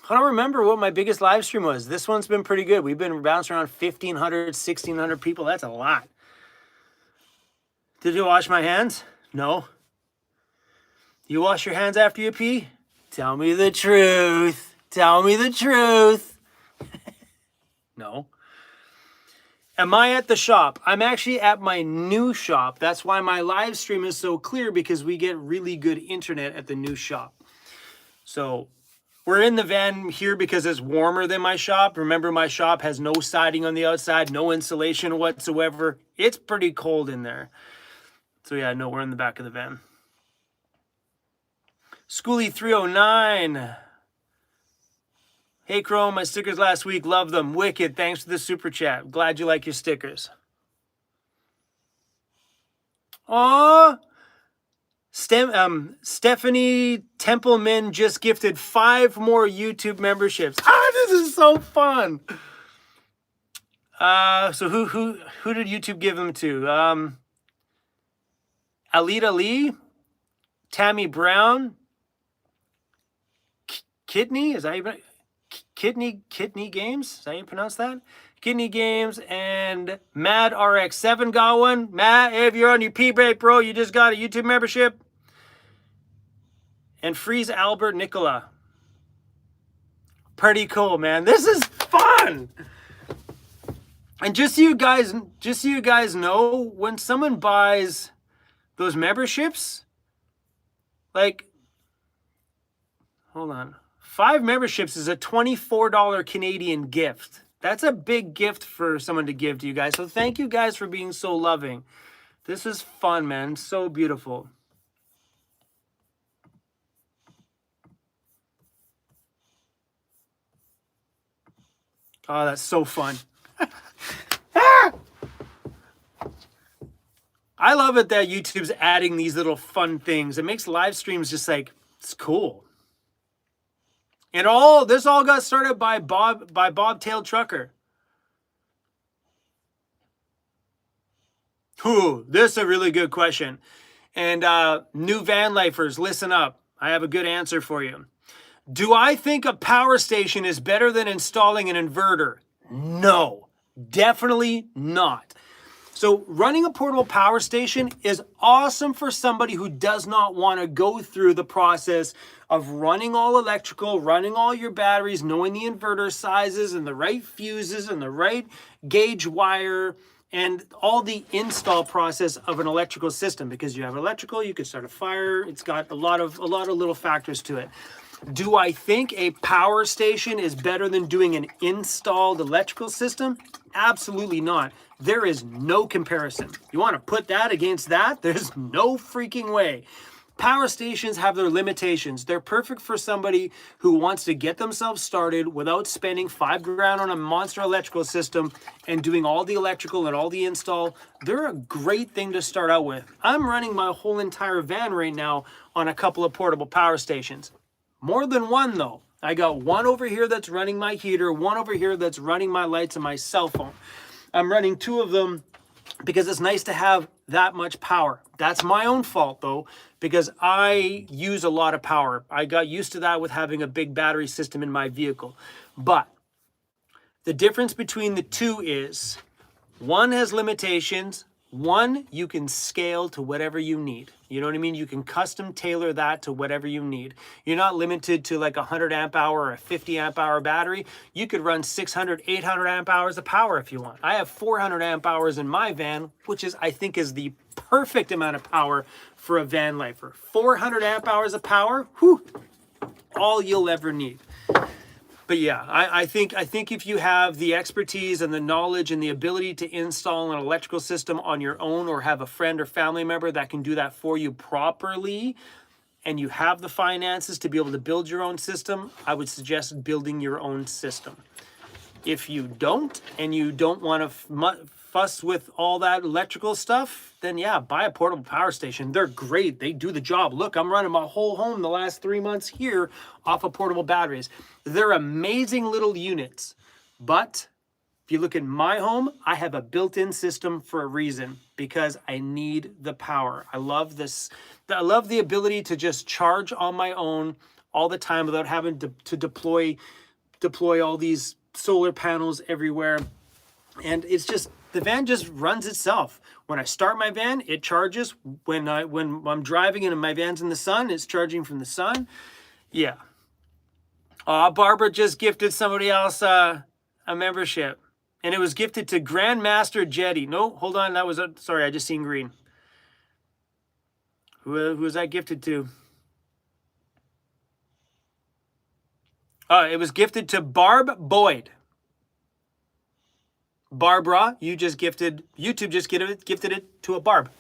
I don't remember what my biggest live stream was. This one's been pretty good. We've been bouncing around 1,500, 1,600 people. That's a lot. Did you wash my hands? No. You wash your hands after you pee? Tell me the truth. Tell me the truth. No. Am I at the shop? I'm actually at my new shop. That's why my live stream is so clear, because we get really good internet at the new shop. So we're in the van here because it's warmer than my shop. Remember, my shop has no siding on the outside, no insulation whatsoever. It's pretty cold in there. So yeah, no, we're in the back of the van. Schoolie 309. Hey, Chrome, my stickers last week. Love them. Wicked. Thanks for the super chat. Glad you like your stickers. Aw. Stephanie Templeman just gifted 5 more YouTube memberships. Ah, this is so fun. So who did YouTube give them to? Alita Lee, Tammy Brown, Kidney, is that even Kidney Games? Is that how you pronounce that? Kidney Games and Mad RX7 got one. Matt, if you're on your pee break, bro, you just got a YouTube membership. And Freeze Albert Nicola. Pretty cool, man. This is fun. And just so you guys know, when someone buys those memberships, like, hold on, 5 memberships is a $24 Canadian gift. That's a big gift for someone to give to you guys. So thank you guys for being so loving. This is fun, man. So beautiful. Oh, that's so fun. Ah! I love it that YouTube's adding these little fun things. It makes live streams just like, it's cool. And this all got started by Bobtailed Trucker. Ooh, this is a really good question. And new van lifers, listen up. I have a good answer for you. Do I think a power station is better than installing an inverter? No, definitely not. So running a portable power station is awesome for somebody who does not want to go through the process of running all electrical, running all your batteries, knowing the inverter sizes and the right fuses and the right gauge wire and all the install process of an electrical system. Because you have electrical, you can start a fire. It's got a lot of little factors to it. Do I think a power station is better than doing an installed electrical system? Absolutely not. There is no comparison. You want to put that against that? There's no freaking way. Power stations have their limitations. They're perfect for somebody who wants to get themselves started without spending $5,000 on a monster electrical system and doing all the electrical and all the install. They're a great thing to start out with. I'm running my whole entire van right now on a couple of portable power stations. More than one though. I got one over here that's running my heater, one over here that's running my lights and my cell phone. I'm running two of them because it's nice to have that much power. That's my own fault though, because I use a lot of power. I got used to that with having a big battery system in my vehicle. But the difference between the two is one has limitations. One, you can scale to whatever you need. You know what I mean? You can custom tailor that to whatever you need. You're not limited to like a 100 amp hour or a 50 amp hour battery. You could run 600, 800 amp hours of power if you want. I have 400 amp hours in my van, which is, I think, is the perfect amount of power for a van lifer. 400 amp hours of power, whew, all you'll ever need. But yeah, I think if you have the expertise and the knowledge and the ability to install an electrical system on your own, or have a friend or family member that can do that for you properly, and you have the finances to be able to build your own system, I would suggest building your own system. If you don't, and you don't want to fuss with all that electrical stuff, then yeah, buy a portable power station. They're great. They do the job. Look, I'm running my whole home the last 3 months here off of portable batteries. They're amazing little units. But if you look at my home, I have a built-in system for a reason, because I need the power. I love this. I love the ability to just charge on my own all the time without having to deploy all these solar panels everywhere. And it's just, the van just runs itself. When I start my van, it charges. When I'm driving and my van's in the sun, it's charging from the sun. Yeah. Barbara just gifted somebody else a membership. And it was gifted to Grandmaster Jetty. No, hold on. That was, sorry, I just seen green. Who was that gifted to? It was gifted to Barb Boyd. Barbara, YouTube just gifted it to a Barb.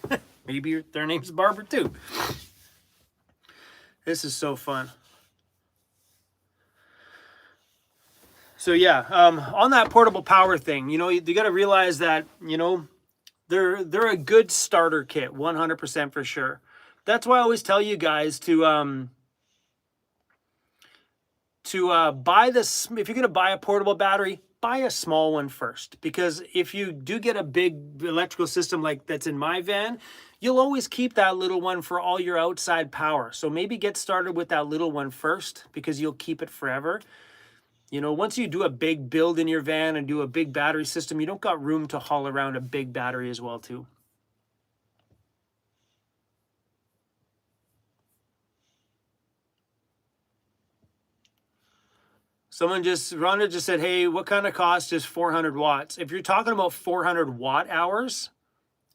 Maybe their name's Barbara too. This is so fun. So yeah, on that portable power thing, you know, you got to realize that, you know, they're a good starter kit, 100% for sure. That's why I always tell you guys to buy this. If you're going to buy a portable battery, buy a small one first, because if you do get a big electrical system like that's in my van, you'll always keep that little one for all your outside power. So maybe get started with that little one first, because you'll keep it forever. You know, once you do a big build in your van and do a big battery system, you don't got room to haul around a big battery as well too. Rhonda just said, hey, what kind of cost is 400 watts? If you're talking about 400 watt hours,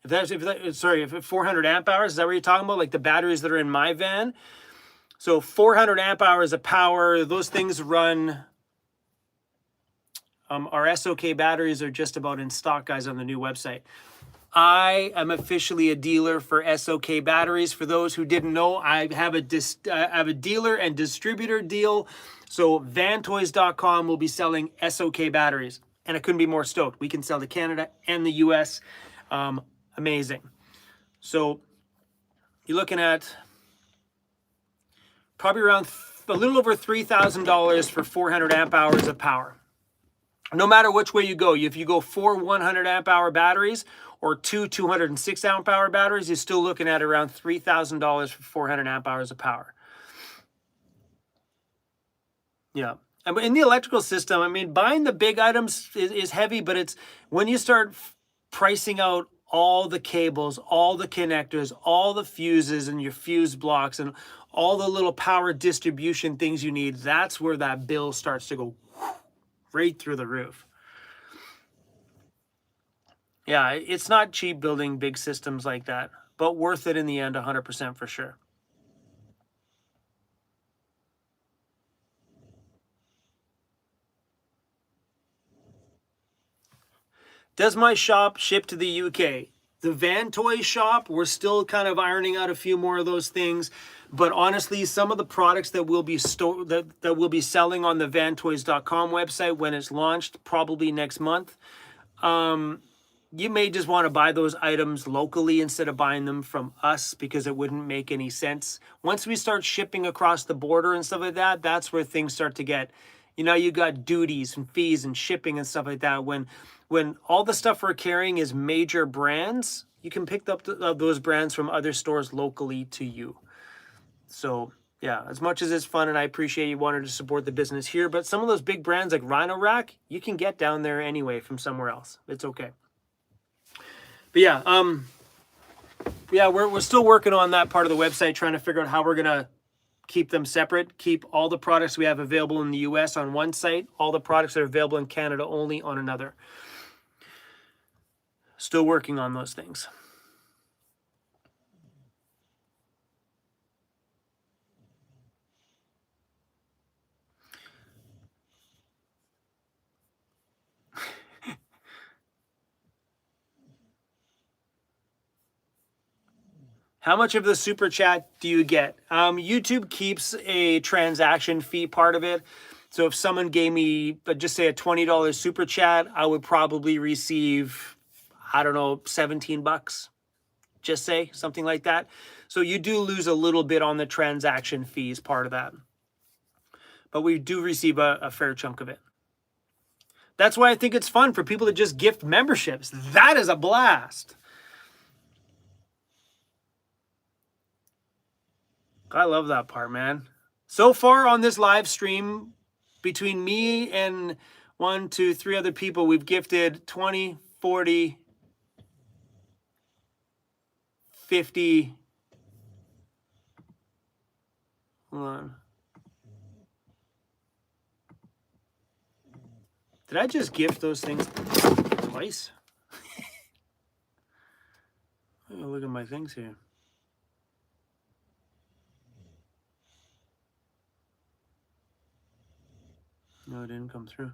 if 400 amp hours, is that what you're talking about? Like the batteries that are in my van? So 400 amp hours of power, those things run, our SOK batteries are just about in stock, guys, on the new website. I am officially a dealer for SOK batteries. For those who didn't know, I have a dealer and distributor deal. So vantoys.com will be selling SOK batteries, and I couldn't be more stoked. We can sell to Canada and the US. Amazing. So you're looking at probably around a little over $3,000 for 400 amp hours of power. No matter which way you go, if you go 4 100 amp hour batteries or 2 206 amp hour batteries, you're still looking at around $3,000 for 400 amp hours of power. Yeah. And in the electrical system, I mean, buying the big items is heavy, but it's when you start pricing out all the cables, all the connectors, all the fuses and your fuse blocks and all the little power distribution things you need, that's where that bill starts to go right through the roof. Yeah, it's not cheap building big systems like that, but worth it in the end, 100% for sure. Does my shop ship to the UK? The Van Toy shop, we're still kind of ironing out a few more of those things. But honestly, some of the products that will be that will be selling on the vantoys.com website when it's launched, probably next month, you may just want to buy those items locally instead of buying them from us because it wouldn't make any sense. Once we start shipping across the border and stuff like that, that's where things start to get, you got duties and fees and shipping and stuff like that. When all the stuff we're carrying is major brands, you can pick up those brands from other stores locally to you. So yeah, as much as it's fun and I appreciate you wanting to support the business here, but some of those big brands like Rhino Rack, you can get down there anyway from somewhere else. It's okay. But yeah, we're still working on that part of the website, trying to figure out how we're gonna keep them separate, keep all the products we have available in the US on one site, all the products that are available in Canada only on another. Still working on those things. How much of the super chat do you get? YouTube keeps a transaction fee part of it. So if someone gave me, just say a $20 super chat, I would probably receive, I don't know, 17 bucks. Just say something like that. So you do lose a little bit on the transaction fees part of that. But we do receive a fair chunk of it. That's why I think it's fun for people to just gift memberships. That is a blast. I love that part, man. So far on this live stream, between me and 1, 2, 3 other people, we've gifted 20, 40, 50. Hold on. Did I just gift those things twice? Look at my things here. No, it didn't come through.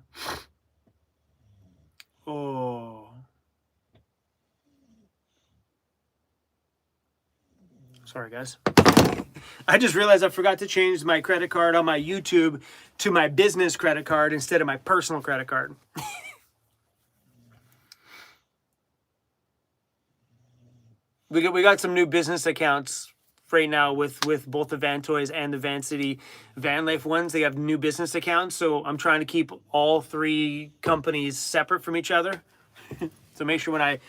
Oh. Sorry, guys. I just realized I forgot to change my credit card on my YouTube to my business credit card instead of my personal credit card. We got some new business accounts right now with both the Van Toys and the Vancity Vanlife ones. They have new business accounts, so I'm trying to keep all three companies separate from each other. So make sure when I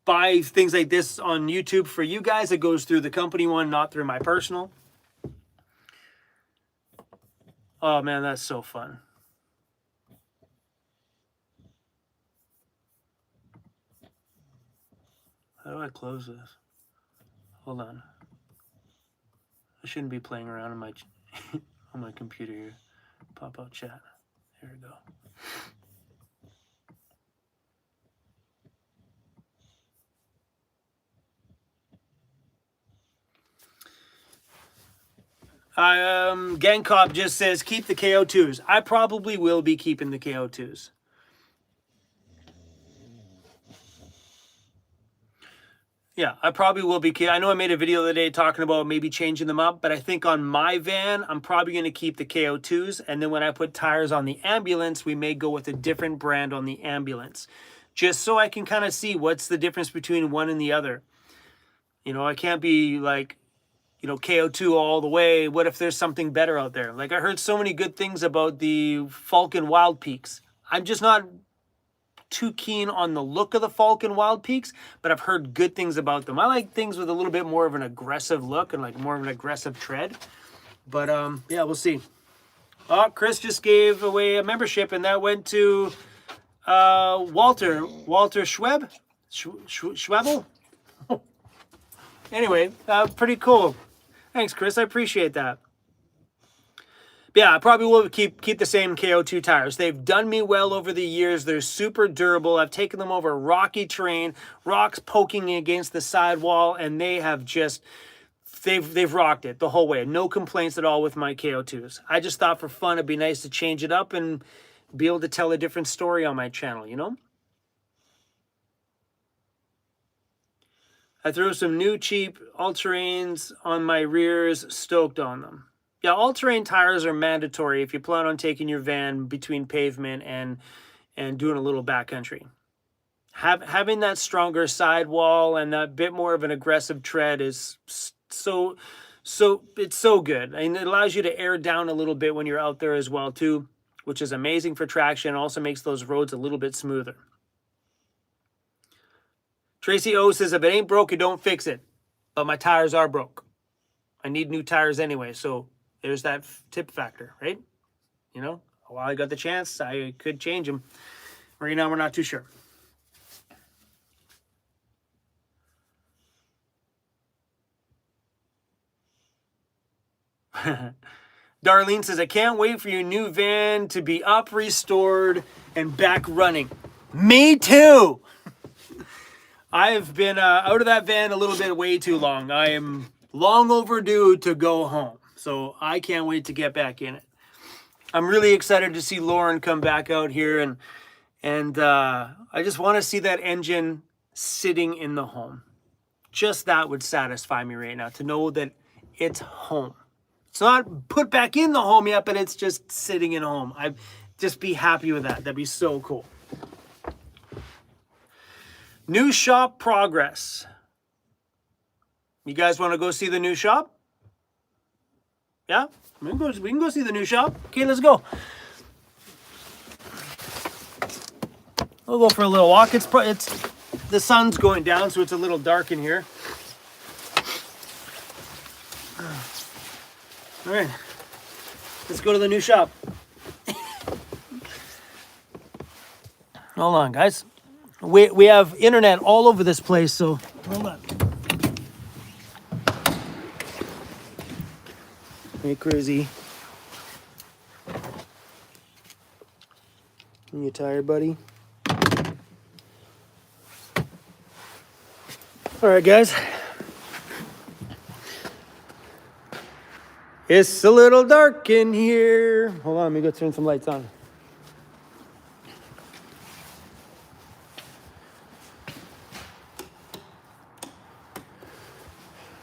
buy things like this on YouTube for you guys, it goes through the company one, not through my personal. Oh man, that's so fun. How do I close this? Hold on. I shouldn't be playing around on my on my computer here. Pop out chat. Here we go. Gang Cop just says keep the KO2s. I probably will be keeping the KO2s. Yeah, I probably will be. I know I made a video the other day talking about maybe changing them up, but I think on my van, I'm probably going to keep the KO2s. And then when I put tires on the ambulance, we may go with a different brand on the ambulance. Just so I can kind of see what's the difference between one and the other. You know, I can't be like, you know, KO2 all the way. What if there's something better out there? Like I heard so many good things about the Falcon Wild Peaks. I'm just not too keen on the look of the Falcon Wild Peaks, but I've heard good things about them. I like things with a little bit more of an aggressive look and like more of an aggressive tread. But yeah, we'll see. Oh, Chris just gave away a membership, and that went to Walter Schweb, Schwebel. Anyway, pretty cool. Thanks, Chris. I appreciate that. Yeah, I probably will keep the same KO2 tires. They've done me well over the years. They're super durable. I've taken them over rocky terrain, rocks poking against the sidewall, and they have just they've rocked it the whole way. No complaints at all with my KO2s. I just thought for fun it'd be nice to change it up and be able to tell a different story on my channel, you know? I threw some new cheap all-terrains on my rears, stoked on them. Yeah, all-terrain tires are mandatory if you plan on taking your van between pavement and doing a little backcountry. Having that stronger sidewall and that bit more of an aggressive tread is so it's so good. And it allows you to air down a little bit when you're out there as well too, which is amazing for traction. It also makes those roads a little bit smoother. Tracy O says, if it ain't broke, you don't fix it. But my tires are broke. I need new tires anyway, so there's that tip factor, right? You know, while I got the chance, I could change them. Right now, we're not too sure. Darlene says, I can't wait for your new van to be up, restored, and back running. Me too! I've been out of that van a little bit way too long. I am long overdue to go home. So I can't wait to get back in it. I'm really excited to see Lauren come back out here. And I just want to see that engine sitting in the home. Just that would satisfy me right now, to know that it's home. It's not put back in the home yet, but it's just sitting in home. I'd just be happy with that. That'd be so cool. New shop progress. You guys want to go see the new shop? Yeah? We can go see the new shop. Okay, let's go. We'll go for a little walk. It's the sun's going down, so it's a little dark in here. All right, let's go to the new shop. Hold on, guys. We have internet all over this place, so hold on. Hey, Crazy. You tired, buddy? All right, guys. It's a little dark in here. Hold on, let me go turn some lights on.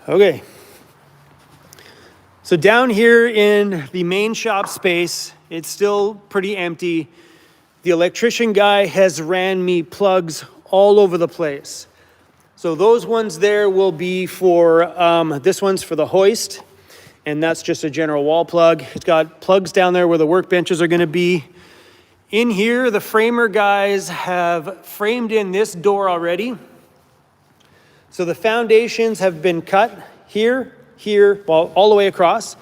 Okay. So down here in the main shop space, it's still pretty empty. The electrician guy has ran me plugs all over the place. So those ones there will be for, this one's for the hoist, and that's just a general wall plug. It's got plugs down there where the workbenches are gonna be. In here, the framer guys have framed in this door already. So the foundations have been cut here, well, all the way across.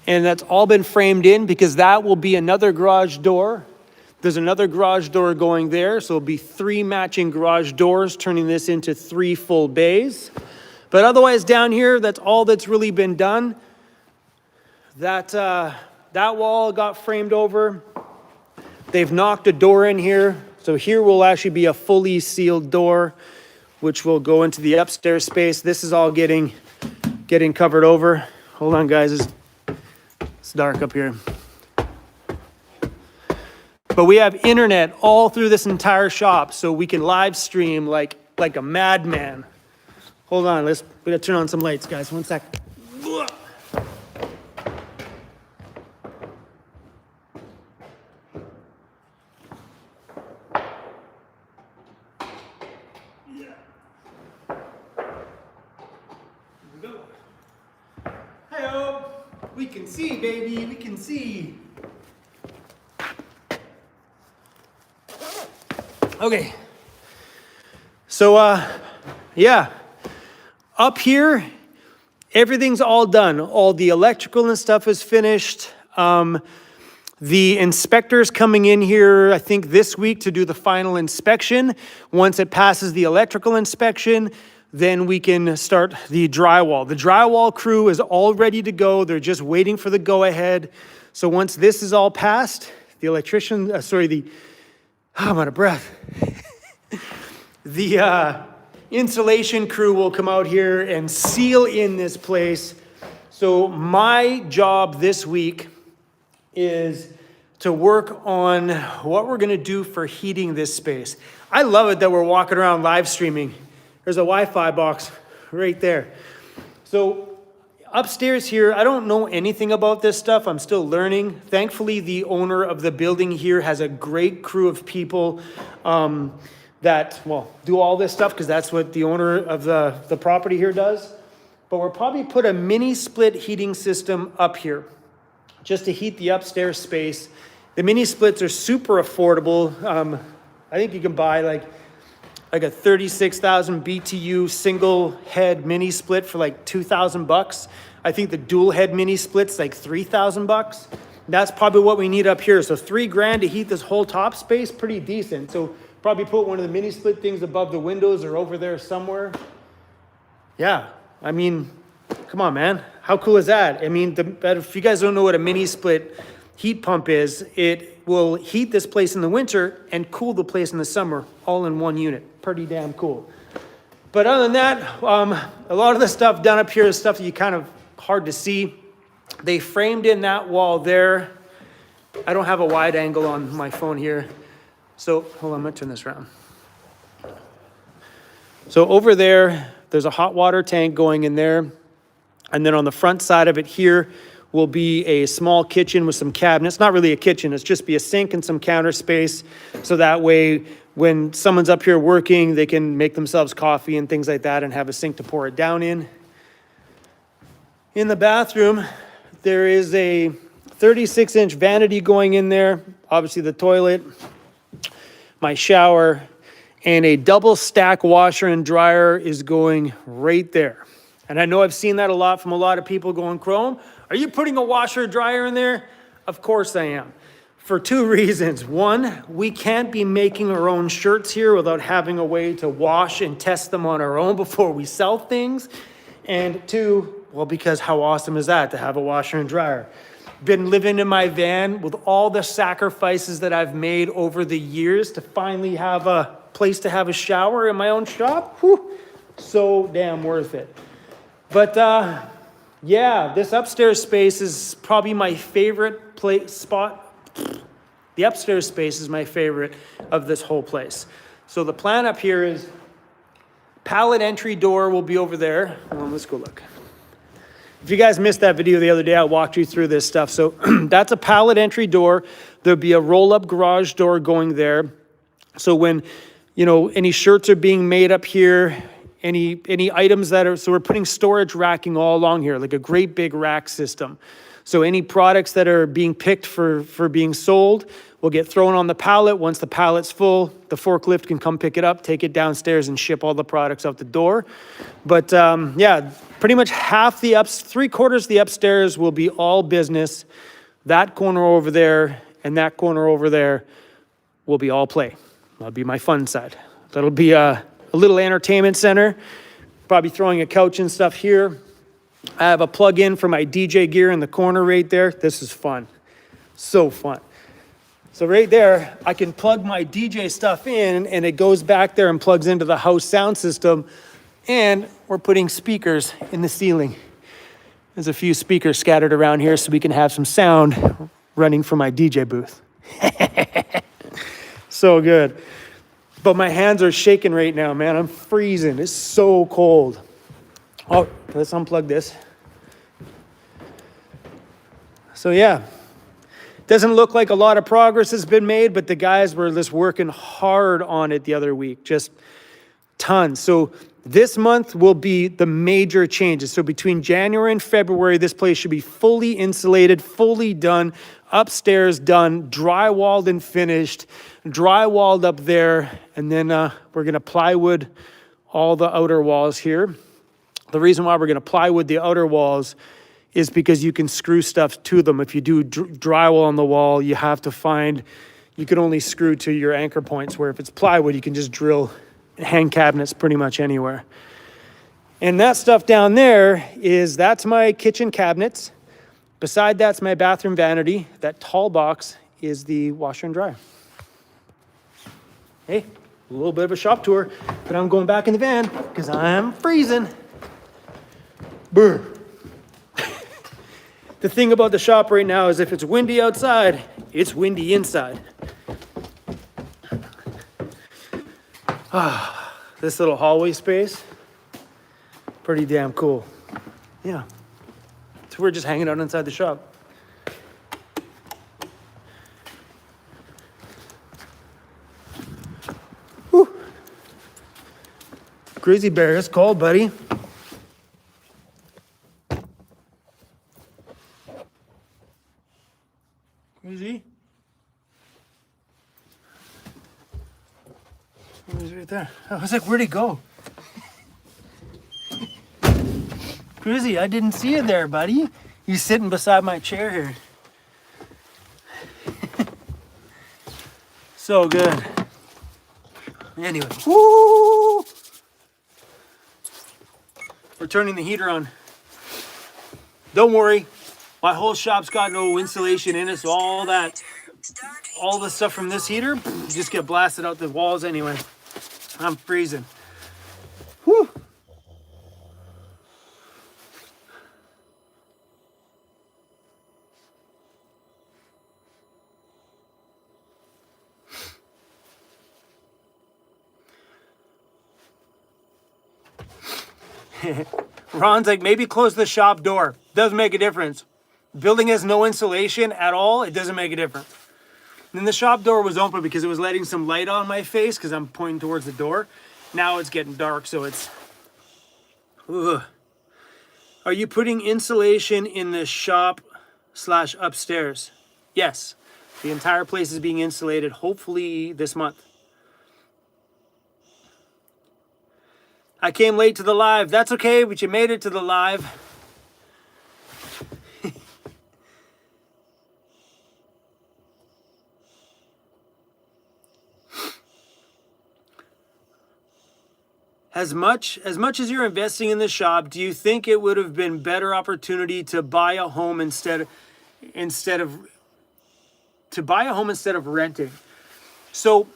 And that's all been framed in because that will be another garage door. There's another garage door going there, so it'll be 3 matching garage doors, turning this into 3 full bays. But otherwise down here, that's all that's really been done. That wall got framed over. They've knocked a door in here. So here will actually be a fully sealed door, which will go into the upstairs space. This is all getting covered over. Hold on, guys, it's dark up here. But we have internet all through this entire shop, so we can live stream like a madman. Hold on, we gotta turn on some lights, guys. 1 sec. Hey-o, we can see, baby, we can see. Okay, so yeah, up here, everything's all done. All the electrical and stuff is finished. The inspector's coming in here, I think this week to do the final inspection. Once it passes the electrical inspection, then we can start the drywall. The drywall crew is all ready to go. They're just waiting for the go-ahead. So once this is all passed, the electrician, I'm out of breath. The insulation crew will come out here and seal in this place. So my job this week is to work on what we're gonna do for heating this space. I love it that we're walking around live streaming. There's a Wi-Fi box right there. So upstairs here, I don't know anything about this stuff. I'm still learning. Thankfully, the owner of the building here has a great crew of people that, well, do all this stuff because that's what the owner of the property here does. But we'll probably put a mini split heating system up here just to heat the upstairs space. The mini splits are super affordable. I think you can buy like a 36,000 BTU single head mini split for like $2,000. I think the dual head mini split's like $3,000. That's probably what we need up here. So $3,000 to heat this whole top space, pretty decent. So probably put one of the mini split things above the windows or over there somewhere. Yeah, I mean, come on, man. How cool is that? I mean, if you guys don't know what a mini split heat pump is, it will heat this place in the winter and cool the place in the summer, all in one unit. Pretty damn cool. But other than that, a lot of the stuff done up here is stuff that you kind of hard to see. They framed in that wall there. I don't have a wide angle on my phone here. So, hold on, I'm gonna turn this around. So over there, there's a hot water tank going in there. And then on the front side of it here will be a small kitchen with some cabinets. Not really a kitchen, it's just be a sink and some counter space. So that way, when someone's up here working, they can make themselves coffee and things like that and have a sink to pour it down in. In the bathroom, there is a 36-inch vanity going in there. Obviously the toilet, my shower, and a double stack washer and dryer is going right there. And I know I've seen that a lot from a lot of people going, Chrome, are you putting a washer or dryer in there? Of course I am. For two reasons. One, we can't be making our own shirts here without having a way to wash and test them on our own before we sell things. And two, well, because how awesome is that to have a washer and dryer? Been living in my van with all the sacrifices that I've made over the years to finally have a place to have a shower in my own shop. Whew, so damn worth it. But yeah, this upstairs space is probably my favorite spot. The upstairs space is my favorite of this whole place. So the plan up here is pallet entry door will be over there. Well, let's go look. If you guys missed that video the other day, I walked you through this stuff. So that's a pallet entry door. There'll be a roll-up garage door going there. So when, you know, any shirts are being made up here, any items that are, so we're putting storage racking all along here, like a great big rack system. So any products that are being picked for being sold will get thrown on the pallet. Once the pallet's full, the forklift can come pick it up, take it downstairs and ship all the products out the door. But yeah, pretty much three-quarters of the upstairs will be all business. That corner over there and that corner over there will be all play. That'll be my fun side. That'll be a little entertainment center, probably throwing a couch and stuff here. I have a plug-in for my DJ gear in the corner right there. This is fun, so fun. So right there, I can plug my DJ stuff in and it goes back there and plugs into the house sound system. And we're putting speakers in the ceiling. There's a few speakers scattered around here so we can have some sound running from my DJ booth. So good. But my hands are shaking right now, man. I'm freezing. It's so cold. Oh, let's unplug this. So yeah, doesn't look like a lot of progress has been made, but the guys were just working hard on it the other week, just tons. So this month will be the major changes. So between January and February, this place should be fully insulated, fully done, upstairs done, drywalled and finished, drywalled up there, and then we're gonna plywood all the outer walls here. The reason why we're gonna plywood the outer walls is because you can screw stuff to them. If you do drywall on the wall, you have to find, you can only screw to your anchor points, where if it's plywood, you can just drill hang cabinets pretty much anywhere. And that stuff down there that's my kitchen cabinets. Beside that's my bathroom vanity. That tall box is the washer and dryer. Hey, a little bit of a shop tour, but I'm going back in the van because I'm freezing. Brr. The thing about the shop right now is if it's windy outside, it's windy inside. This little hallway space, pretty damn cool. Yeah. So we're just hanging out inside the shop. Whew. Grizzly bear, it's cold, buddy. Grizzly? He's right there. I was like, where'd he go? Grizzly, I didn't see you there, buddy. He's sitting beside my chair here. So good. Anyway, woo! We're turning the heater on. Don't worry, my whole shop's got no insulation in it, so all the stuff from this heater just get blasted out the walls anyway. I'm freezing. Whew. Ron's like, maybe close the shop door. Doesn't make a difference. Building has no insulation at all. It doesn't make a difference. And the shop door was open because it was letting some light on my face because I'm pointing towards the door. Now it's getting dark, so it's... Ugh. Are you putting insulation in the shop / upstairs? Yes. The entire place is being insulated, hopefully this month. I came late to the live. That's okay, but you made it to the live. As much as you're investing in the shop, do you think it would have been better opportunity to buy a home instead of renting? So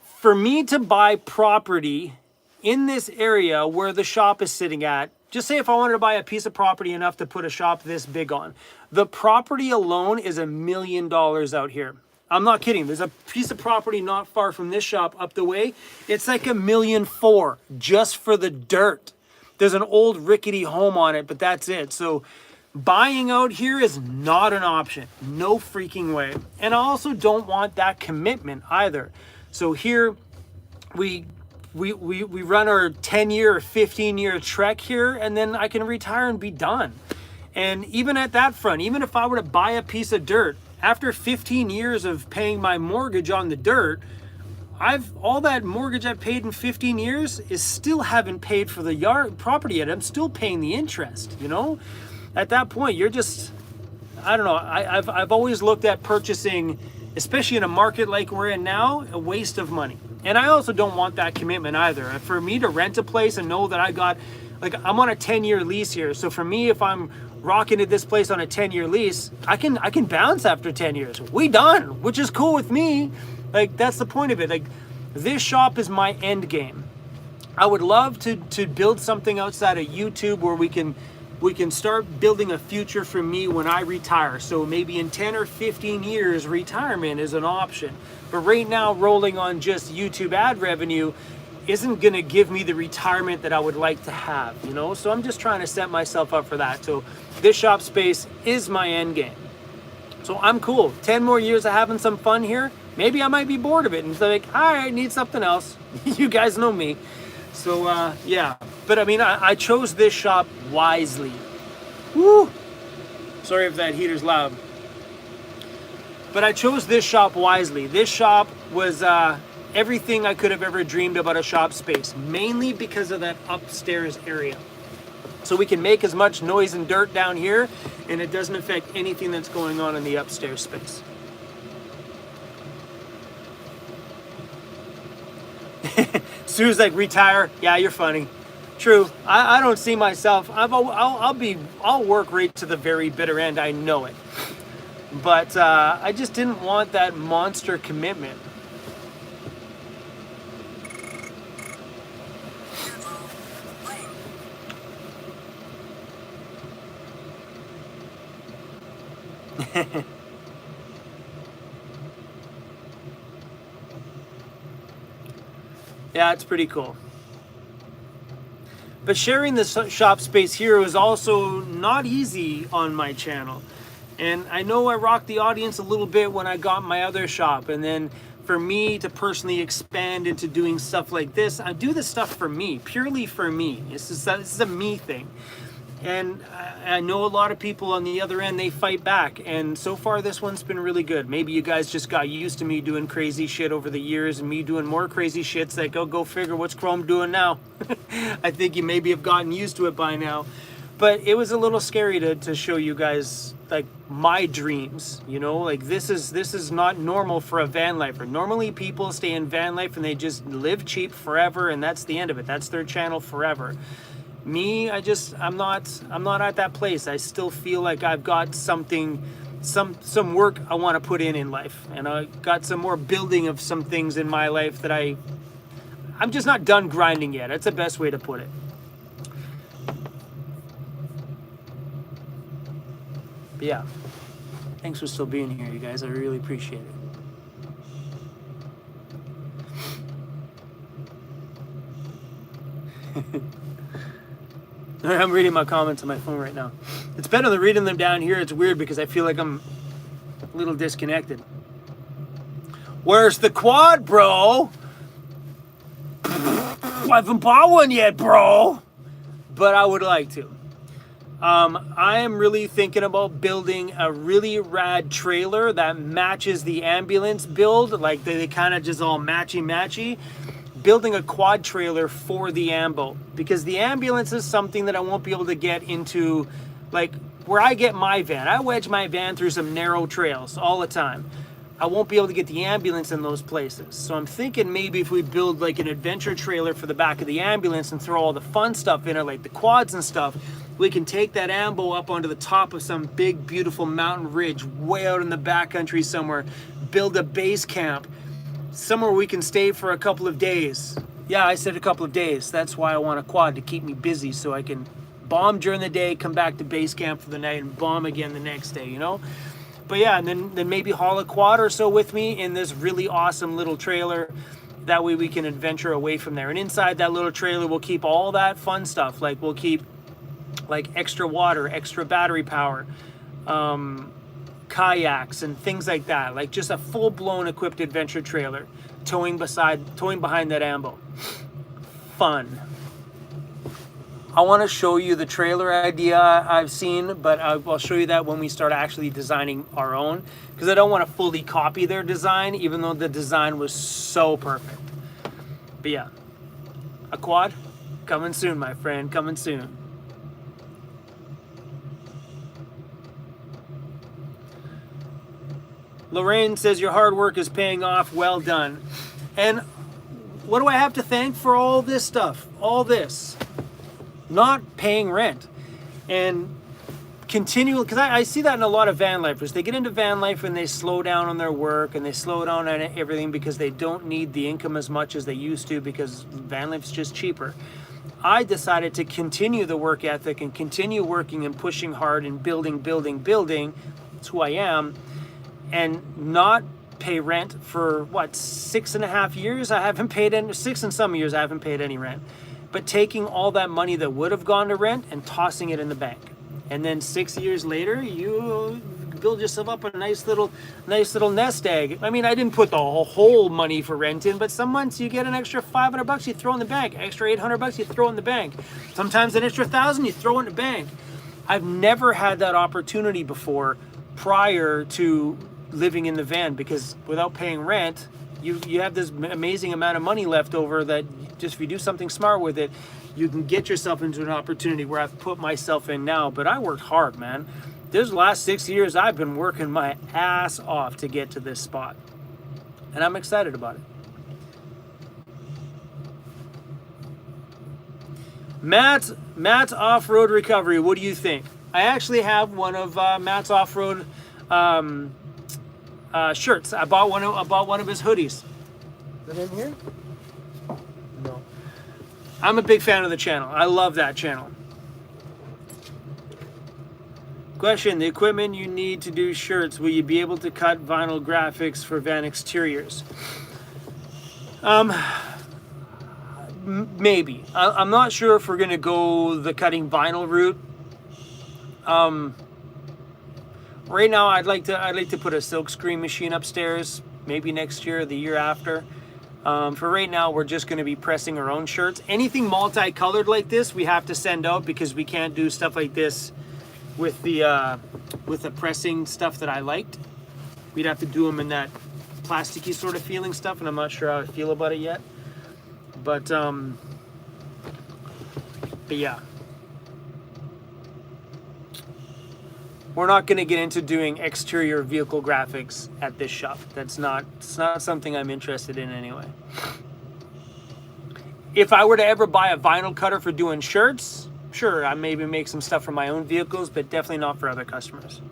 for me to buy property in this area where the shop is sitting at, just say if I wanted to buy a piece of property enough to put a shop this big on, the property alone is $1 million out here. I'm not kidding. There's a piece of property not far from this shop up the way. It's like $1.4 million just for the dirt. There's an old rickety home on it, but that's it. So buying out here is not an option. No freaking way. And I also don't want that commitment either. So here we run our 10-year or 15-year trek here, and then I can retire and be done. And even at that front, even if I were to buy a piece of dirt, after 15 years of paying my mortgage on the dirt, all that mortgage I've paid in 15 years is still haven't paid for the property yet. I'm still paying the interest, you know? At that point, you're just, I don't know. I've always looked at purchasing, especially in a market like we're in now, a waste of money. And I also don't want that commitment either. For me to rent a place and know that I'm on a 10-year lease here. So for me, if I'm rocking at this place on a 10-year lease, I can bounce after 10 years. We done, which is cool with me. Like, that's the point of it. Like, this shop is my end game. I would love to build something outside of YouTube where we can start building a future for me when I retire. So maybe in 10 or 15 years, retirement is an option. But right now, rolling on just YouTube ad revenue isn't gonna give me the retirement that I would like to have, you know? So I'm just trying to set myself up for that. So this shop space is my end game. So I'm cool. 10 more years of having some fun here. Maybe I might be bored of it and like, all right, need something else. You guys know me. So yeah, but I mean, I chose this shop wisely. Woo! Sorry if that heater's loud. But I chose this shop wisely. This shop was everything I could have ever dreamed about a shop space, mainly because of that upstairs area. So we can make as much noise and dirt down here, and it doesn't affect anything that's going on in the upstairs space. Sue's like, retire. Yeah, you're funny. True. I don't see myself. I'll work right to the very bitter end. I know it. But I just didn't want that monster commitment. Yeah, it's pretty cool. But sharing the shop space here was also not easy on my channel. And I know I rocked the audience a little bit when I got my other shop. And then for me to personally expand into doing stuff like this, I do this stuff for me, purely for me. This is a me thing. And I know a lot of people on the other end, they fight back. And so far, this one's been really good. Maybe you guys just got used to me doing crazy shit over the years and me doing more crazy shits. Like, oh, go figure, what's Chrome doing now? I think you maybe have gotten used to it by now. But it was a little scary to show you guys, like, my dreams, you know? Like, this is not normal for a van lifer. Normally, people stay in van life and they just live cheap forever, and that's the end of it. That's their channel forever. Me, I'm not at that place. I still feel like I've got something, some work I want to put in life, and I got some more building of some things in my life that I'm just not done grinding yet. That's the best way to put it. But yeah, thanks for still being here, you guys. I really appreciate it. I'm reading my comments on my phone right now. It's better than reading them down here. It's weird because I feel like I'm a little disconnected. Where's the quad, bro? I haven't bought one yet, bro. But I would like to. I am really thinking about building a really rad trailer that matches the ambulance build. Like they kind of just all matchy. Building a quad trailer for the ambo, because the ambulance is something that I won't be able to get into, like where I get my van. I wedge my van through some narrow trails all the time. I won't be able to get the ambulance in those places. So I'm thinking maybe if we build like an adventure trailer for the back of the ambulance and throw all the fun stuff in it, like the quads and stuff, we can take that ambo up onto the top of some big, beautiful mountain ridge way out in the backcountry somewhere, build a base camp, somewhere we can stay for a couple of days. Yeah, I said a couple of days. That's why I want a quad, to keep me busy so I can bomb during the day, come back to base camp for the night, and bomb again the next day, you know? But yeah, and then maybe haul a quad or so with me in this really awesome little trailer. That way we can adventure away from there. And inside that little trailer, we'll keep all that fun stuff. Like we'll keep like extra water, extra battery power, kayaks and things like that. Like just a full-blown equipped adventure trailer towing behind that ambo. Fun. I want to show you the trailer idea I've seen, but I'll show you that when we start actually designing our own, because I don't want to fully copy their design, even though the design was so perfect. But yeah, a quad coming soon, my friend, coming soon. Lorraine says your hard work is paying off. Well done. And what do I have to thank for all this stuff? All this. Not paying rent. And continual, because I see that in a lot of van lifers. They get into van life and they slow down on their work and they slow down on everything because they don't need the income as much as they used to, because van life's just cheaper. I decided to continue the work ethic and continue working and pushing hard and building. That's who I am. And not pay rent for what, 6.5 years? I haven't paid any, 6 and some years I haven't paid any rent. But taking all that money that would have gone to rent and tossing it in the bank. And then 6 years later, you build yourself up a nice little nest egg. I mean, I didn't put the whole money for rent in, but some months you get an extra $500 you throw in the bank, extra $800 you throw in the bank. Sometimes an extra $1,000 you throw in the bank. I've never had that opportunity before prior to living in the van, because without paying rent, you have this amazing amount of money left over that just if you do something smart with it, you can get yourself into an opportunity where I've put myself in now. But I worked hard, man. This last 6 years, I've been working my ass off to get to this spot. And I'm excited about it. Matt's off-road recovery. What do you think? I actually have one of Matt's off-road shirts. I bought one of his hoodies. Is it in here? No. I'm a big fan of the channel. I love that channel. Question: the equipment you need to do shirts, will you be able to cut vinyl graphics for van exteriors? Maybe. I'm not sure if we're gonna go the cutting vinyl route. Right now, I'd like to put a silk screen machine upstairs. Maybe next year or the year after. For right now, we're just gonna be pressing our own shirts. Anything multicolored like this, we have to send out because we can't do stuff like this with the pressing stuff that I liked. We'd have to do them in that plasticky sort of feeling stuff, and I'm not sure how I feel about it yet. But yeah, we're not going to get into doing exterior vehicle graphics at this shop. It's not something I'm interested in anyway. If I were to ever buy a vinyl cutter for doing shirts, sure, I maybe make some stuff for my own vehicles, but definitely not for other customers.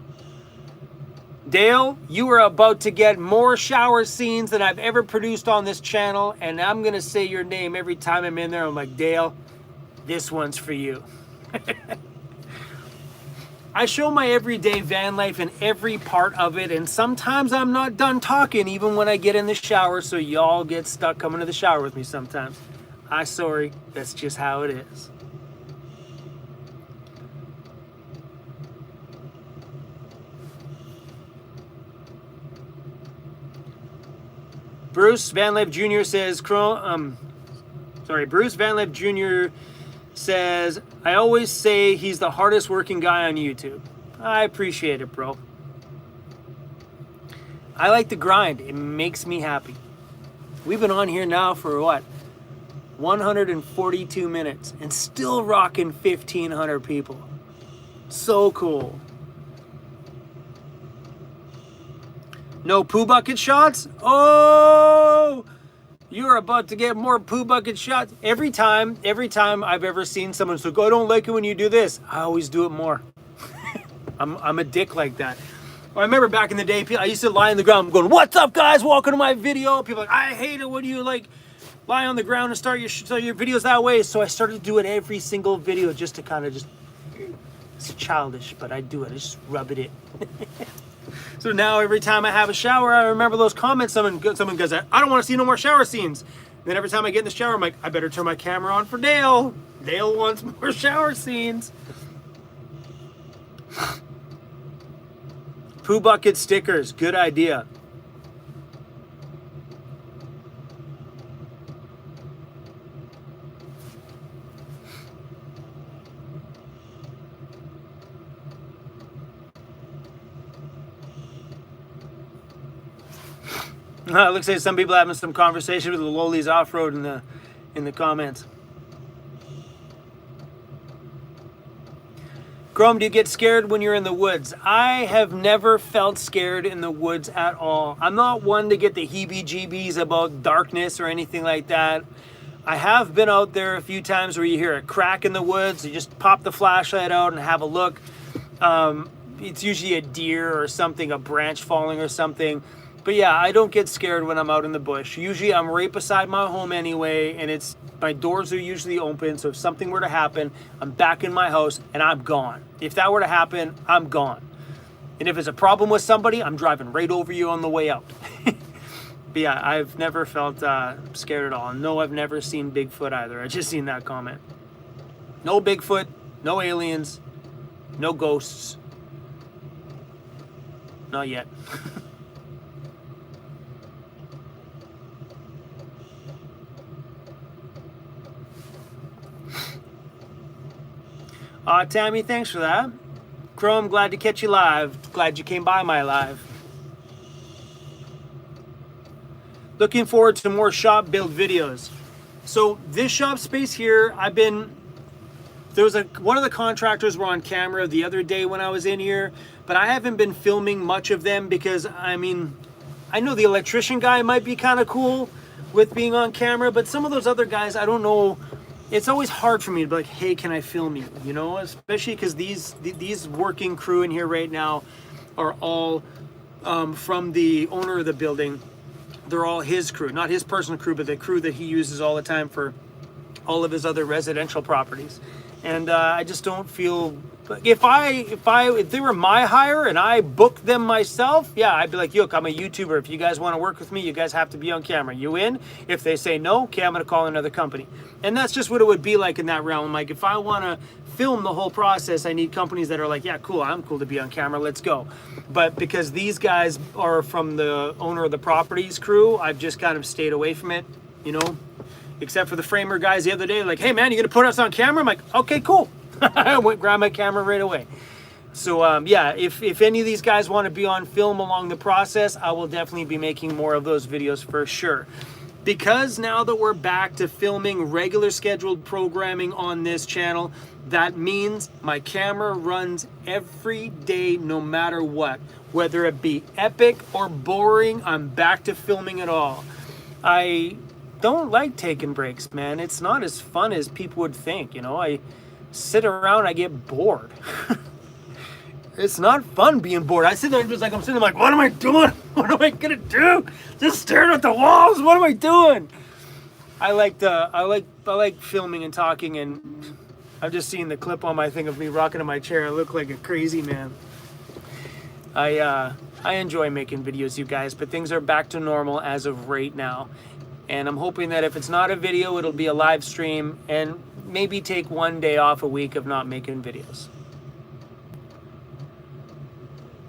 Dale, you are about to get more shower scenes than I've ever produced on this channel, and I'm gonna say your name every time I'm in there. I'm like, Dale, this one's for you. I show my everyday van life and every part of it, and sometimes I'm not done talking even when I get in the shower, so y'all get stuck coming to the shower with me sometimes. I'm sorry, that's just how it is. Bruce Vanlife Jr. says, Bruce Vanlife Jr. says, I always say he's the hardest working guy on YouTube. I appreciate it, bro. I like the grind. It makes me happy. We've been on here now for what? 142 minutes and still rocking 1,500 people. So cool. No poo bucket shots? Oh, you're about to get more poo bucket shots. Every time I've ever seen someone say, I don't like it when you do this, I always do it more. I'm a dick like that. I remember back in the day, I used to lie on the ground going, what's up guys, welcome to my video. People are like, I hate it when you like lie on the ground and start your videos that way. So I started to do it every single video just to kind of it's childish, but I do it. I just rub it in. So now every time I have a shower, I remember those comments. Someone goes, I don't want to see no more shower scenes. And then every time I get in the shower, I'm like, I better turn my camera on for Dale. Dale wants more shower scenes. Poo bucket stickers, good idea. Looks like some people are having some conversation with the lowlies off-road in the comments. Chrome, do you get scared when you're in the woods? I have never felt scared in the woods at all. I'm not one to get the heebie-jeebies about darkness or anything like that. I have been out there a few times where you hear a crack in the woods. You just pop the flashlight out and have a look. It's usually a deer or something, a branch falling or something. But yeah, I don't get scared when I'm out in the bush. Usually I'm right beside my home anyway, and my doors are usually open, so if something were to happen, I'm back in my house and I'm gone. If that were to happen, I'm gone. And if it's a problem with somebody, I'm driving right over you on the way out. But yeah, I've never felt scared at all. No, I've never seen Bigfoot either. I just seen that comment. No Bigfoot, no aliens, no ghosts. Not yet. Tammy, thanks for that. Chrome, glad to catch you live. Glad you came by my live. Looking forward to more shop build videos. So this shop space here, I've been there was one of the contractors were on camera the other day when I was in here, but I haven't been filming much of them because, I mean, I know the electrician guy might be kind of cool with being on camera, but some of those other guys, I don't know. It's always hard for me to be like, hey, can I film you? You know, especially because these working crew in here right now are all from the owner of the building. They're all his crew, not his personal crew, but the crew that he uses all the time for all of his other residential properties. And I just don't feel, if they were my hire and I booked them myself, yeah, I'd be like, look, I'm a YouTuber. If you guys want to work with me, you guys have to be on camera. You in? If they say no, okay, I'm going to call another company. And that's just what it would be like in that realm. Like, if I want to film the whole process, I need companies that are like, yeah, cool, I'm cool to be on camera, let's go. But because these guys are from the owner of the properties crew, I've just kind of stayed away from it, you know, except for the framer guys the other day, like, hey man, you gonna put us on camera? I'm like, okay, cool. I went grab my camera right away. So yeah, if any of these guys want to be on film along the process, I will definitely be making more of those videos for sure. Because now that we're back to filming regular scheduled programming on this channel, that means my camera runs every day no matter what. Whether it be epic or boring, I'm back to filming it all. I don't like taking breaks, man. It's not as fun as people would think, you know. I sit around, I get bored. It's not fun being bored. I sit there and just like, I'm sitting there like, what am I doing? What am I gonna do? Just staring at the walls. What am I doing? I like filming and talking, and I've just seen the clip on my thing of me rocking in my chair. I look like a crazy man. I enjoy making videos, you guys, but things are back to normal as of right now. And I'm hoping that if it's not a video, it'll be a live stream, and maybe take one day off a week of not making videos.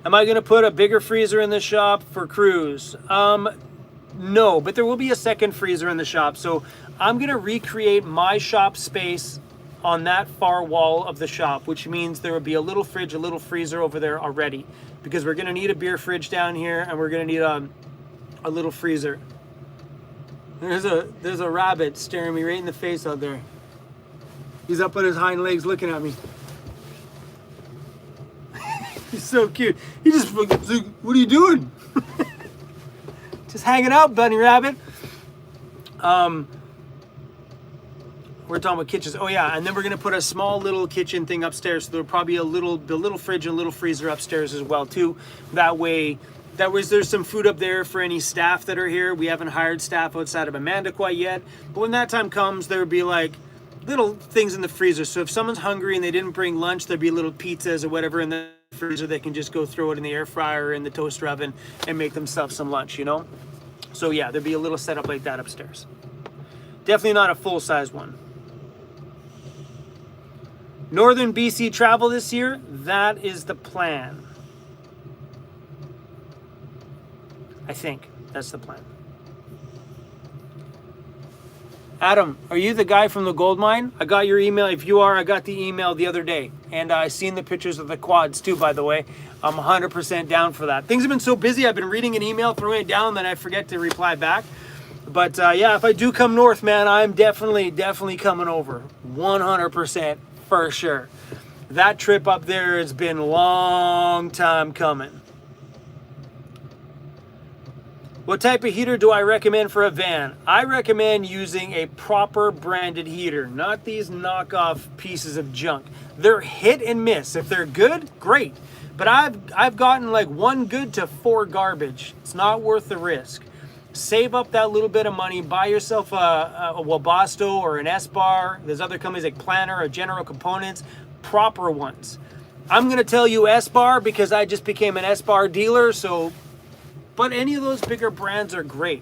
Am I going to put a bigger freezer in the shop for Cruz? No, but there will be a second freezer in the shop. So I'm going to recreate my shop space on that far wall of the shop, which means there will be a little fridge, a little freezer over there already, because we're going to need a beer fridge down here, and we're going to need a little freezer. There's a rabbit staring me right in the face out there. He's up on his hind legs looking at me. He's so cute. He just, what are you doing? Just hanging out, bunny rabbit. We're talking about kitchens. Oh yeah, and then we're gonna put a small little kitchen thing upstairs. So there'll probably be the little fridge and a little freezer upstairs as well too. That way there's some food up there for any staff that are here. We haven't hired staff outside of Amanda quite yet, but when that time comes, there'll be like little things in the freezer. So if someone's hungry and they didn't bring lunch, there'll be little pizzas or whatever in the freezer. They can just go throw it in the air fryer or in the toaster oven and make themselves some lunch, you know? So yeah, there'll be a little setup like that upstairs. Definitely not a full-size one. Northern BC travel this year, that is the plan. I think that's the plan. Adam, are you the guy from the gold mine? I got your email. If you are, I got the email the other day. And I seen the pictures of the quads too, by the way. I'm 100% down for that. Things have been so busy, I've been reading an email, throwing it down, then I forget to reply back. But yeah, if I do come north, man, I'm definitely coming over. 100% for sure. That trip up there has been a long time coming. What type of heater do I recommend for a van? I recommend using a proper branded heater, not these knockoff pieces of junk. They're hit and miss. If they're good, great. But I've gotten like 1 good to 4 garbage. It's not worth the risk. Save up that little bit of money, buy yourself a Webasto or an S-Bar. There's other companies like Planner or General Components, proper ones. I'm gonna tell you S-Bar because I just became an S-Bar dealer, so, but any of those bigger brands are great.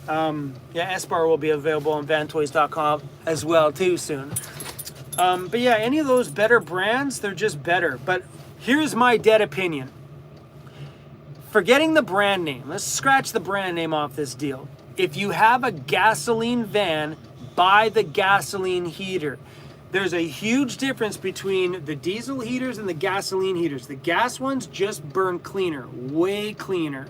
Yeah, S-Bar will be available on vantoys.com as well too soon. But yeah, any of those better brands, they're just better. But here's my dead opinion. Forgetting the brand name, let's scratch the brand name off this deal. If you have a gasoline van, buy the gasoline heater. There's a huge difference between the diesel heaters and the gasoline heaters. The gas ones just burn cleaner, way cleaner.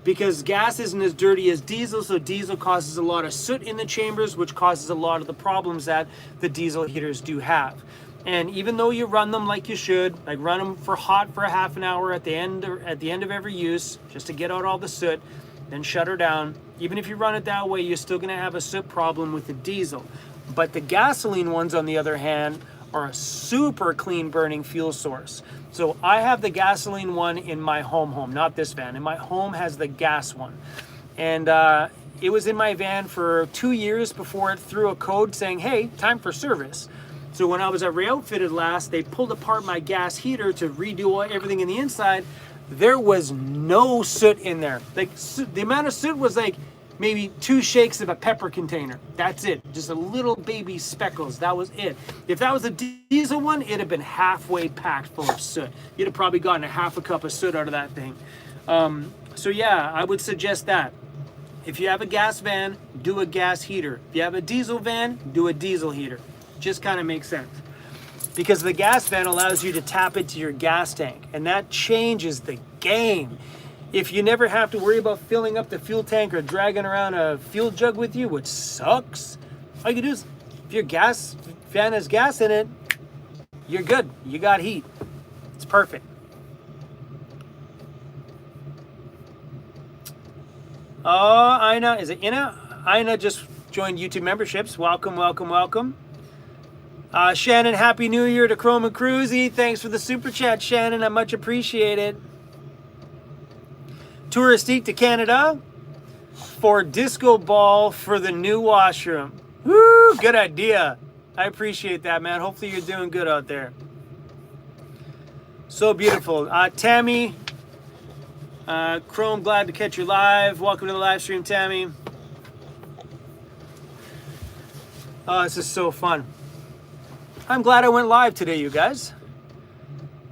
Because gas isn't as dirty as diesel, so diesel causes a lot of soot in the chambers, which causes a lot of the problems that the diesel heaters do have. And even though you run them like you should, like run them for hot for a half an hour at the end of every use, just to get out all the soot, then shut her down. Even if you run it that way, you're still gonna have a soot problem with the diesel. But the gasoline ones, on the other hand, are a super clean burning fuel source. So I have the gasoline one in my home, not this van. And my home has the gas one. And it was in my van for 2 years before it threw a code saying, hey, time for service. So when I was at Re-Outfitted last, they pulled apart my gas heater to redo everything in the inside. There was no soot in there. Like the amount of soot was like maybe 2 shakes of a pepper container. That's it. Just a little baby speckles. That was it. If that was a diesel one, it'd have been halfway packed full of soot. You'd have probably gotten a half a cup of soot out of that thing. So yeah, I would suggest that. If you have a gas van, do a gas heater. If you have a diesel van, do a diesel heater. Just kind of makes sense. Because the gas van allows you to tap into your gas tank, and that changes the game. If you never have to worry about filling up the fuel tank or dragging around a fuel jug with you, which sucks, all you can do is, if your gas van has gas in it, you're good. You got heat. It's perfect. Oh, Ina, is it Ina? Ina just joined YouTube memberships. Welcome, welcome, welcome. Shannon, Happy New Year to Chrome and Cruzy. Thanks for the super chat, Shannon. I much appreciate it. Touristique to Canada for disco ball for the new washroom. Woo, good idea. I appreciate that, man. Hopefully you're doing good out there. So beautiful. Tammy, Chrome, glad to catch you live. Welcome to the live stream, Tammy. Oh, this is so fun. I'm glad I went live today, you guys.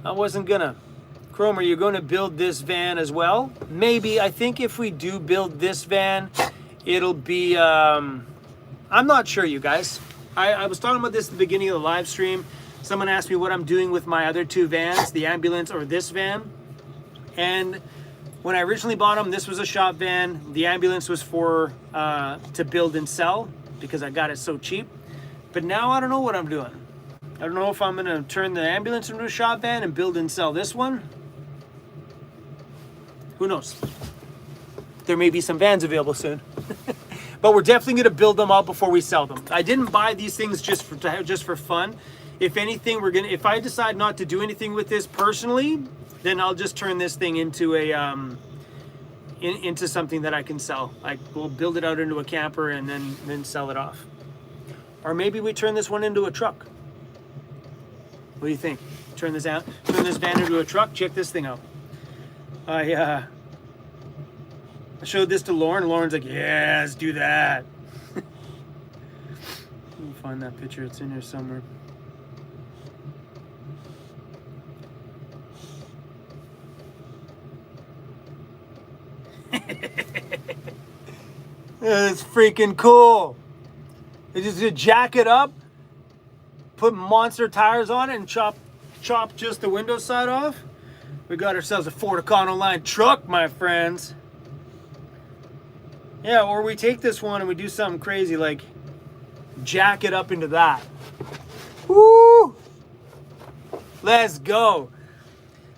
I wasn't gonna. Chrome, are you going to build this van as well? Maybe. I think if we do build this van, it'll be, I'm not sure, you guys. I was talking about this at the beginning of the live stream. Someone asked me what I'm doing with my other 2 vans, the ambulance or this van. And when I originally bought them, this was a shop van. The ambulance was for to build and sell because I got it so cheap. But now I don't know what I'm doing. I don't know if I'm going to turn the ambulance into a shop van and build and sell this one. Who knows? There may be some vans available soon. But we're definitely going to build them out before we sell them. I didn't buy these things just for fun. If anything, if I decide not to do anything with this personally, then I'll just turn this thing into a into something that I can sell. Like we'll build it out into a camper and then sell it off. Or maybe we turn this one into a truck. What do you think? Turn this van into a truck. Check this thing out. I showed this to Lauren. Lauren's like, yeah, let's do that. Let me find that picture. It's in here somewhere. It's freaking cool. They just jack it up, put monster tires on it, and chop just the window side off. We got ourselves a Ford Econoline truck, my friends. Yeah, or we take this one and we do something crazy like jack it up into that. Woo! Let's go.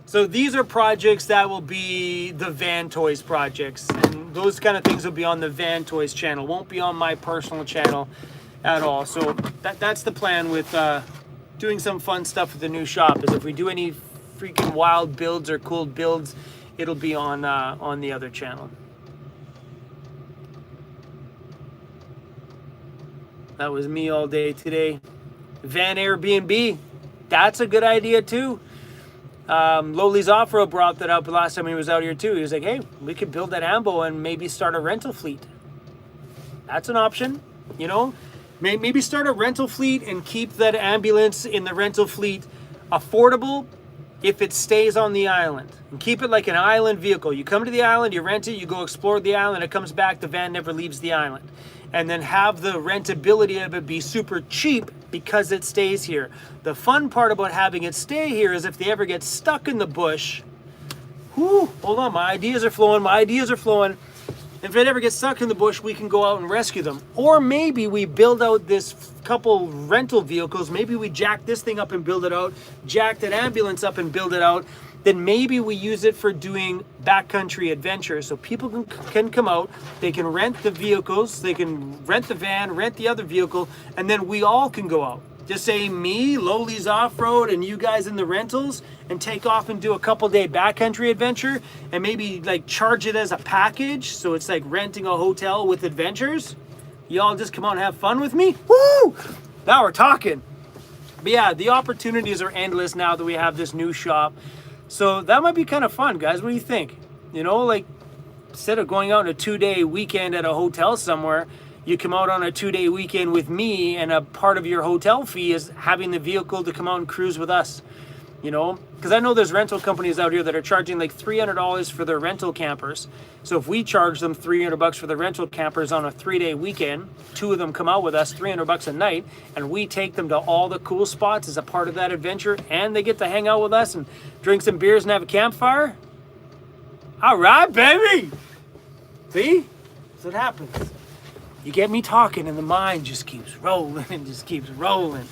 So these are projects that will be the Van Toys projects. And those kind of things will be on the Van Toys channel. Won't be on my personal channel at all. So that's the plan with doing some fun stuff with the new shop, is if we do any freaking wild builds or cool builds, it'll be on the other channel. That was me all day today. Van Airbnb, that's a good idea too. Lowly's Off-Road brought that up last time he was out here too. He was like, hey, we could build that ambo and maybe start a rental fleet. That's an option, you know. Maybe start a rental fleet and keep that ambulance in the rental fleet affordable if it stays on the island. And keep it like an island vehicle. You come to the island, you rent it, you go explore the island, it comes back, the van never leaves the island. And then have the rentability of it be super cheap because it stays here. The fun part about having it stay here is if they ever get stuck in the bush, whoo, hold on, my ideas are flowing. If it ever gets stuck in the bush, we can go out and rescue them. Or maybe we build out this couple rental vehicles. Maybe we jack this thing up and build it out, jack that ambulance up and build it out. Then maybe we use it for doing backcountry adventures. So people can come out, they can rent the vehicles, they can rent the van, rent the other vehicle, and then we all can go out. Just say me, Loli's off-road, and you guys in the rentals, and take off and do a couple-day backcountry adventure, and maybe like charge it as a package, so it's like renting a hotel with adventures. Y'all just come out and have fun with me? Woo! Now we're talking. But yeah, the opportunities are endless now that we have this new shop. So that might be kind of fun, guys. What do you think? You know, like instead of going out on a 2-day weekend at a hotel somewhere, you come out on a 2-day weekend with me, and a part of your hotel fee is having the vehicle to come out and cruise with us. You know, because I know there's rental companies out here that are charging like $300 for their rental campers. So if we charge them $300 for the rental campers on a 3-day weekend, 2 of them come out with us, $300 a night, and we take them to all the cool spots as a part of that adventure, and they get to hang out with us and drink some beers and have a campfire. All right, baby. See? That's what happens. You get me talking and the mind just keeps rolling and just keeps rolling.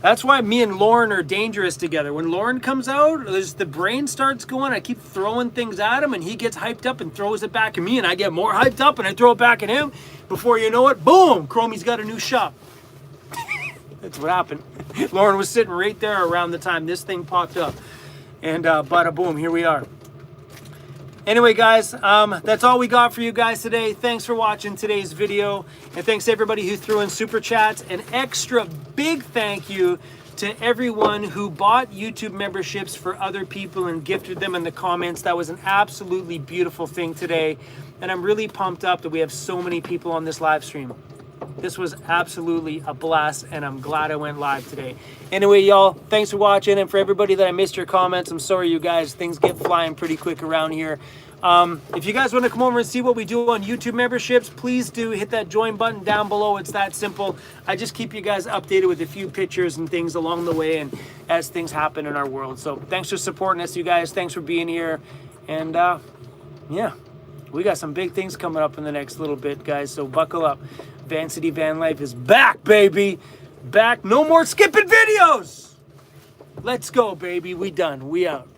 That's why me and Lauren are dangerous together. When Lauren comes out, the brain starts going. I keep throwing things at him, and he gets hyped up and throws it back at me, and I get more hyped up and I throw it back at him. Before you know it, boom, Chromie's got a new shop. That's what happened. Lauren was sitting right there around the time this thing popped up. And bada boom, here we are. Anyway, guys, that's all we got for you guys today. Thanks for watching today's video. And thanks to everybody who threw in super chats. An extra big thank you to everyone who bought YouTube memberships for other people and gifted them in the comments. That was an absolutely beautiful thing today. And I'm really pumped up that we have so many people on this live stream. This was absolutely a blast, and I'm glad I went live today. Anyway, y'all, thanks for watching, and for everybody that I missed your comments, I'm sorry, you guys. Things get flying pretty quick around here. If you guys want to come over and see what we do on YouTube memberships, please do hit that join button down below. It's that simple. I just keep you guys updated with a few pictures and things along the way and as things happen in our world. So thanks for supporting us, you guys. Thanks for being here. And yeah, we got some big things coming up in the next little bit, guys. So buckle up. Vancity Vanlife is back, baby. Back. No more skipping videos. Let's go, baby. We done. We out.